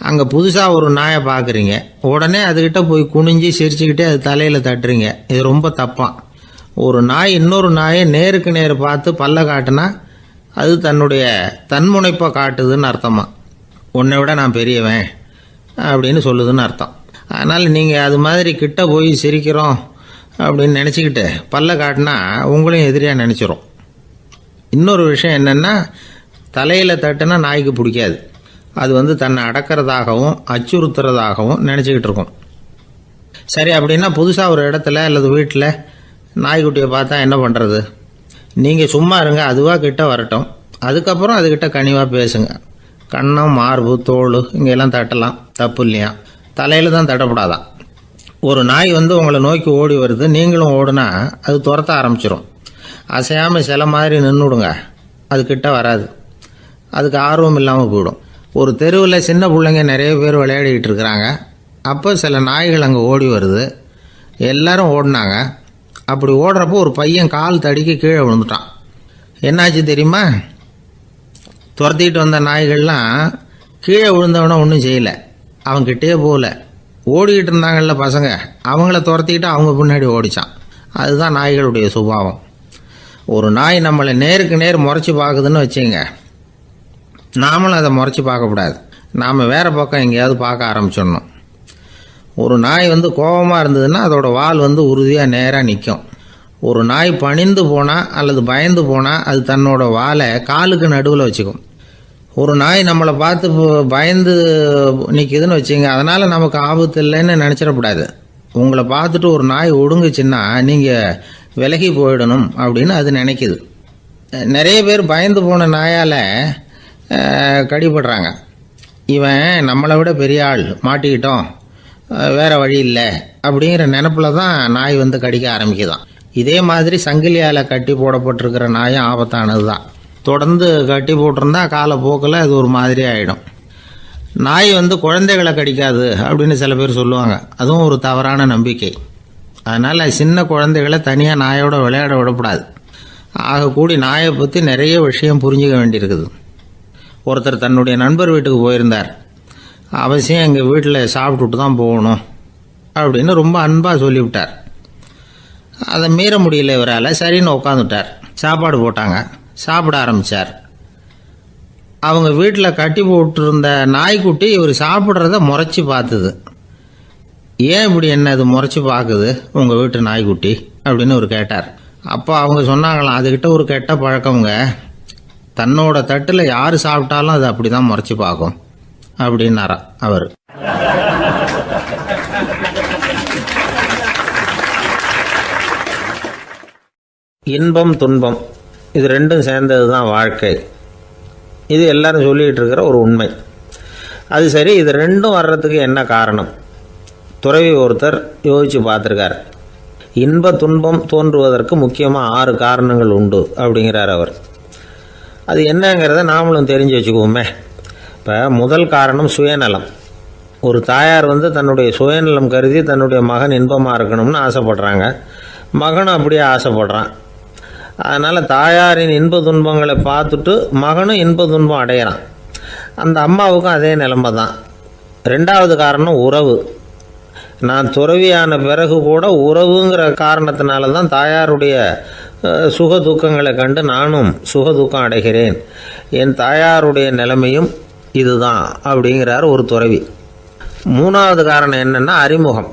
S1: அங்கே புதுசாக ஒரு நாயை பார்க்குறீங்க, உடனே அதுக்கிட்ட போய் குனிஞ்சு சிரிச்சுக்கிட்டே அது தலையில் தட்டுறீங்க. இது ரொம்ப தப்பான். ஒரு நாய் இன்னொரு நாயை நேருக்கு நேர் பார்த்து பல்ல காட்டுனா அது தன்னுடைய தன்முனைப்பை காட்டுதுன்னு அர்த்தமா. உன்னை விட நான் பெரியவன் அப்படின்னு சொல்லுதுன்னு அர்த்தம். அதனால் நீங்கள் அது மாதிரி கிட்ட போய் சிரிக்கிறோம் அப்படின்னு நினச்சிக்கிட்டு பல்ல காட்டினா உங்களையும் எதிரியாக நினச்சிரும். இன்னொரு விஷயம் என்னென்னா, தலையில் தட்டுனா நாய்க்கு பிடிக்காது. அது தன்னை அடக்கிறதாகவும் அச்சுறுத்துறதாகவும் நினச்சிக்கிட்டு இருக்கும். சரி, அப்படின்னா புதுசாக ஒரு இடத்துல அல்லது வீட்டில் நாய்க்குட்டியை பார்த்தா என்ன பண்ணுறது? நீங்கள் சும்மா இருங்க, அதுவாக கிட்ட வரட்டும். அதுக்கப்புறம் அதுக்கிட்ட கனிவாக பேசுங்க. கன்னம், மார்பு, தோல் இங்கெல்லாம் தட்டலாம், தப்பு இல்லையா? தலையில் தான் தட்டப்படாதான். ஒரு நாய் வந்து உங்களை நோக்கி ஓடி வருது, நீங்களும் ஓடுனா அது துரத்த ஆரம்பிச்சிடும். அசையாமல் சில மாதிரி நின்றுடுங்க, அது கிட்ட வராது. அதுக்கு ஆர்வம் இல்லாமல் போயிடும். ஒரு தெருவில் சின்ன பிள்ளைங்க நிறைய பேர் விளையாடிக்கிட்டு இருக்கிறாங்க. அப்போ சில நாய்கள் அங்கே ஓடி வருது. எல்லாரும் ஓடினாங்க. அப்படி ஓடுறப்போ ஒரு பையன் கால் தடிக்கு கீழே விழுந்துட்டான். என்னாச்சு தெரியுமா? துரத்திட்டு வந்த நாய்கள்லாம் கீழே விழுந்தவன ஒன்றும் செய்யலை, அவன்கிட்டே போகல. ஓடிக்கிட்டு இருந்தாங்கல்ல பசங்க, அவங்கள துரத்திக்கிட்டு அவங்க பின்னாடி ஓடிச்சான். அதுதான் நாய்களுடைய சுபாவம். ஒரு நாய் நம்மளை நேருக்கு நேர் முறைச்சி பார்க்குதுன்னு வச்சுங்க, நாமளும் அதை முறைச்சி பார்க்கக்கூடாது. நாம் வேறு பக்கம் எங்கேயாவது பார்க்க ஆரம்பிச்சிடணும். ஒரு நாய் வந்து கோபமாக இருந்ததுன்னா அதோட வால் வந்து உறுதியாக நேராக நிற்கும். ஒரு நாய் பணிந்து போனால் அல்லது பயந்து போனால் அது தன்னோட வாலை காலுக்கு நடுவில் வச்சுக்கும். ஒரு நாய் நம்மளை பார்த்து பயந்து நிற்கிதுன்னு வச்சுங்க, அதனால் நமக்கு ஆபத்து இல்லைன்னு நினச்சிடக்கூடாது. உங்களை பார்த்துட்டு ஒரு நாய் ஒடுங்குச்சுன்னா நீங்கள் விலகி போயிடணும் அப்படின்னு அது நினைக்கிது. நிறைய பேர் பயந்து போன நாயால் கடிபடுறாங்க. இவன் நம்மளை விட பெரிய ஆள், மாட்டிக்கிட்டோம், வேறு வழி இல்லை அப்படிங்கிற நினப்பில் தான் நாய் வந்து கடிக்க ஆரம்பிக்குதான். இதே மாதிரி சங்கிலியால் கட்டி போடப்பட்டிருக்கிற நாயும் ஆபத்தானது தான். தொடர்ந்து கட்டி போட்டிருந்தா காலப்போக்கில் அது ஒரு மாதிரி ஆகிடும். நாய் வந்து குழந்தைகளை கடிக்காது அப்படின்னு சில பேர் சொல்லுவாங்க. அதுவும் ஒரு தவறான நம்பிக்கை. அதனால் சின்ன குழந்தைகளை தனியாக நாயோட விளையாட விடக்கூடாது. ஆகக்கூடி நாயை பற்றி நிறைய விஷயம் புரிஞ்சுக்க வேண்டியிருக்குது. ஒருத்தர் தன்னுடைய நண்பர் வீட்டுக்கு போயிருந்தார். அவசியம் எங்கள் வீட்டில் சாப்பிட்டுட்டு தான் போகணும் அப்படின்னு ரொம்ப அன்பாக சொல்லிவிட்டார். அதை மீற முடியல இவரால். சரின்னு உட்காந்துட்டார். சாப்பாடு போட்டாங்க, சாப்பிட ஆரம்பித்தார். அவங்க வீட்டில் கட்டி போட்டிருந்த நாய்க்குட்டி இவர் சாப்பிட்றத முறைச்சி பார்த்துது. ஏன் இப்படி என்ன இது முறைச்சி பார்க்குது உங்கள் வீட்டு நாய்க்குட்டி அப்படின்னு அவர் கேட்டார். அப்போ அவங்க சொன்னாங்களாம், அதுக்கிட்ட ஒரு கெட்ட பழக்கங்க, தன்னோட தட்டில் யார் சாப்பிட்டாலும் அது அப்படி தான் முறைச்சி பார்க்கும் அப்படின்னாரா அவர். இன்பம் துன்பம் இது ரெண்டும் சேர்ந்தது தான் வாழ்க்கை. இது எல்லாரும் சொல்லிகிட்டு இருக்கிற ஒரு உண்மை. அது சரி, இது ரெண்டும் வர்றதுக்கு என்ன காரணம்? துறவி ஒருத்தர் யோசித்து பார்த்துருக்கார். இன்ப துன்பம் தோன்றுவதற்கு முக்கியமாக 6 காரணங்கள் உண்டு அப்படிங்கிறார் அவர். அது என்னங்கிறத நாமளும் தெரிஞ்சு வச்சுக்குவோமே. இப்போ முதல் காரணம் சுயநலம். ஒரு தாயார் வந்து தன்னுடைய சுயநலம் கருதி தன்னுடைய மகன் இன்பமாக இருக்கணும்னு ஆசைப்படுறாங்க. மகனும் அப்படியே ஆசைப்படுறான். அதனால் தாயாரின் இன்ப துன்பங்களை பார்த்துட்டு மகனும் இன்ப துன்பம் அடையிறான். அந்த அம்மாவுக்கும் அதே நிலைமை தான். 2வது காரணம் உறவு. நான் துறவியான பிறகு கூட உறவுங்கிற காரணத்தினால தான் தாயாருடைய சுக துக்கங்களை கண்டு நானும் சுக துக்கம் அடைகிறேன். என் தாயாருடைய நிலைமையும் இதுதான் அப்படிங்கிறார் ஒரு துறவி. 3வது காரணம் என்னென்னா அறிமுகம்.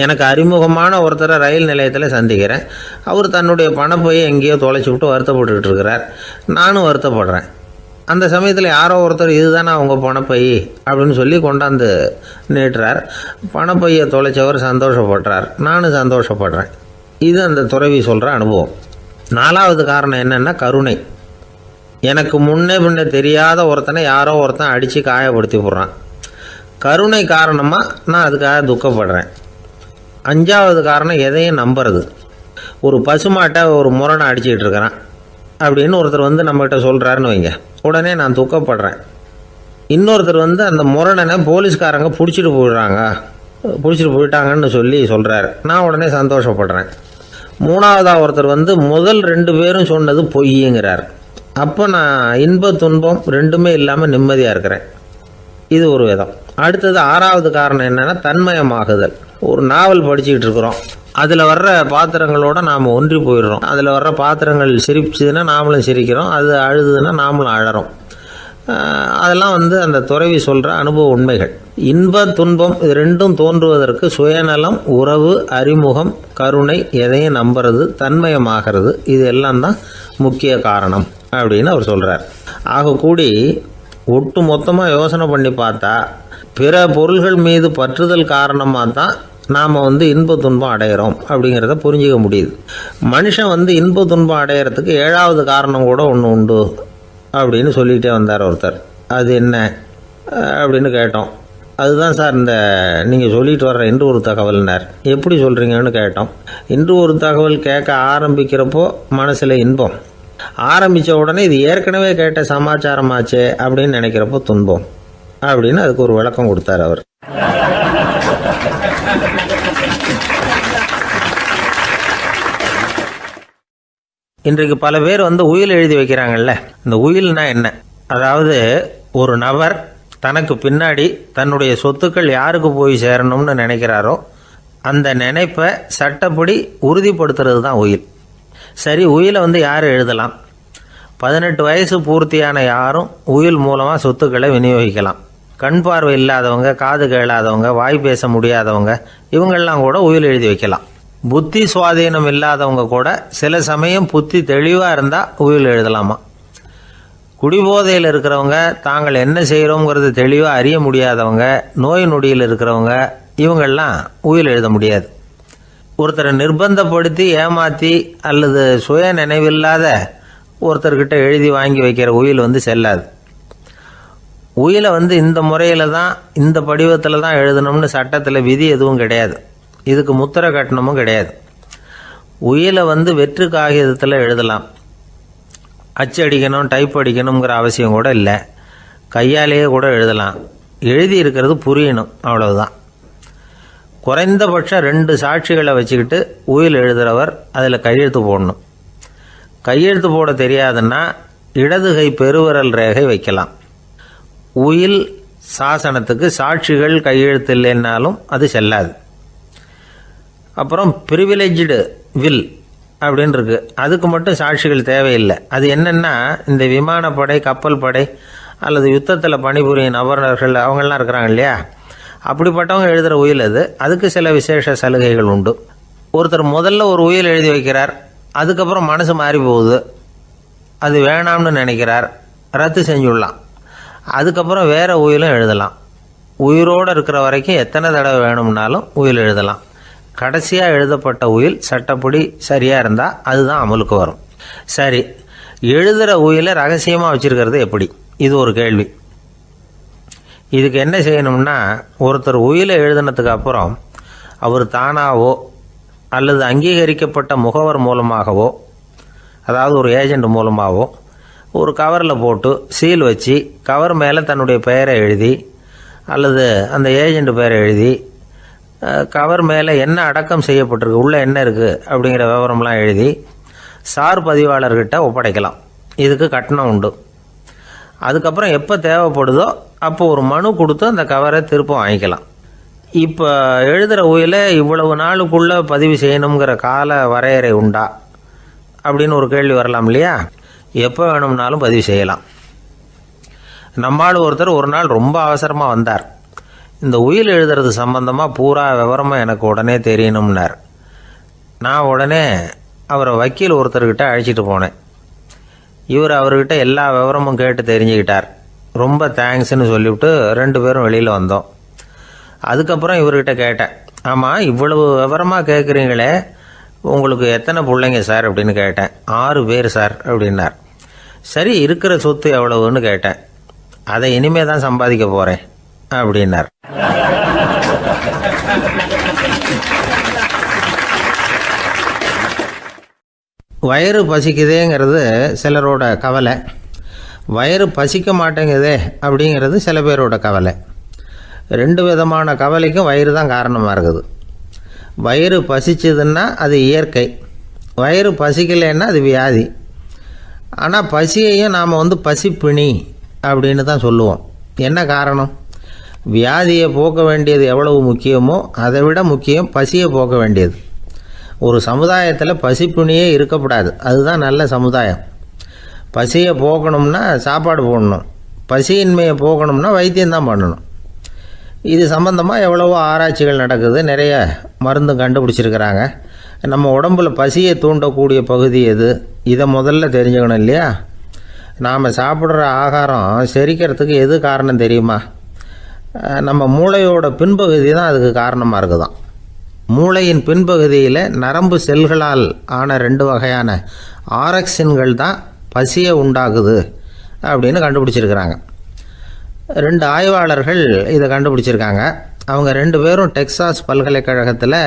S1: எனக்கு அறிமுகமான ஒருத்தரை ரயில் நிலையத்தில் சந்திக்கிறேன். அவர் தன்னுடைய பணப்பையை எங்கேயோ தொலைச்சி விட்டு வருத்தப்பட்டுக்கிட்டு இருக்கிறார். நானும் வருத்தப்படுறேன். அந்த சமயத்தில் யாரோ ஒருத்தர் இதுதானே அவங்க பணப்பை அப்படின்னு சொல்லி கொண்டாந்து நீட்டுறார். பணப்பையை தொலைச்சவர் சந்தோஷப்படுறார், நானும் சந்தோஷப்படுறேன். இது அந்த துறவி சொல்கிற அனுபவம். 4வது காரணம் என்னென்னா கருணை. எனக்கு முன்னே பின்னே தெரியாத ஒருத்தனை யாரோ ஒருத்தன் அடித்து காயப்படுத்தி போடுறான். கருணை காரணமாக நான் அதுக்காக துக்கப்படுறேன். 5வது காரணம் எதையும் நம்புறது. ஒரு பசுமாட்டை ஒரு முரணை அடிச்சுக்கிட்டு இருக்கிறான் அப்படின்னு ஒருத்தர் வந்து நம்மகிட்ட சொல்கிறாருன்னு வைங்க, உடனே நான் துக்கப்படுறேன். இன்னொருத்தர் வந்து அந்த முரணனை போலீஸ்காரங்க பிடிச்சிட்டு போயிட்டாங்கன்னு சொல்லி சொல்கிறாரு, நான் உடனே சந்தோஷப்படுறேன். 3வதாக ஒருத்தர் வந்து முதல் 2 பேரும் சொன்னது பொய்யுங்கிறார். அப்போ நான் இன்ப துன்பம் ரெண்டுமே இல்லாமல் நிம்மதியாக இருக்கிறேன். இது ஒரு விதம். அடுத்தது 6வது காரணம் என்னென்னா தன்மயமாகுதல். ஒரு நாவல் படிச்சுக்கிட்டு இருக்கிறோம், அதில் வர்ற பாத்திரங்களோடு நாம் ஒன்றி போயிடுறோம். அதில் வர்ற பாத்திரங்கள் சிரிச்சுதுன்னா நாமளும் சிரிக்கிறோம், அது அழுதுன்னா நாமளும் அழறோம். அதெல்லாம் வந்து அந்த துறவி சொல்கிற அனுபவ உண்மைகள். இன்ப துன்பம் இது ரெண்டும் தோன்றுவதற்கு சுயநலம், உறவு, அறிமுகம், கருணை, எதையும் நம்புறது, தன்மயமாகிறது, இது எல்லாம் தான் முக்கிய காரணம் அப்படின்னு அவர் சொல்கிறார். ஆகக்கூடி ஒட்டு மொத்தமாக யோசனை பண்ணி பார்த்தா பிற பொருள்கள் மீது பற்றுதல் காரணமாக தான் நாம் இன்ப துன்பம் அடையிறோம் அப்படிங்கிறத புரிஞ்சிக்க முடியுது. மனுஷன் இன்ப துன்பம் அடையிறதுக்கு 7வது காரணம் கூட ஒன்று உண்டு அப்படின்னு சொல்லிகிட்டே வந்தார் ஒருத்தர். அது என்ன அப்படின்னு கேட்டோம். அதுதான் சார் இந்த நீங்கள் சொல்லிட்டு வர்ற இன்று ஒரு தகவல்னார். எப்படி சொல்கிறீங்கன்னு கேட்டோம். இன்று ஒரு தகவல் கேட்க ஆரம்பிக்கிறப்போ மனசில் இன்பம், ஆரம்பித்த உடனே இது ஏற்கனவே கேட்ட சமாச்சாரமாச்சே அப்படின்னு நினைக்கிறப்போ துன்பம் அப்படின்னு அதுக்கு ஒரு விளக்கம் கொடுத்தார் அவர். இன்றைக்கு பல பேர் உயில் எழுதி வைக்கிறாங்கல்ல. இந்த உயில்னா என்ன? அதாவது ஒரு நபர் தனக்கு பின்னாடி தன்னுடைய சொத்துக்கள் யாருக்கு போய் சேரணும்னு நினைக்கிறாரோ அந்த நினைப்பை சட்டப்படி உறுதிப்படுத்துறது தான் உயில். சரி, உயிலை யார் எழுதலாம்? 18 வயசு பூர்த்தியான யாரும் உயில் மூலமாக சொத்துக்களை விநியோகிக்கலாம். கண் பார்வை இல்லாதவங்க, காது கேளாதவங்க, வாய் பேச முடியாதவங்க, இவங்கெல்லாம் கூட உயில் எழுதி வைக்கலாம். புத்தி சுவாதீனம் இல்லாதவங்க கூட சில சமயம் புத்தி தெளிவாக இருந்தால் உயில் எழுதலாமா. குடிபோதையில் இருக்கிறவங்க, தாங்கள் என்ன செய்கிறோங்கிறது தெளிவாக அறிய முடியாதவங்க, நோய் நொடியில் இருக்கிறவங்க, இவங்கெல்லாம் உயில் எழுத முடியாது. ஒருத்தரை நிர்பந்தப்படுத்தி ஏமாற்றி அல்லது சுய நினைவில்லாத ஒருத்தர்கிட்ட எழுதி வாங்கி வைக்கிற உயில் செல்லாது. உயிலை இந்த முறையில் தான், இந்த படிவத்தில் தான் எழுதணும்னு சட்டத்தில் விதி எதுவும் கிடையாது. இதுக்கு முத்திரை கட்டணமும் கிடையாது. உயிலை வெற்று காகிதத்தில் எழுதலாம். அச்சு அடிக்கணும், டைப் அடிக்கணுங்கிற அவசியம் கூட இல்லை. கையாலேயே கூட எழுதலாம். எழுதி இருக்கிறது புரியணும், அவ்வளவுதான். குறைந்தபட்சம் 2 சாட்சிகளை வச்சுக்கிட்டு உயில் எழுதுகிறவர் அதில் கையெழுத்து போடணும். கையெழுத்து போட தெரியாதுன்னா இடது கை பெருவிரல் ரேகை வைக்கலாம். உயில் சாசனத்துக்கு சாட்சிகள் கையெழுத்து இல்லைன்னாலும் அது செல்லாது. அப்புறம் ப்ரிவிலேஜ்டு வில் அப்படின்னு இருக்கு. அதுக்கு மட்டும் சாட்சிகள் தேவையில்லை. அது என்னென்னா, இந்த விமானப்படை, கப்பல் படை அல்லது யுத்தத்தில் பணிபுரியும் நபர்கள் அவங்கெல்லாம் இருக்கிறாங்க இல்லையா, அப்படிப்பட்டவங்க எழுதுகிற உயில் அது. அதுக்கு சில விசேஷ சலுகைகள் உண்டு. ஒருத்தர் முதல்ல ஒரு உயில் எழுதி வைக்கிறார், அதுக்கப்புறம் மனசு மாறி போகுது, அது வேணாம்னு நினைக்கிறார், ரத்து செஞ்சுடலாம். அதுக்கப்புறம் வேறு உயிலும் எழுதலாம். உயிரோடு இருக்கிற வரைக்கும் எத்தனை தடவை வேணும்னாலும் உயில் எழுதலாம். கடைசியாக எழுதப்பட்ட உயில் சட்டப்படி சரியாக இருந்தால் அதுதான் அமலுக்கு வரும். சரி, எழுதுகிற உயிலை ரகசியமாக வச்சுருக்கிறது எப்படி? இது ஒரு கேள்வி. இதுக்கு என்ன செய்யணும்னா, ஒருத்தர் உயிலை எழுதினதுக்கு அப்புறம் அவர் தானாவோ அல்லது அங்கீகரிக்கப்பட்ட முகவர் மூலமாகவோ, அதாவது ஒரு ஏஜெண்ட் மூலமாகவோ, ஒரு கவரில் போட்டு சீல் வச்சு கவர் மேலே தன்னுடைய பெயரை எழுதி அல்லது அந்த ஏஜெண்ட் பெயரை எழுதி கவர் மேலே என்ன அடக்கம் செய்யப்பட்டிருக்கு, உள்ளே என்ன இருக்குது அப்படிங்கிற விவரம்லாம் எழுதி சார் பதிவாளர்கிட்ட ஒப்படைக்கலாம். இதுக்கு கட்டணம் உண்டு. அதுக்கப்புறம் எப்போ தேவைப்படுதோ அப்போ ஒரு மனு கொடுத்து அந்த கவரை திரும்ப வாங்கிக்கலாம். இப்போ எழுதுகிற உயிலை இவ்வளவு நாளுக்குள்ளே பதிவு செய்யணுங்கிற கால வரையறை உண்டா அப்படின்னு ஒரு கேள்வி வரலாம் இல்லையா? எப்போ வேணும்னாலும் பதிவு செய்யலாம். நம்மால் ஒருத்தர் ஒரு நாள் ரொம்ப அவசரமாக வந்தார். இந்த உயில் எழுதுறது சம்பந்தமாக பூரா விவரமாக எனக்கு உடனே தெரியணும்னார். நான் உடனே அவரை வக்கீல் ஒருத்தர்கிட்ட அழைச்சிட்டு போனேன். இவர் அவர்கிட்ட எல்லா விவரமும் கேட்டு தெரிஞ்சுக்கிட்டார். ரொம்ப தேங்க்ஸ்ன்னு சொல்லிவிட்டு 2 பேரும் வெளியில் வந்தோம். அதுக்கப்புறம் இவர்கிட்ட கேட்டேன், ஆமாம் இவ்வளவு விவரமாக கேட்குறீங்களே, உங்களுக்கு எத்தனை பிள்ளைங்க சார் அப்படின்னு கேட்டேன். 6 பேர் சார் அப்படின்னார். சரி, இருக்கிற சொத்து எவ்வளவுன்னு கேட்டேன். அதை இனிமே தான் சம்பாதிக்க போகிறேன் அப்படின்னார். வயிறு பசிக்குதேங்கிறது சிலரோட கவலை, வயிறு பசிக்க மாட்டேங்குதே அப்படிங்கிறது சில பேரோட கவலை. 2 விதமான கவலைக்கும் வயிறு தான் காரணமாக இருக்குது. வயிறு பசிச்சதுன்னா அது இயற்கை, வயிறு பசிக்கலைன்னா அது வியாதி. ஆனால் பசியையும் நாம் பசிப்பிணி அப்படின்னு தான் சொல்லுவோம். என்ன காரணம்? வியாதியை போக்க வேண்டியது எவ்வளவு முக்கியமோ அதை விட முக்கியம் பசியை போக்க வேண்டியது. ஒரு சமுதாயத்தில் பசிப்பிணியே இருக்கக்கூடாது, அதுதான் நல்ல சமுதாயம். பசியை போக்கணும்னா சாப்பாடு போடணும், பசியின்மையை போக்கணும்னா வைத்தியம்தான் பண்ணணும். இது சம்பந்தமாக எவ்வளவோ ஆராய்ச்சிகள் நடக்குது, நிறைய மருந்து கண்டுபிடிச்சிருக்கிறாங்க. நம்ம உடம்புல பசியை தூண்டக்கூடிய பகுதி எது, இதை முதல்ல தெரிஞ்சுக்கணும் இல்லையா? நாம் சாப்பிட்ற ஆகாரம் செரிக்கிறதுக்கு எது காரணம் தெரியுமா? நம்ம மூளையோட பின்பகுதி தான் அதுக்கு காரணமாக இருக்குதான். மூளையின் பின்பகுதியில் நரம்பு செல்களால் ஆன 2 வகையான ஆரக்சின்கள் தான் பசியை உண்டாகுது அப்படின்னு கண்டுபிடிச்சிருக்கிறாங்க. 2 ஆய்வாளர்கள் இதை கண்டுபிடிச்சிருக்காங்க. அவங்க 2 பேரும் டெக்சாஸ் பல்கலைக்கழகத்தில்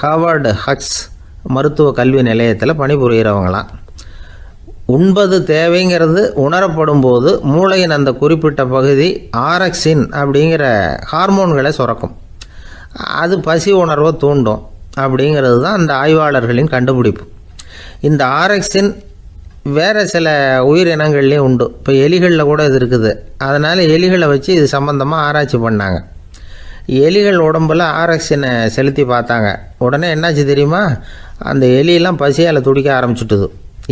S1: ஹார்வர்டு ஹக்ஸ் மருத்துவ கல்வி நிலையத்தில் பணிபுரிகிறவங்களாம். உண்பது தேவைங்கிறது உணரப்படும் போது மூளையின் அந்த குறிப்பிட்ட பகுதி ஆரக்சின் அப்படிங்கிற ஹார்மோன்களை சுரக்கும். அது பசி உணர்வை தூண்டும் அப்படிங்கிறது தான் அந்த ஆய்வாளர்களின் கண்டுபிடிப்பு. இந்த ஆரக்சின் வேறு சில உயிரினங்கள்லேயும் உண்டு. இப்போ எலிகளில் கூட இது இருக்குது. அதனால் எலிகளை வச்சு இது சம்மந்தமாக ஆராய்ச்சி பண்ணாங்க. எலிகள் உடம்பில் ஆரக்சினை செலுத்தி பார்த்தாங்க. உடனே என்னாச்சு தெரியுமா? அந்த எலியெல்லாம் பசியால் துடிக்க ஆரம்பிச்சுட்டுது.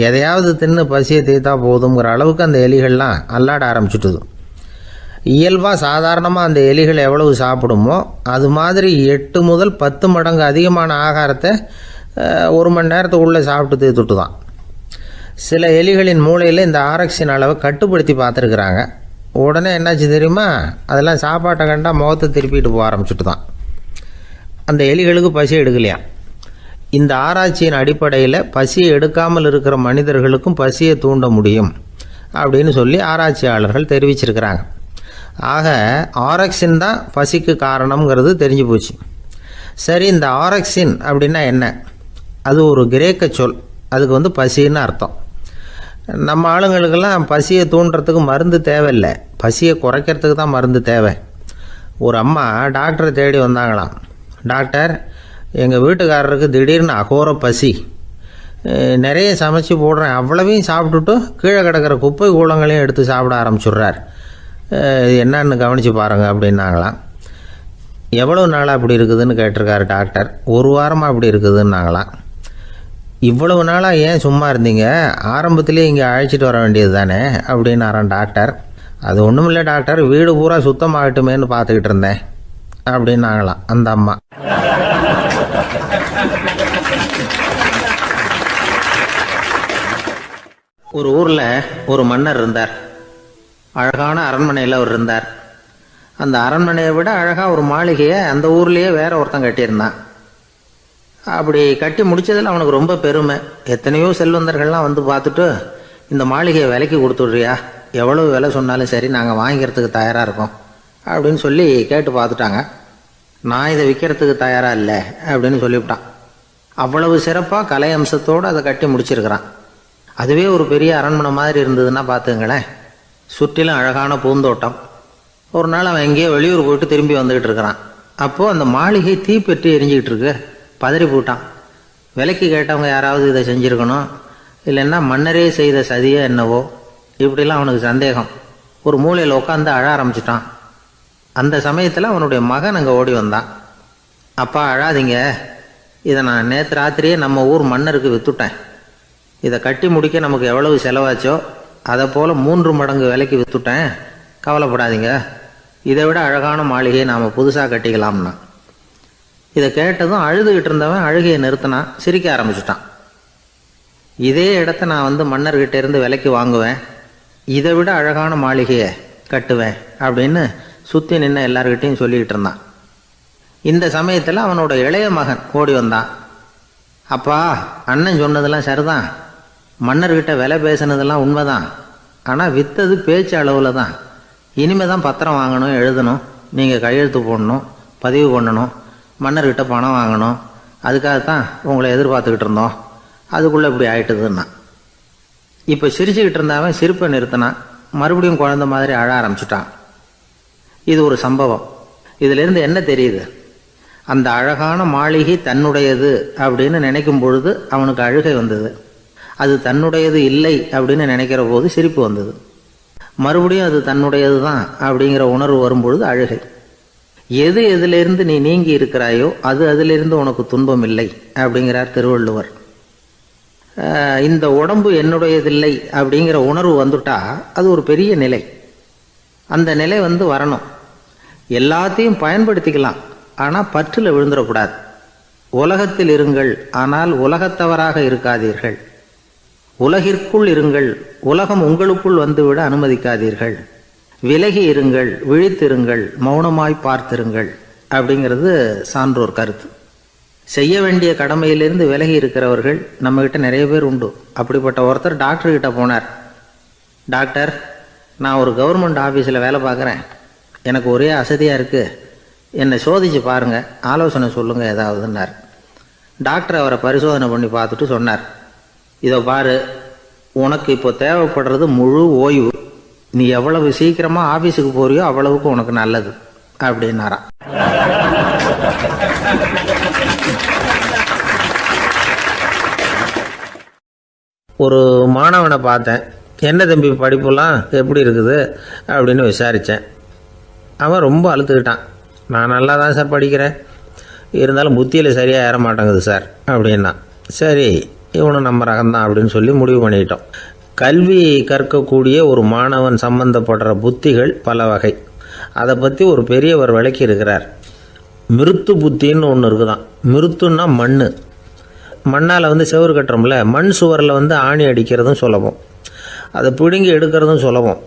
S1: எதையாவது தின்னு பசியை தீர்த்தா போதுங்கிற அளவுக்கு அந்த எலிகள்லாம் அல்லாட ஆரம்பிச்சுட்டுது. இயல்பாக சாதாரணமாக அந்த எலிகள் எவ்வளவு சாப்பிடுமோ அது மாதிரி 8 முதல் 10 மடங்கு அதிகமான ஆகாரத்தை 1 மணி நேரத்துக்குள்ளே சாப்பிட்டு தீர்த்துட்டு தான். சில எலிகளின் மூளையில் இந்த ஆரக்சின் அளவை கட்டுப்படுத்தி பார்த்துருக்குறாங்க. உடனே என்னாச்சு தெரியுமா? அதெல்லாம் சாப்பாட்டை கண்டால் முகத்தை திருப்பிட்டு போக ஆரம்பிச்சுட்டு தான். அந்த எலிகளுக்கு பசி எடுக்கலையாம். இந்த ஆராய்ச்சியின் அடிப்படையில் பசியை எடுக்காமல் இருக்கிற மனிதர்களுக்கும் பசியை தூண்ட முடியும் அப்படின்னு சொல்லி ஆராய்ச்சியாளர்கள் தெரிவிச்சிருக்கிறாங்க. ஆக ஆரக்சின் தான் பசிக்கு காரணம்ங்கிறது தெரிஞ்சு போச்சு. சரி, இந்த ஆரக்சின் அப்படின்னா என்ன? அது ஒரு கிரேக்க சொல். அதுக்கு பசின்னு அர்த்தம். நம்ம ஆளுங்களுக்கெல்லாம் பசியை தூண்டுறதுக்கு மருந்து தேவையில்லை, பசியை குறைக்கிறதுக்கு தான் மருந்து தேவை. ஒரு அம்மா டாக்டரை தேடி வந்தாங்களாம். டாக்டர், எங்கள் வீட்டுக்காரருக்கு திடீர்னு அகோர பசி, நிறைய சமைச்சு போடுறேன், அவ்வளவையும் சாப்பிட்டுட்டு கீழே கிடக்கிற குப்பை கூலங்களையும் எடுத்து சாப்பிட ஆரம்பிச்சுட்றார், என்னன்னு கவனித்து பாருங்கள் அப்படின்னாங்களாம். எவ்வளோ நாளாக அப்படி இருக்குதுன்னு கேட்டிருக்காரு டாக்டர். 1 வாரமாக அப்படி இருக்குதுன்னாங்களாம். இவ்வளவு நாளாக ஏன் சும்மா இருந்தீங்க? ஆரம்பத்திலே இங்கே அழைச்சிட்டு வர வேண்டியது தானே அப்படின்னாரான் டாக்டர். அது ஒன்றும் இல்லை டாக்டர், வீடு பூரா சுத்தமாகட்டுமேன்னு பார்த்துக்கிட்டு இருந்தேன் அப்படின்னாங்களாம் அந்த அம்மா. ஒரு ஊரில் ஒரு மன்னர் இருந்தார். அழகான அரண்மனையில் அவர் இருந்தார். அந்த அரண்மனையை விட அழகாக ஒரு மாளிகையை அந்த ஊர்லேயே வேற ஒருத்தன் கட்டியிருந்தான். அப்படி கட்டி முடித்ததில் அவனுக்கு ரொம்ப பெருமை. எத்தனையோ செல்வந்தர்கள்லாம் வந்து பார்த்துட்டு, இந்த மாளிகையை விலைக்கு கொடுத்துட்றியா, எவ்வளோ விலை சொன்னாலும் சரி நாங்கள் வாங்கிக்கிறதுக்கு தயாராக இருக்கோம் அப்படின்னு சொல்லி கேட்டு பார்த்துட்டாங்க. நான் இதை விற்கிறதுக்கு தயாராக இல்லை அப்படின்னு சொல்லிவிட்டான். அவ்வளவு சிறப்பாக கலை அம்சத்தோடு அதை கட்டி முடிச்சிருக்கிறான். அதுவே ஒரு பெரிய அரண்மனை மாதிரி இருந்ததுன்னா பார்த்துங்களேன். சுற்றிலும் அழகான பூந்தோட்டம். ஒரு நாள் அவன் எங்கேயோ வெளியூர் போயிட்டு திரும்பி வந்துக்கிட்டு இருக்கிறான். அப்போது அந்த மாளிகை தீப்பெற்றி எரிஞ்சிக்கிட்டு இருக்கு. பதறி போட்டான். விலைக்கு கேட்டவங்க யாராவது இதை செஞ்சுருக்கணும், இல்லைன்னா மன்னரே செய்த சதியோ என்னவோ, இப்படிலாம் அவனுக்கு சந்தேகம். ஒரு மூலையில் உட்காந்து அழ ஆரம்பிச்சிட்டான். அந்த சமயத்தில் அவனுடைய மகன் அங்கே ஓடி வந்தான். அப்பா அழாதீங்க, இதை நான் நேற்று ராத்திரியே நம்ம ஊர் மன்னருக்கு விற்றுட்டேன். இதை கட்டி முடிக்க நமக்கு எவ்வளவு செலவாச்சோ அதை போல் 3 மடங்கு விலைக்கு விற்றுட்டேன், கவலைப்படாதீங்க, இதை விட அழகான மாளிகையை நாம் புதுசாக கட்டிக்கலாம்னா. இதை கேட்டதும் அழுதுகிட்டு இருந்தவன் அழுகையை நிறுத்தினான், சிரிக்க ஆரம்பிச்சிட்டான். இதே இடத்த நான் மன்னர்கிட்ட இருந்து விலைக்கு வாங்குவேன், இதை விட அழகான மாளிகையை கட்டுவேன் அப்படின்னு சுற்றி நின்று எல்லார்கிட்டையும் சொல்லிக்கிட்டு இருந்தான். இந்த சமயத்தில் அவனோட இளைய மகன் ஓடி வந்தான். அப்பா, அண்ணன் சொன்னதெல்லாம் சரிதான், மன்னர்கிட்ட விலை பேசினதெல்லாம் உண்மைதான், ஆனால் விற்றது பேச்சு அளவில் தான். இனிமே தான் பத்திரம் வாங்கணும், எழுதணும், நீங்கள் கையெழுத்து போடணும், பதிவு பண்ணணும், மன்னர்கிட்ட பணம் வாங்கணும், அதுக்காகத்தான் உங்களை எதிர்பார்த்துக்கிட்டு இருந்தோம், அதுக்குள்ளே இப்படி ஆயிட்டுதுன்னா. இப்போ சிரிச்சுக்கிட்டு இருந்தாவன் சிரிப்பை நிறுத்தினான். மறுபடியும் குழந்தை மாதிரி அழ ஆரம்பிச்சிட்டான். இது ஒரு சம்பவம். இதிலிருந்து என்ன தெரியுது? அந்த அழகான மாளிகை தன்னுடையது அப்படின்னு நினைக்கும் பொழுது அவனுக்கு அழுகை வந்தது. அது தன்னுடையது இல்லை அப்படின்னு நினைக்கிற போது சிரிப்பு வந்தது. மறுபடியும் அது தன்னுடையது தான் அப்படிங்கிற உணர்வு வரும்பொழுது அழுகை. எது எதிலிருந்து நீ நீங்கி இருக்கிறாயோ அது அதிலிருந்து உனக்கு துன்பம் இல்லை அப்படிங்கிறார் திருவள்ளுவர். இந்த உடம்பு என்னுடையதில்லை அப்படிங்கிற உணர்வு வந்துட்டா அது ஒரு பெரிய நிலை. அந்த நிலை வரணும். எல்லாத்தையும் பயன்படுத்திக்கலாம், ஆனால் பற்றில் விழுந்துடக்கூடாது. உலகத்தில் இருங்கள், ஆனால் உலகத்தவராக இருக்காதீர்கள். உலகிற்குள் இருங்கள், உலகம் உங்களுக்குள் வந்துவிட அனுமதிக்காதீர்கள். விலகி இருங்கள், விழித்திருங்கள், மௌனமாய் பார்த்திருங்கள் அப்படிங்கிறது சான்றோர் கருத்து. செய்ய வேண்டிய கடமையிலிருந்து விலகி இருக்கிறவர்கள் நம்மக்கிட்ட நிறைய பேர் உண்டு. அப்படிப்பட்ட ஒருத்தர் டாக்டர்கிட்ட போனார். டாக்டர், நான் ஒரு கவர்மெண்ட் ஆஃபீஸில் வேலை பார்க்குறேன், எனக்கு ஒரே அசதியாக இருக்குது, என்னை சோதிச்சு பாருங்கள், ஆலோசனை சொல்லுங்கள் ஏதாவதுன்னார். டாக்டர் அவரை பரிசோதனை பண்ணி பார்த்துட்டு சொன்னார், இதோ பாரு, உனக்கு இப்போ தேவைப்படுறது முழு ஓய்வு. நீ எவ்வளவு சீக்கிரமாக ஆஃபீஸுக்கு போறியோ அவ்வளவுக்கு உனக்கு நல்லது அப்படின்னாராம். ஒரு மாணவனை பார்த்தேன். என்ன தம்பி படிப்புலாம் எப்படி இருக்குது அப்படின்னு விசாரித்தேன். அவன் ரொம்ப அழுத்துக்கிட்டான். நான் நல்லா தான் சார் படிக்கிறேன், இருந்தாலும் புத்தியில் சரியாக ஏற மாட்டேங்குது சார் அப்படின்னா. சரி, இவனும் நம்ம ரகம்தான் அப்படின்னு சொல்லி முடிவு பண்ணிட்டோம். கல்வி கற்கக்கூடிய ஒரு மாணவன் சம்பந்தப்படுற புத்திகள் பல வகை. அதை பற்றி ஒரு பெரியவர் விளக்கி இருக்கிறார். மிருத்து புத்தின்னு ஒன்று இருக்குதான். மிருத்துன்னா மண். மண்ணால் செவுறு கட்டுறோம்ல, மண் சுவரில் ஆணி அடிக்கிறதும் சுலபம், அதை பிடுங்கி எடுக்கிறதும் சுலபம்.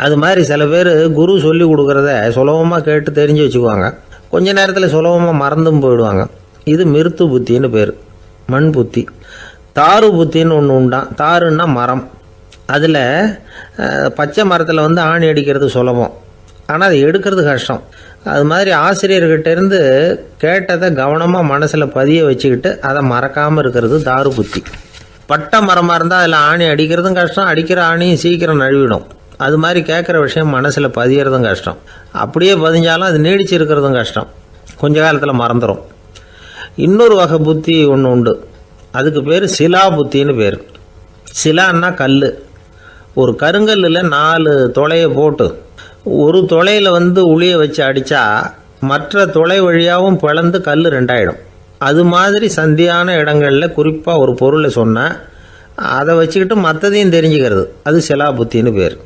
S1: அது மாதிரி சில பேர் குரு சொல்லி கொடுக்குறத சுலபமாக கேட்டு தெரிஞ்சு வச்சுக்குவாங்க, கொஞ்ச நேரத்தில் சுலபமாக மறந்தும் போயிடுவாங்க. இது மிருத்து புத்தின்னு பேர், மண் புத்தி. தாரு புத்தின்னு ஒன்று உண்டான். தாருன்னா மரம். அதில் பச்சை மரத்தில் ஆணி அடிக்கிறது சுலபம், ஆனால் அதை எடுக்கிறது கஷ்டம். அது மாதிரி ஆசிரியர்கிட்டேருந்து கேட்டதை கவனமாக மனசில் பதிய வச்சுக்கிட்டு அதை மறக்காமல் இருக்கிறது தாரு புத்தி. பட்டை மரமாக இருந்தால் அதில் ஆணி அடிக்கிறதும் கஷ்டம், அடிக்கிற ஆணியும் சீக்கிரம் நழுவிடும். அது மாதிரி கேட்குற விஷயம் மனசில் பதியறதும் கஷ்டம். அப்படியே பதிஞ்சாலும் அது நீடிச்சு இருக்கிறதும் கஷ்டம், கொஞ்ச காலத்தில் மறந்துடும். இன்னொரு வகை புத்தி ஒன்று உண்டு, அதுக்கு பேர் சிலா புத்தின்னு பேர். சிலான்னா கல். ஒரு கருங்கல்லில் 4 துளையை போட்டு ஒரு துளையில் உளியை வச்சு அடித்தா மற்ற துளை வழியாகவும் பிளந்து கல் 2 ஆகிடும். அது மாதிரி சந்தியான இடங்களில் குறிப்பாக ஒரு பொருளை சொன்னால் அதை வச்சுக்கிட்டு மற்றதையும் தெரிஞ்சுக்கிறது, அது சிலா புத்தின்னு பேர்.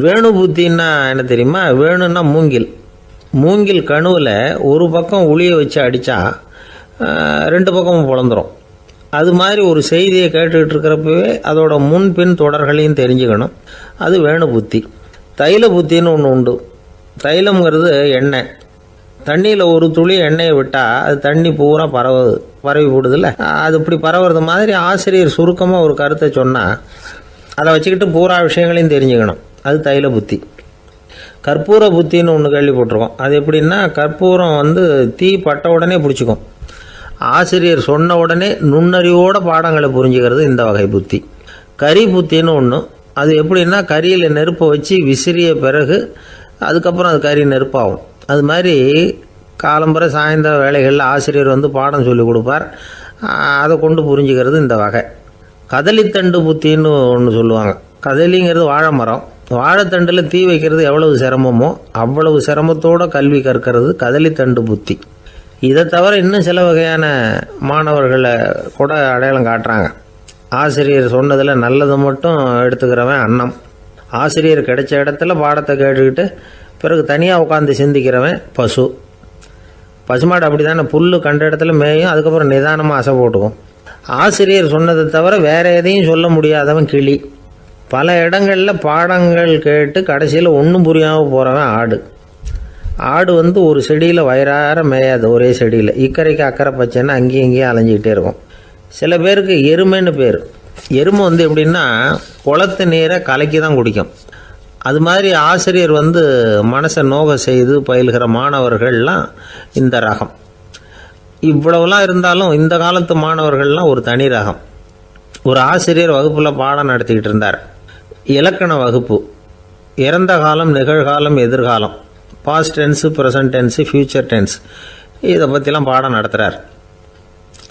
S1: வேணு புத்தின்னா என்ன தெரியுமா? வேணுன்னா மூங்கில். மூங்கில் கணுவில் ஒரு பக்கம் உளியை வச்சு அடித்தா 2 பக்கமும் பிளந்துடும். அது மாதிரி ஒரு செய்தியை கேட்டுக்கிட்டு இருக்கிறப்பவே அதோட முன்பின் தொடர்களையும் தெரிஞ்சுக்கணும், அது வேணு புத்தி. தைல புத்தின்னு ஒன்று உண்டு. தைலம்ங்கிறது எண்ணெய். தண்ணியில் ஒரு துளி எண்ணெயை விட்டால் அது தண்ணி பூரா பரவி போடுதில்ல, அது இப்படி பரவுறது மாதிரி ஆசிரியர் சுருக்கமாக ஒரு கருத்தை சொன்னால் அதை வச்சுக்கிட்டு பூரா விஷயங்களையும் தெரிஞ்சுக்கணும், அது தைல புத்தி. கற்பூர புத்தின்னு ஒன்று கேள்விப்பட்டிருக்கோம். அது எப்படின்னா, கற்பூரம் தீ பட்ட உடனே பிடிச்சிக்கும். ஆசிரியர் சொன்ன உடனே நுண்ணறிவோட பாடங்களை புரிஞ்சுக்கிறது இந்த வகை புத்தி. கரி புத்தின்னு ஒன்று. அது எப்படின்னா, கரியில் நெருப்பை வச்சு விசிறிய பிறகு அதுக்கப்புறம் அது கறி நெருப்பாகும். அது மாதிரி காலம்பரை சாயந்தர வேலைகளில் ஆசிரியர் பாடம் சொல்லி கொடுப்பார், அதை கொண்டு புரிஞ்சுக்கிறது இந்த வகை. கதலித்தண்டு புத்தின்னு ஒன்று சொல்லுவாங்க. கதலிங்கிறது வாழை மரம். வாழைத்தண்டில் தீ வைக்கிறது எவ்வளவு சிரமமோ அவ்வளவு சிரமத்தோடு கல்வி கற்கிறது கதலித்தண்டு புத்தி. இதை தவிர இன்னும் சில வகையான மாணவர்களை கூட அடையாளம் காட்டுறாங்க. ஆசிரியர் சொன்னதில் நல்லதை மட்டும் எடுத்துக்கிறவன் அன்னம். ஆசிரியர் கிடைச்ச இடத்துல பாடத்தை கேட்டுக்கிட்டு பிறகு தனியாக உட்காந்து சிந்திக்கிறவன் பசு. பசுமாடு அப்படி தானே, புல் கண்ட இடத்துல மேயும், அதுக்கப்புறம் நிதானமாக அசை போட்டுக்கும். ஆசிரியர் சொன்னதை தவிர வேறு எதையும் சொல்ல முடியாதவன் கிளி. பல இடங்களில் பாடங்கள் கேட்டு கடைசியில் ஒன்றும் புரியாமல் போகிறவன் ஆடு. ஆடு ஒரு செடியில் வயிறார மேயாது, ஒரே செடியில். இக்கரைக்கு அக்கறை பச்சைன்னா அங்கேயும் இங்கேயும் அலைஞ்சிக்கிட்டே இருக்கும். சில பேருக்கு எருமைன்னு பேர். எருமை எப்படின்னா, குளத்து நீரை கலக்கி தான் குடிக்கும். அது மாதிரி ஆசிரியர் மனசை நோக செய்து பயில்கிற மாணவர்கள்லாம் இந்த ரகம். இவ்வளவுலாம் இருந்தாலும் இந்த காலத்து மாணவர்கள்லாம் ஒரு தனி ரகம். ஒரு ஆசிரியர் வகுப்பில் பாடம் நடத்திக்கிட்டு இருந்தார். இலக்கண வகுப்பு. இறந்த காலம், நிகழ்காலம், எதிர்காலம், past tense, present tense, future tense, இதை பற்றிலாம் பாடம் நடத்துகிறார்.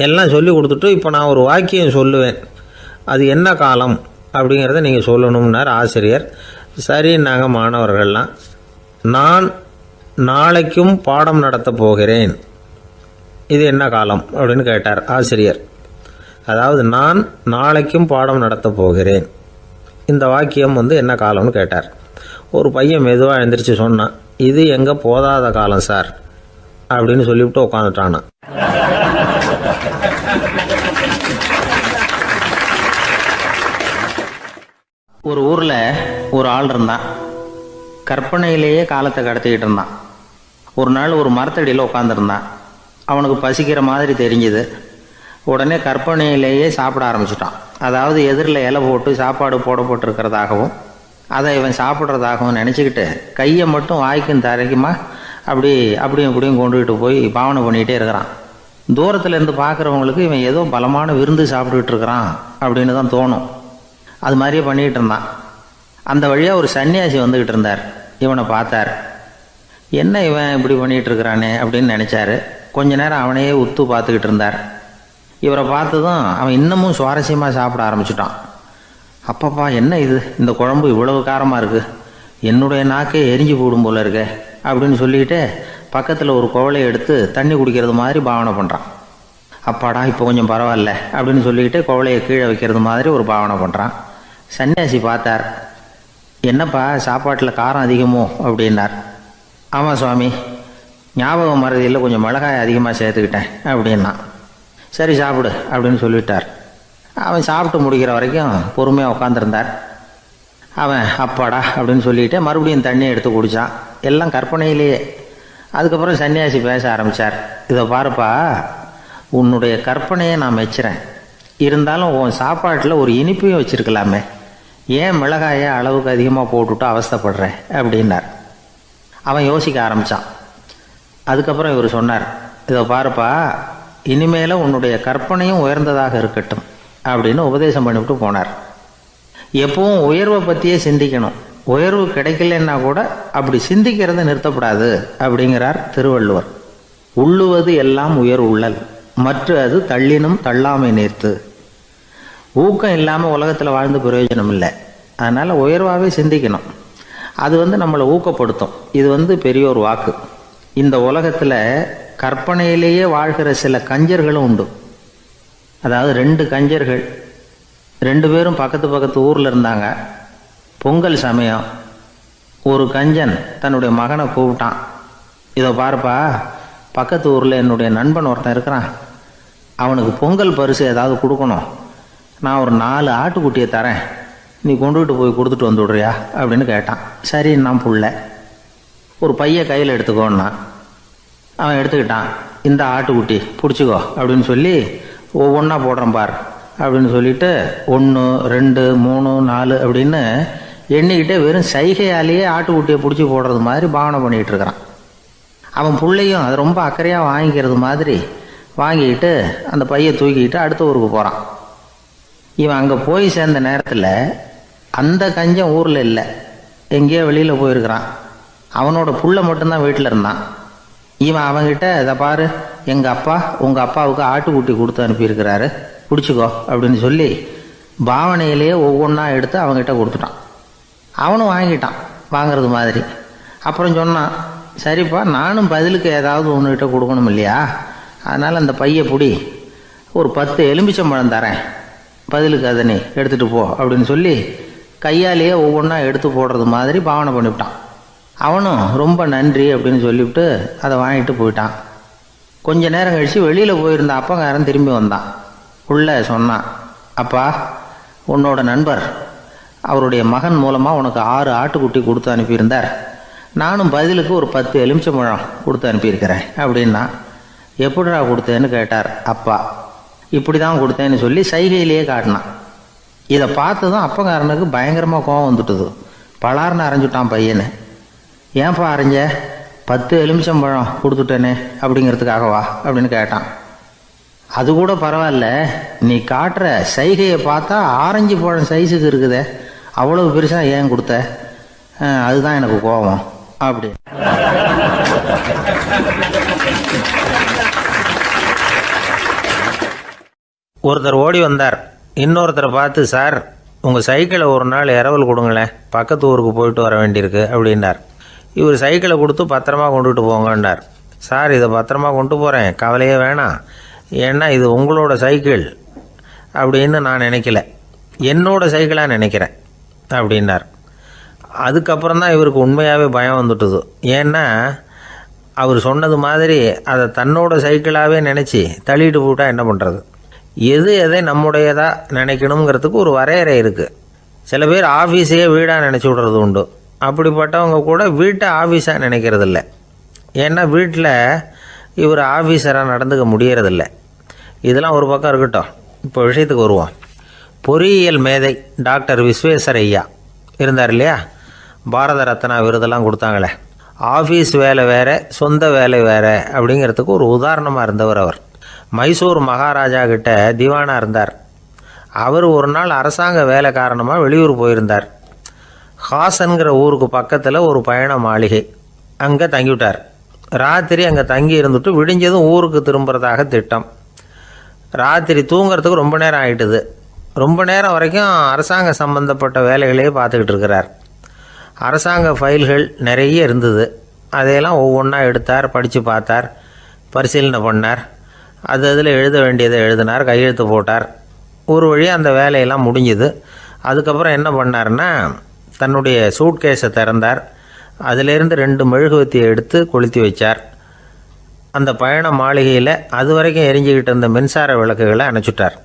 S1: எல்லாம் சொல்லி கொடுத்துட்டு இப்போ நான் ஒரு வாக்கியம் சொல்லுவேன், அது என்ன காலம் அப்படிங்கிறத நீங்கள் சொல்லணும்னார் ஆசிரியர். சரின்னாங்க மாணவர்கள்லாம். நான் நாளைக்கும் பாடம் நடத்தப் போகிறேன், இது என்ன காலம் அப்படின்னு கேட்டார் ஆசிரியர். அதாவது நான் நாளைக்கும் பாடம் நடத்தப் போகிறேன், இந்த வாக்கியம் என்ன காலம்னு கேட்டார். ஒரு பையன் மெதுவாக எழுந்திரிச்சு சொன்னான், இது எங்கே போதாத காலம் சார் அப்படின்னு சொல்லிவிட்டு உட்காந்துட்டானா. ஒரு ஊரில் ஒரு ஆள் இருந்தான். கற்பனையிலேயே காலத்தை கடத்திக்கிட்டு இருந்தான். ஒரு நாள் ஒரு மரத்தடியில் உட்காந்துருந்தான். அவனுக்கு பசிக்கிற மாதிரி தெரிஞ்சுது. உடனே கற்பனையிலேயே சாப்பிட ஆரம்பிச்சிட்டான். அதாவது எதிரில் இலை போட்டு சாப்பாடு போடப்பட்டிருக்கிறதாகவும் அதை இவன் சாப்பிட்றதாகவும் நினச்சிக்கிட்டு கையை மட்டும் வாய்க்கும் தரைக்குமா அப்படியும் இப்படியும் கொண்டுகிட்டு போய் பாவனை பண்ணிகிட்டே இருக்கிறான். தூரத்தில் இருந்து பார்க்குறவங்களுக்கு இவன் ஏதோ பலமான விருந்து சாப்பிட்டுக்கிட்டு இருக்கிறான் அப்படின்னு தான் தோணும். அது மாதிரியே பண்ணிக்கிட்டு இருந்தான். அந்த வழியாக ஒரு சன்னியாசி வந்துக்கிட்டு இருந்தார். இவனை பார்த்தார். என்ன இவன் இப்படி பண்ணிகிட்டு இருக்கிறானே அப்படின்னு நினச்சாரு. கொஞ்ச நேரம் அவனையே உத்து பார்த்துக்கிட்டு இருந்தார். இவரை பார்த்ததும் அவன் இன்னமும் சுவாரஸ்யமாக சாப்பிட ஆரம்பிச்சிட்டான். அப்பப்பா, என்ன இது, இந்த குழம்பு இவ்வளவு காரமாக இருக்குது, என்னுடைய நாக்கே எரிஞ்சு போடும் போல இருக்கே அப்படின்னு சொல்லிக்கிட்டு பக்கத்தில் ஒரு குவளையை எடுத்து தண்ணி குடிக்கிறது மாதிரி பாவனை பண்ணுறான். அப்பாடா, இப்போ கொஞ்சம் பரவாயில்ல அப்படின்னு சொல்லிக்கிட்டு குவளையை கீழே வைக்கிறது மாதிரி ஒரு பாவனை பண்ணுறான். சன்னியாசி பார்த்தார். என்னப்பா, சாப்பாட்டில் காரம் அதிகமோ அப்படின்னார். ஆமாம் சுவாமி, ஞாபகம் மறதியில் கொஞ்சம் மிளகாய் அதிகமாக சேர்த்துக்கிட்டேன் அப்படின்னா. சரி சாப்பிடு அப்படின்னு சொல்லிவிட்டார். அவன் சாப்பிட்டு முடிக்கிற வரைக்கும் பொறுமையாக உட்காந்துருந்தார். அவன் அப்பாடா அப்படின்னு சொல்லிட்டு மறுபடியும் தண்ணி எடுத்து குடித்தான். எல்லாம் கற்பனையிலேயே. அதுக்கப்புறம் சன்னியாசி பேச ஆரம்பித்தார். இதை பாருப்பா, உன்னுடைய கற்பனையை நான் மெச்சுறேன். இருந்தாலும் உன் சாப்பாட்டில் ஒரு இனிப்பையும் வச்சுருக்கலாமே, ஏன் மிளகாயை அளவுக்கு அதிகமாக போட்டுவிட்டு அவஸ்தைப்படுறேன் அப்படின்னார். அவன் யோசிக்க ஆரம்பித்தான். அதுக்கப்புறம் இவர் சொன்னார், இதை பாருப்பா, இனிமேல உன்னுடைய கற்பனையும் உயர்ந்ததாக இருக்கட்டும் அப்படின்னு உபதேசம் பண்ணிவிட்டு போனார். எப்பவும் உயர்வை பற்றியே சிந்திக்கணும். உயர்வு கிடைக்கலன்னா கூட அப்படி சிந்திக்கிறத நிறுத்தப்படாது அப்படிங்கிறார் திருவள்ளுவர். உள்ளுவது எல்லாம் உயர் உள்ளல், மற்ற அது தள்ளினும் தள்ளாமை நேர்த்து. ஊக்கம் இல்லாமல் உலகத்தில் வாழ்ந்து பிரயோஜனம் இல்லை. அதனால் உயர்வாகவே சிந்திக்கணும். அது நம்மளை ஊக்கப்படுத்தும். இது பெரியோர் வாக்கு. இந்த உலகத்தில் கற்பனையிலேயே வாழ்கிற சில கஞ்சர்களும் உண்டு. அதாவது 2 கஞ்சர்கள், 2 பேரும் பக்கத்து ஊரில் இருந்தாங்க. பொங்கல் சமயம் ஒரு கஞ்சன் தன்னுடைய மகனை கூப்பிட்டான். இதை பாருப்பா, பக்கத்து ஊரில் என்னுடைய நண்பன் ஒருத்தன் இருக்கிறான், அவனுக்கு பொங்கல் பரிசு ஏதாவது கொடுக்கணும். நான் ஒரு 4 ஆட்டுக்குட்டியை தரேன், நீ கொண்டுகிட்டு போய் கொடுத்துட்டு வந்து விடுறியா அப்படின்னு கேட்டான். சரி, நான் புள்ள ஒரு பைய கையில் எடுத்துக்கோன்னா. அவன் எடுத்துக்கிட்டான். இந்த ஆட்டுக்குட்டி பிடிச்சிக்கோ அப்படின்னு சொல்லி ஒவ்வொன்றா போடுறேன் பார் அப்படின்னு சொல்லிட்டு 1 2 3 4 அப்படின்னு எண்ணிக்கிட்டே வெறும் சைகையாலேயே ஆட்டுக்குட்டியை பிடிச்சி போடுறது மாதிரி பாவனை பண்ணிகிட்டு இருக்கிறான். அவன் பிள்ளையும் அது ரொம்ப அக்கறையாக வாங்கிக்கிறது மாதிரி வாங்கிக்கிட்டு அந்த பையை தூக்கிக்கிட்டு அடுத்த ஊருக்கு போகிறான். இவன் அங்கே போய் சேர்ந்த நேரத்தில் அந்த கஞ்சன் ஊரில் இல்லை, எங்கேயோ வெளியில் போயிருக்கிறான். அவனோட புள்ள மட்டும்தான் வீட்டில் இருந்தான். இவன் அவங்கிட்ட, இதை பாரு, எங்கள் அப்பா உங்கள் அப்பாவுக்கு ஆட்டுக்குட்டி கொடுத்து அனுப்பியிருக்கிறாரு, பிடிச்சிக்கோ அப்படின்னு சொல்லி பாவனையிலேயே ஒவ்வொன்றா எடுத்து அவங்ககிட்ட கொடுத்துட்டான். அவனும் வாங்கிட்டான் வாங்கிறது மாதிரி. அப்புறம் சொன்னான், சரிப்பா, நானும் பதிலுக்கு ஏதாவது ஒன்றுகிட்ட கொடுக்கணும் இல்லையா, அதனால் அந்த பையை பிடி, ஒரு 10 எலுமிச்சம்பழம் தரேன், பதிலுக்கு அதை நீ எடுத்துகிட்டு போ அப்படின்னு சொல்லி கையாலேயே ஒவ்வொன்றா எடுத்து போடுறது மாதிரி பாவனை பண்ணிவிட்டான். அவனும் ரொம்ப நன்றி அப்படின்னு சொல்லிவிட்டு அதை வாங்கிட்டு போயிட்டான். கொஞ்ச நேரம் கழித்து வெளியில் போயிருந்த அப்பங்காரன் திரும்பி வந்தான். உள்ள சொன்னான், அப்பா, உன்னோட நண்பர் அவருடைய மகன் மூலமாக உனக்கு 6 ஆட்டுக்குட்டி கொடுத்து அனுப்பியிருந்தார், நானும் பதிலுக்கு ஒரு 10 எலுமிச்சம்பழம் கொடுத்து அனுப்பியிருக்கிறேன் அப்படின்னா. எப்படிடா கொடுத்தேன்னு கேட்டார் அப்பா. இப்படி தான் கொடுத்தேன்னு சொல்லி சைகையிலேயே காட்டினான். இதை பார்த்ததும் அப்பங்காரனுக்கு பயங்கரமாக கோவம் வந்துட்டுது. பலார்னு அரைஞ்சுட்டான் பையனை. ஏன்ப்பா அரைஞ்ச, 10 எலுமிச்சம்பழம் கொடுத்துட்டேனே அப்படிங்கிறதுக்காகவா அப்படின்னு கேட்டான். அது கூட பரவாயில்ல, நீ காட்டுற சைகையை பார்த்தா ஆரஞ்சு பழம் சைஸுக்கு இருக்குதே, அவ்வளவு பெருசாக ஏன் கொடுத்த, அதுதான் எனக்கு கோபம் அப்படி. ஒருத்தர் ஓடி வந்தார். இன்னொருத்தரை பார்த்து, சார், உங்கள் சைக்கிளை ஒரு நாள் இரவல் கொடுங்களேன், பக்கத்து ஊருக்கு போயிட்டு வர வேண்டியிருக்கு அப்படின்னார். இவர் சைக்கிளை கொடுத்து பத்திரமா கொண்டுகிட்டு போங்கன்னார். சார், இதை பத்திரமா கொண்டு போகிறேன், கவலையே வேணாம், ஏன்னா இது உங்களோட சைக்கிள் அப்படின்னு நான் நினைக்கல, என்னோட சைக்கிளாக நினைக்கிறேன் அப்படின்னார். அதுக்கப்புறம் தான் இவருக்கு உண்மையாகவே பயம் வந்துட்டுது. ஏன்னா அவர் சொன்னது மாதிரி அதை தன்னோட சைக்கிளாகவே நினச்சி தள்ளிட்டு போட்டால் என்ன பண்ணுறது. எதை நம்முடையதாக நினைக்கணுங்கிறதுக்கு ஒரு வரையறை இருக்குது. சில பேர் ஆஃபீஸையே வீடாக நினச்சி விடுறது உண்டு. அப்படிப்பட்டவங்க கூட வீட்டை ஆஃபீஸாக நினைக்கிறது இல்லை. ஏன்னா வீட்டில் இவர் ஆஃபீஸராக நடந்துக்க முடியறதில்ல. இதெல்லாம் ஒரு பக்கம் இருக்கட்டும். இப்போ விஷயத்துக்கு வருவோம். பொறியியல் மேதை டாக்டர் விஸ்வேஸ்வரய்யா இருந்தார் இல்லையா, பாரத ரத்னா விருதெல்லாம் கொடுத்தாங்களே. ஆஃபீஸ் வேலை வேறு, சொந்த வேலை வேறு அப்படிங்கிறதுக்கு ஒரு உதாரணமாக இருந்தவர் அவர். மைசூர் மகாராஜா கிட்ட திவானாக இருந்தார். அவர் ஒரு நாள் அரசாங்க வேலை காரணமாக வெளியூர் போயிருந்தார். ஹாசன்கிற ஊருக்கு பக்கத்தில் ஒரு பயண மாளிகை, அங்கே தங்கிவிட்டார். ராத்திரி அங்கே தங்கி இருந்துட்டு விடிஞ்சதும் ஊருக்கு திரும்புறதாக திட்டம். ராத்திரி தூங்கிறதுக்கு ரொம்ப நேரம் ஆகிட்டுது. ரொம்ப நேரம் வரைக்கும் அரசாங்க சம்பந்தப்பட்ட வேலைகளையே பார்த்துக்கிட்டு இருக்கிறார். அரசாங்க ஃபைல்கள் நிறைய இருந்தது. அதையெல்லாம் ஒவ்வொன்றா எடுத்தார், படித்து பார்த்தார், பரிசீலனை பண்ணார். அதில் எழுத வேண்டியதை எழுதினார், கையெழுத்து போட்டார். ஒரு வழியாக அந்த வேலையெல்லாம் முடிஞ்சுது. அதுக்கப்புறம் என்ன பண்ணார்னா, தன்னுடைய சூட்கேஸை திறந்தார். அதிலேருந்து 2 மெழுகுவத்தியை எடுத்து கொளுத்தி வச்சார். அந்த பயண மாளிகையில் அது வரைக்கும் எரிஞ்சிக்கிட்டு இருந்த மின்சார விளக்குகளை அணைச்சிட்டார்.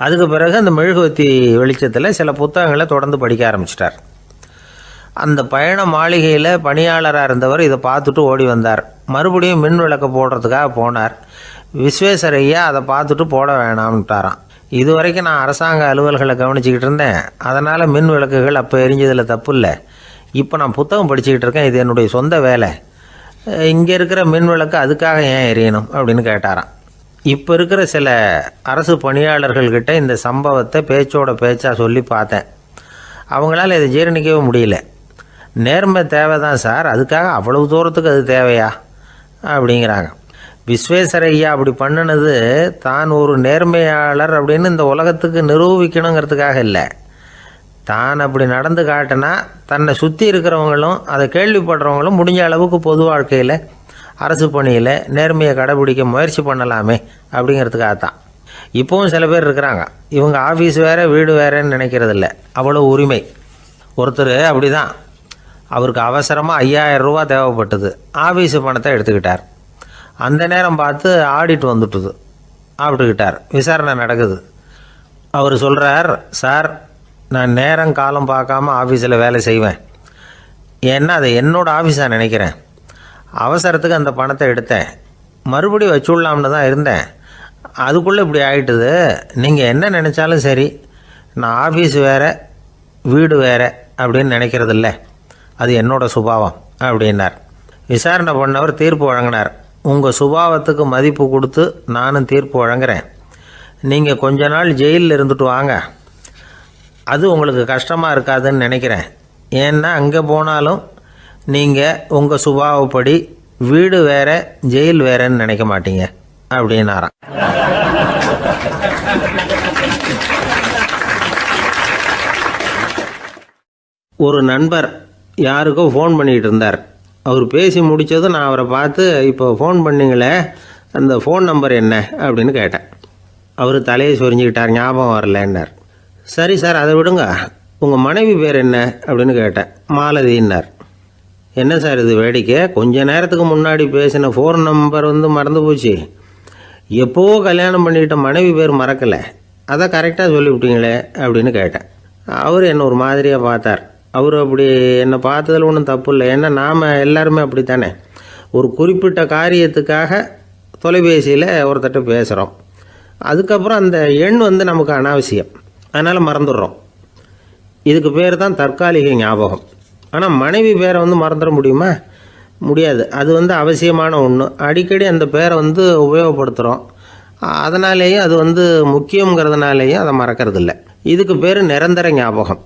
S1: அதுக்கு பிறகு அந்த மெழுகுவத்தி வெளிச்சத்தில் சில புத்தகங்களை தொடர்ந்து படிக்க ஆரம்பிச்சிட்டார். அந்த பயண மாளிகையில் பணியாளராக இருந்தவர் இதை பார்த்துட்டு ஓடி வந்தார். மறுபடியும் மின் விளக்கு போடுறதுக்காக போனார். விஸ்வேஸ்வரய்யா அதை பார்த்துட்டு போட வேணாம்ட்டாராம். இது வரைக்கும் நான் அரசாங்க அலுவல்களை கவனிச்சிக்கிட்டு இருந்தேன், அதனால் மின் விளக்குகள் அப்போ எரிஞ்சதில் தப்பு இல்லை. இப்போ நான் புத்தகம் படிச்சுக்கிட்டு இருக்கேன், இது என்னுடைய சொந்த வேலை. இங்கே இருக்கிற மின் விளக்கு அதுக்காக ஏன் எரியணும் அப்படின்னு கேட்டாராம். இப்போ இருக்கிற சில அரசு பணியாளர்கள்கிட்ட இந்த சம்பவத்தை பேச்சோட பேச்சாக சொல்லி பார்த்தேன். அவங்களால இதை ஜீரணிக்கவே முடியல. நேர்மை தேவை தான் சார், அதுக்காக அவ்வளவு தூரத்துக்கு அது தேவையா அப்படிங்கிறாங்க. விஸ்வேஸ்வரய்யா அப்படி பண்ணினது தான் ஒரு நேர்மையாளர் அப்படின்னு இந்த உலகத்துக்கு நிரூபிக்கணுங்கிறதுக்காக இல்லை. தான் அப்படி நடந்து காட்டினா தன்னை சுற்றி இருக்கிறவங்களும் அதை கேள்விப்படுறவங்களும் முடிஞ்ச அளவுக்கு பொது வாழ்க்கையில், அரசு பணியில் நேர்மையை கடைபிடிக்க முயற்சி பண்ணலாமே அப்படிங்கிறதுக்காகத்தான். இப்போவும் சில பேர் இருக்கிறாங்க, இவங்க ஆஃபீஸ் வேறு வீடு வேறேன்னு நினைக்கிறதில்ல, அவ்வளோ உரிமை. ஒருத்தர் அப்படி தான், அவருக்கு அவசரமாக 5000 ரூபா தேவைப்பட்டது. ஆஃபீஸு பணத்தை எடுத்துக்கிட்டார். அந்த நேரம் பார்த்து ஆடிட் வந்துட்டுது. ஆப்பிட்டுக்கிட்டார். விசாரணை நடக்குது. அவர் சொல்கிறார், சார் நான் நேரம் காலம் பார்க்காம ஆஃபீஸில் வேலை செய்வேன், ஏன்னா அதை என்னோடய ஆஃபீஸாக நினைக்கிறேன். அவசரத்துக்கு அந்த பணத்தை எடுத்தேன், மறுபடியும் வச்சுடலாம்னு தான் இருந்தேன், அதுக்குள்ளே இப்படி ஆகிட்டுது. நீங்கள் என்ன நினச்சாலும் சரி, நான் ஆஃபீஸ் வேறு வீடு வேறு அப்படின்னு நினைக்கிறதில்ல, அது என்னோடய சுபாவம் அப்படின்னார். விசாரணை பண்ணவர் தீர்ப்பு வழங்கினார். உங்கள் சுபாவத்துக்கு மதிப்பு கொடுத்து நானும் தீர்ப்பு வழங்குறேன். நீங்கள் கொஞ்ச நாள் ஜெயிலில் இருந்துட்டு வாங்க, அது உங்களுக்கு கஷ்டமாக இருக்காதுன்னு நினைக்கிறேன். ஏன்னா அங்கே போனாலும் நீங்கள் உங்கள் சுபாவப்படி வீடு வேற ஜெயில் வேறன்னு நினைக்க மாட்டீங்க அப்படின்னாராம். ஒரு நண்பர் யாருக்கோ ஃபோன் பண்ணிகிட்டு இருந்தார். அவர் பேசி முடித்ததும் நான் அவரை பார்த்து, இப்போ ஃபோன் பண்ணிங்களே அந்த ஃபோன் நம்பர் என்ன அப்படின்னு கேட்டேன். அவர் தலையை சொரிஞ்சுக்கிட்டார், ஞாபகம் வரலன்னார். சரி சார் அதை விடுங்க, உங்கள் மனைவி பேர் என்ன அப்படின்னு கேட்டேன். மாலதின்னார். என்ன சார் இது வேடிக்கை, கொஞ்ச நேரத்துக்கு முன்னாடி பேசின ஃபோன் நம்பர் மறந்து போச்சு, எப்போவோ கல்யாணம் பண்ணிக்கிட்ட மனைவி பேர் மறக்கலை, அதை கரெக்டாக சொல்லிவிட்டீங்களே அப்படின்னு கேட்டேன். அவர் என்னை ஒரு மாதிரியாக பார்த்தார். அவர் அப்படி என்னை பார்த்ததில் ஒன்றும் தப்பு இல்லை, ஏன்னா நாம் எல்லாருமே அப்படி தானே. ஒரு குறிப்பிட்ட காரியத்துக்காக தொலைபேசியில் ஒருத்தட்ட பேசுகிறோம், அதுக்கப்புறம் அந்த எண் நமக்கு அனாவசியம், அதனால் மறந்துடுறோம். இதுக்கு பேர் தான் தற்காலிக ஞாபகம். ஆனால் மனைவி பேரை மறந்துட முடியுமா? முடியாது. அது அவசியமான ஒன்று. அடிக்கடி அந்த பேரை உபயோகப்படுத்துகிறோம், அதனாலேயும் அது முக்கியங்கிறதுனாலேயும் அதை மறக்கறதில்ல. இதுக்கு பேர் நிரந்தர ஞாபகம்.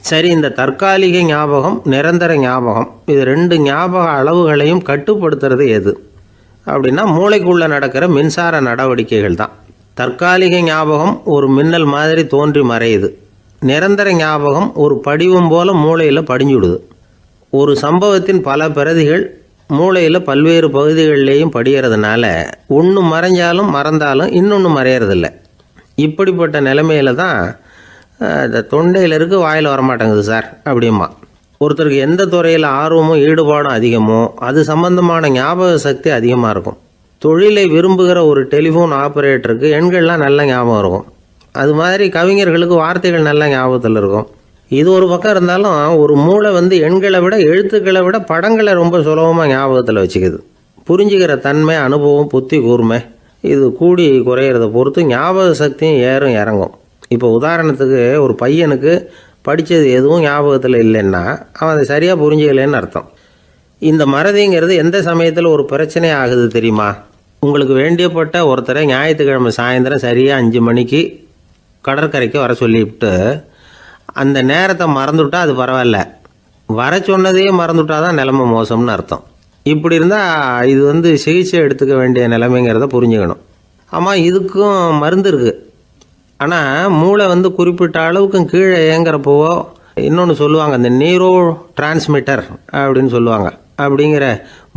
S1: சரி, இந்த தற்காலிக ஞாபகம், நிரந்தர ஞாபகம், இது 2 ஞாபக அளவுகளையும் கட்டுப்படுத்துறது எது அப்படின்னா மூளைக்குள்ளே நடக்கிற மின்சார நடவடிக்கைகள் தான். தற்காலிக ஞாபகம் ஒரு மின்னல் மாதிரி தோன்றி மறையுது. நிரந்தர ஞாபகம் ஒரு படிவம் போல் மூளையில் படிஞ்சுடுது. ஒரு சம்பவத்தின் பல பிரதிகள் மூளையில் பல்வேறு பகுதிகளிலேயும் படிகிறதுனால ஒன்று மறைஞ்சாலும் மறந்தாலும் இன்னொன்று மறையறதில்லை. இப்படிப்பட்ட நிலைமையில தான் இந்த தொண்டையில் இருக்கு, வாயில் வரமாட்டேங்குது சார் அப்படிமா. ஒருத்தருக்கு எந்த துறையில் ஆர்வமும் ஈடுபாடும் அதிகமோ அது சம்பந்தமான ஞாபக சக்தி அதிகமாக இருக்கும். தொழிலை விரும்புகிற ஒரு டெலிஃபோன் ஆப்ரேட்டருக்கு எண்கள்லாம் நல்ல ஞாபகம் இருக்கும். அது மாதிரி கவிஞர்களுக்கு வார்த்தைகள் நல்ல ஞாபகத்தில் இருக்கும். இது ஒரு பக்கம் இருந்தாலும் ஒரு மூளை எண்களை விட எழுத்துக்களை விட படங்களை ரொம்ப சுலபமாக ஞாபகத்தில் வச்சுக்குது. புரிஞ்சுக்கிற தன்மை, அனுபவம், புத்தி கூர்மை இது கூடி குறையிறத பொறுத்து ஞாபக சக்தியும் ஏறும் இறங்கும். இப்போ உதாரணத்துக்கு ஒரு பையனுக்கு படித்தது எதுவும் ஞாபகத்தில் இல்லைன்னா அவன் அதை சரியாக புரிஞ்சுக்கலைன்னு அர்த்தம். இந்த மறதிங்கிறது எந்த சமயத்தில் ஒரு பிரச்சனை ஆகுது தெரியுமா? உங்களுக்கு வேண்டியப்பட்ட ஒருத்தரை ஞாயிற்றுக்கிழமை சாயந்தரம் சரியாக 5 மணிக்கு கடற்கரைக்கு வர சொல்லிவிட்டு அந்த நேரத்தை மறந்துவிட்டா அது பரவாயில்ல, வர சொன்னதையே மறந்துவிட்டா தான் நிலைமை மோசம்னு அர்த்தம். இப்படி இருந்தால் இது சிகிச்சை எடுத்துக்க வேண்டிய நிலைமைங்கிறத புரிஞ்சுக்கணும். ஆமாம், இதுக்கும் மருந்து இருக்குது. ஆனால் மூளை குறிப்பிட்ட அளவுக்கும் கீழே இயங்குறப்போவோ இன்னொன்று சொல்லுவாங்க, இந்த நியூரோ டிரான்ஸ்மிட்டர் அப்படின்னு சொல்லுவாங்க. அப்படிங்கிற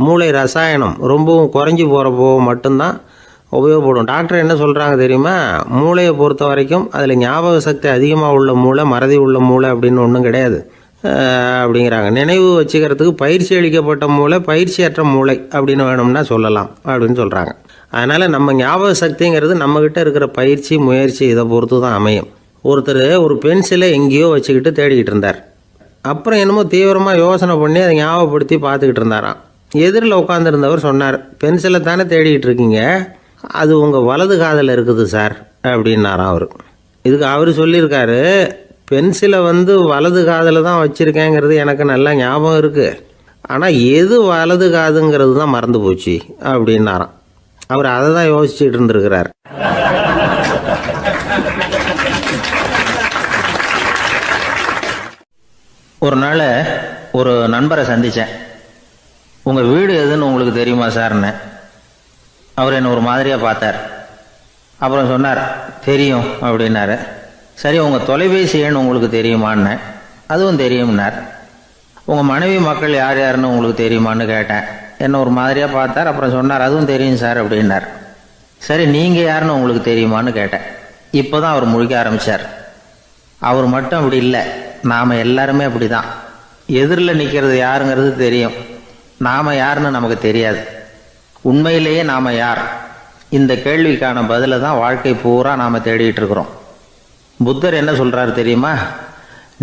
S1: மூளை ரசாயனம் ரொம்பவும் குறைஞ்சி போகிறப்போ மட்டும்தான் உபயோகப்படும். டாக்டர் என்ன சொல்கிறாங்க தெரியுமா? மூளையை பொறுத்த வரைக்கும் அதில் ஞாபக சக்தி அதிகமாக உள்ள மூளை, மறதி உள்ள மூளை அப்படின்னு ஒன்றும் கிடையாது அப்படிங்கிறாங்க. நினைவு வச்சுக்கிறதுக்கு பயிற்சி அளிக்கப்பட்ட மூளை, பயிற்சியற்ற மூளை அப்படின்னு வேணும்னா சொல்லலாம் அப்படின்னு சொல்கிறாங்க. அதனால் நம்ம ஞாபக சக்திங்கிறது நம்மக்கிட்ட இருக்கிற பயிற்சி, முயற்சி இதை பொறுத்து தான் அமையும். ஒருத்தர் ஒரு பென்சிலை எங்கேயோ வச்சுக்கிட்டு தேடிக்கிட்டு இருந்தார். அப்புறம் என்னமோ தீவிரமாக யோசனை பண்ணி அதை ஞாபகப்படுத்தி பார்த்துக்கிட்டு இருந்தாராம். எதிரில் உட்காந்துருந்தவர் சொன்னார், பென்சிலை தானே தேடிக்கிட்டு இருக்கீங்க, அது உங்கள் வலது காதில் இருக்குது சார் அப்படின்னாராம் அவர். இதுக்கு அவர் சொல்லியிருக்காரு, பென்சிலை வலது காதில் தான் வச்சுருக்கேங்கிறது எனக்கு நல்லா ஞாபகம் இருக்குது, ஆனால் எது வலது காதுங்கிறது தான் மறந்து போச்சு அப்படின்னாராம். அவர் அதை தான் யோசிச்சுட்டு இருந்திருக்கிறார். ஒரு நாள் ஒரு நண்பரை சந்தித்தேன். உங்கள் வீடு எதுன்னு உங்களுக்கு தெரியுமா சார்ன்னு. அவர் என்னை ஒரு மாதிரியாக பார்த்தார். அப்புறம் சொன்னார், தெரியும் அப்படின்னாரு. சரி, உங்கள் தொலைபேசி எண் உங்களுக்கு தெரியுமான்னு. அதுவும் தெரியும்னார். உங்கள் மனைவி மக்கள் யார் யாருன்னு உங்களுக்கு தெரியுமான்னு கேட்டேன். என்னை ஒரு மாதிரியாக பார்த்தார். அப்புறம் சொன்னார், அதுவும் தெரியும் சார் அப்படின்னார். சரி, நீங்கள் யாருன்னு உங்களுக்கு தெரியுமான்னு கேட்டேன். இப்போ தான் அவர் முழிக்க ஆரம்பித்தார். அவர் மட்டும் அப்படி இல்லை, நாம் எல்லாருமே அப்படி தான். எதிரில் நிற்கிறது யாருங்கிறது தெரியும், நாம் யாருன்னு நமக்கு தெரியாது. உண்மையிலேயே நாம் யார்? இந்த கேள்விக்கான பதிலை தான் வாழ்க்கை பூரா நாம் தேடிட்டு இருக்கிறோம். புத்தர் என்ன சொல்கிறாரு தெரியுமா?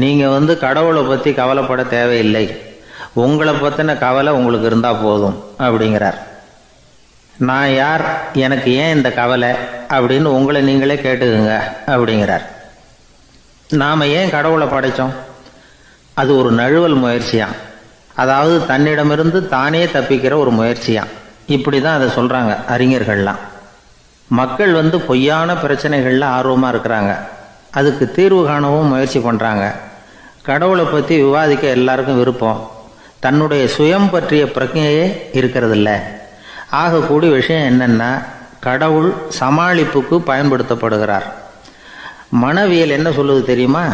S1: நீங்கள் கடவுளை பற்றி கவலைப்பட தேவையில்லை, உங்களை பற்றின கவலை உங்களுக்கு இருந்தால் போதும் அப்படிங்கிறார். நான் யார், எனக்கு ஏன் இந்த கவலை அப்படின்னு உங்களை நீங்களே கேட்டுக்குங்க அப்படிங்கிறார். நாம் ஏன் கடவுளை படைத்தோம்? அது ஒரு நழுவல் முயற்சியாம். அதாவது தன்னிடமிருந்து தானே தப்பிக்கிற ஒரு முயற்சியாம். இப்படி தான் அதை சொல்கிறாங்க அறிஞர்கள்லாம். மக்கள் பொய்யான பிரச்சனைகளில் ஆர்வமாக இருக்கிறாங்க, அதுக்கு தீர்வு காணவும் முயற்சி பண்ணுறாங்க. கடவுளை பற்றி விவாதிக்க எல்லாருக்கும் விருப்பம், தன்னுடைய சுயம் பற்றிய பிரஜையே இருக்கிறதில்ல. ஆகக்கூடிய விஷயம் என்னென்னா, கடவுள் சமாளிப்புக்கு பயன்படுத்தப்படுகிறார். மனவியல் என்ன சொல்லுது தெரியுமா?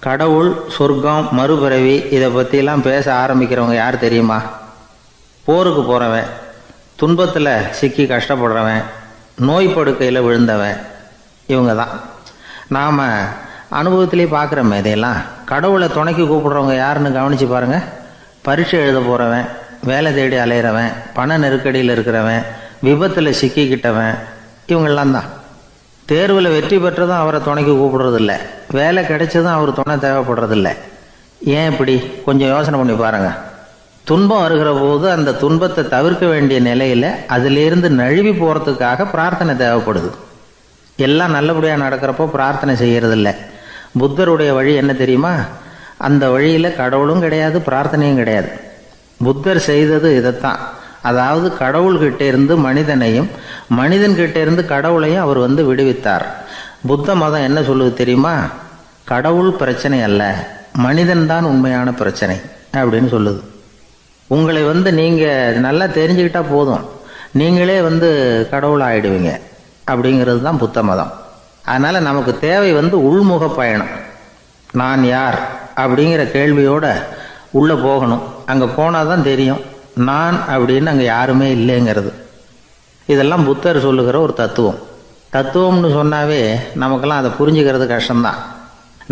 S1: கடவுள், சொர்க்கம், மறுபிறவி இதை பற்றிலாம் பேச ஆரம்பிக்கிறவங்க யார் தெரியுமா? போருக்கு போகிறவன், துன்பத்தில் சிக்கி கஷ்டப்படுறவன், நோய் படுக்கையில் விழுந்தவன், இவங்க தான். நாம் அனுபவத்திலே பார்க்குறோமே இதையெல்லாம். கடவுளை துணைக்கு கூப்பிடுறவங்க யாருன்னு கவனித்து பாருங்கள். பரீட்சை எழுத போகிறவன், வேலை தேடி அலையிறவன், பண நெருக்கடியில் இருக்கிறவன், விபத்தில் சிக்கிக்கிட்டவன், இவங்கெல்லாம் தான். தேர்வில் வெற்றி பெற்றதும் அவரை துணைக்கு கூப்பிடுறதில்ல, வேலை கிடைச்சதும் அவர் துணை தேவைப்படுறதில்ல. ஏன் இப்படி? கொஞ்சம் யோசனை பண்ணி பாருங்கள். துன்பம் வருகிற போது அந்த துன்பத்தை தவிர்க்க வேண்டிய நிலையில் அதிலிருந்து நழுவி போகிறதுக்காக பிரார்த்தனை தேவைப்படுது. எல்லாம் நல்லபடியாக நடக்கிறப்போ பிரார்த்தனை செய்கிறதில்ல. புத்தருடைய வழி என்ன தெரியுமா? அந்த வழியில் கடவுளும் கிடையாது, பிரார்த்தனையும் கிடையாது. புத்தர் செய்தது இதைத்தான். அதாவது கடவுள்கிட்ட இருந்து மனிதனையும், மனிதன்கிட்ட இருந்து கடவுளையும் அவர் விடுவித்தார். புத்த மதம் என்ன சொல்லுது தெரியுமா? கடவுள் பிரச்சனை அல்ல, மனிதன்தான் உண்மையான பிரச்சனை அப்படின்னு சொல்லுது. உங்களை நீங்கள் நல்லா தெரிஞ்சுக்கிட்டா போதும், நீங்களே கடவுள் ஆகிடுவீங்க அப்படிங்கிறது தான் புத்த மதம். அதனால் நமக்கு தேவை உள்முக பயணம். நான் யார் அப்படிங்கிற கேள்வியோட உள்ளே போகணும். அங்கே போனால் தான் தெரியும் நான் அப்படின்னு அங்கே யாருமே இல்லைங்கிறது. இதெல்லாம் புத்தர் சொல்லுகிற ஒரு தத்துவம். தத்துவம்னு சொன்னாவே நமக்கெல்லாம் அதை புரிஞ்சுக்கிறது கஷ்டம்தான்.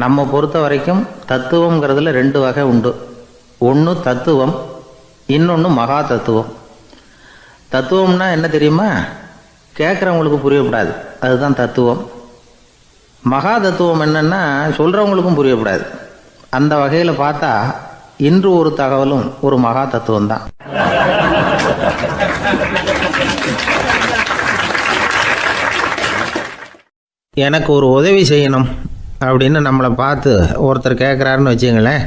S1: நம்ம பொறுத்த வரைக்கும் தத்துவங்கிறதுல 2 வகை உண்டு. ஒன்று தத்துவம், இன்னொன்று மகா தத்துவம். தத்துவம்னா என்ன தெரியுமா? கேட்குறவங்களுக்கு புரியப்படாது, அதுதான் தத்துவம். மகா தத்துவம் என்னன்னா சொல்கிறவங்களுக்கும் புரியப்படாது. அந்த வகையில் பார்த்தா இன்று ஒரு தகவலும் ஒரு மகா தத்துவம் தான். எனக்கு ஒரு உதவி செய்யணும் அப்படின்னு நம்மளை பார்த்து ஒருத்தர் கேட்குறாருன்னு வச்சுங்களேன்,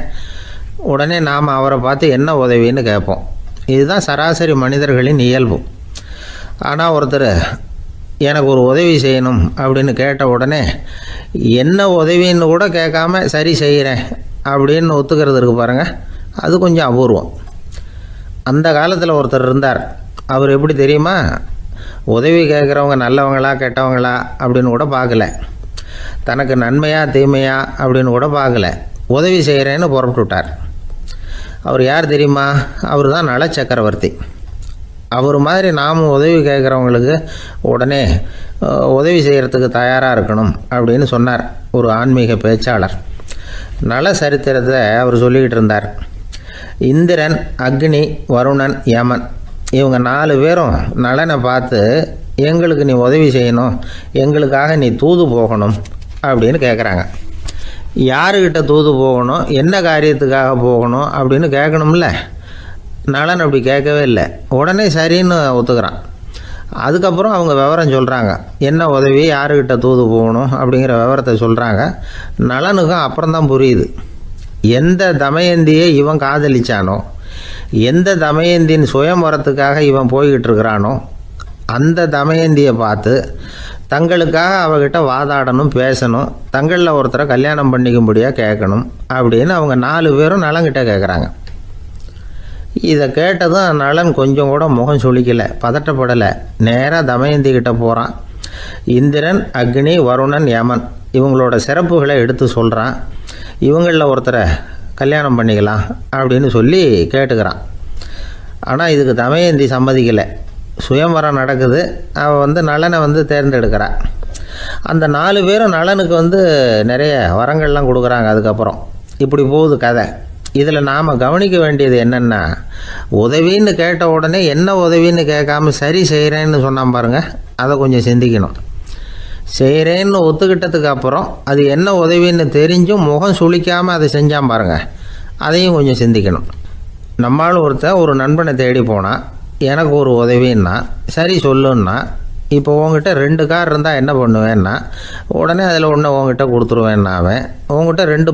S1: உடனே நாம் அவரை பார்த்து என்ன உதவின்னு கேட்போம். இதுதான் சராசரி மனிதர்களின் இயல்பு. ஆனால் ஒருத்தர் எனக்கு ஒரு உதவி செய்யணும் அப்படின்னு கேட்ட உடனே என்ன உதவின்னு கூட கேட்காம சரி செய்கிறேன் அப்படின்னு ஒத்துக்கிறது இருக்கு பாருங்கள், அது கொஞ்சம் அபூர்வம். அந்த காலத்தில் ஒருத்தர் இருந்தார். அவர் எப்படி தெரியுமா, உதவி கேட்குறவங்க நல்லவங்களா கெட்டவங்களா அப்படின்னு கூட பார்க்கல, தனக்கு நன்மையா தீமையா அப்படின்னு கூட பார்க்கல, உதவி செய்கிறேன்னு புறப்பட்டு விட்டார். அவர் யார் தெரியுமா, அவர் தான் நல சக்கரவர்த்தி. அவர் மாதிரி நாமும் உதவி கேட்குறவங்களுக்கு உடனே உதவி செய்கிறதுக்கு தயாராக இருக்கணும் அப்படின்னு சொன்னார் ஒரு ஆன்மீக பேச்சாளர். நல சரித்திரத்தை அவர் சொல்லிக்கிட்டு இருந்தார். இந்திரன், அக்னி, வருணன், யமன் இவங்க 4 பேரும் நலனை பார்த்து எங்களுக்கு நீ உதவி செய்யணும், எங்களுக்காக நீ தூது போகணும் அப்படின்னு கேட்குறாங்க. யாருக்கிட்ட தூது போகணும், என்ன காரியத்துக்காக போகணும் அப்படின்னு கேட்கணும்ல. நலன் அப்படி கேட்கவே இல்லை, உடனே சரின்னு ஒத்துக்கிறான். அதுக்கப்புறம் அவங்க விவரம் சொல்கிறாங்க, என்ன உதவி, யாருக்கிட்ட தூது போகணும் அப்படிங்கிற விவரத்தை சொல்கிறாங்க. நலனுக்கும் அப்புறம்தான் புரியுது, எந்த தமயந்தியை இவன் காதலிச்சானோ, எந்த தமயந்தின் சுயம்பரத்துக்காக இவன் போய்கிட்டு இருக்கிறானோ அந்த தமயந்தியை பார்த்து தங்களுக்காக அவகிட்ட வாதாடணும், பேசணும், தங்களில் ஒருத்தரை கல்யாணம் பண்ணிக்கும்படியாக கேட்கணும் அப்படின்னு அவங்க 4 பேரும் நலன்கிட்ட கேட்குறாங்க. இதை கேட்டதும் நலன் கொஞ்சம் கூட முகம் சுளிக்கலை, பதட்டப்படலை. நேராக தமயந்தி கிட்ட போகிறான். இந்திரன், அக்னி, வருணன், யமன் இவங்களோட சிறப்புகளை எடுத்து சொல்கிறான். இவங்களில் ஒருத்தரை கல்யாணம் பண்ணிக்கலாம் அப்படின்னு சொல்லி கேட்டுக்கிறான். ஆனால் இதுக்கு தமயந்தி சம்மதிக்கலை. சுயம்வரம் நடக்குது, அவள் நலனை தேர்ந்தெடுக்கிறாள். அந்த 4 பேரும் நலனுக்கு நிறைய வரங்கள்லாம் கொடுக்குறாங்க. அதுக்கப்புறம் இப்படி போகுது கதை. இதில் நாம் கவனிக்க வேண்டியது என்னென்னா, உதவின்னு கேட்ட உடனே என்ன உதவின்னு கேட்காம சரி செய்கிறேன்னு சொன்னான் பாருங்கள், அதை கொஞ்சம் சிந்திக்கணும். செய்கிறேன்னு ஒத்துக்கிட்டதுக்கு அப்புறம் அது என்ன உதவின்னு தெரிஞ்சும் முகம் சுளிக்காமல் அதை செஞ்சான் பாருங்கள், அதையும் கொஞ்சம் சிந்திக்கணும். நம்மளும் ஒரு நண்பனை தேடி போனால் எனக்கு ஒரு உதவின்னா சரி சொல்லுன்னா, இப்போ உங்ககிட்ட 2 கார் இருந்தால் என்ன பண்ணுவேன்னா உடனே அதில் ஒன்று உங்ககிட்ட கொடுத்துருவேன்னா, அவன் உங்ககிட்ட 2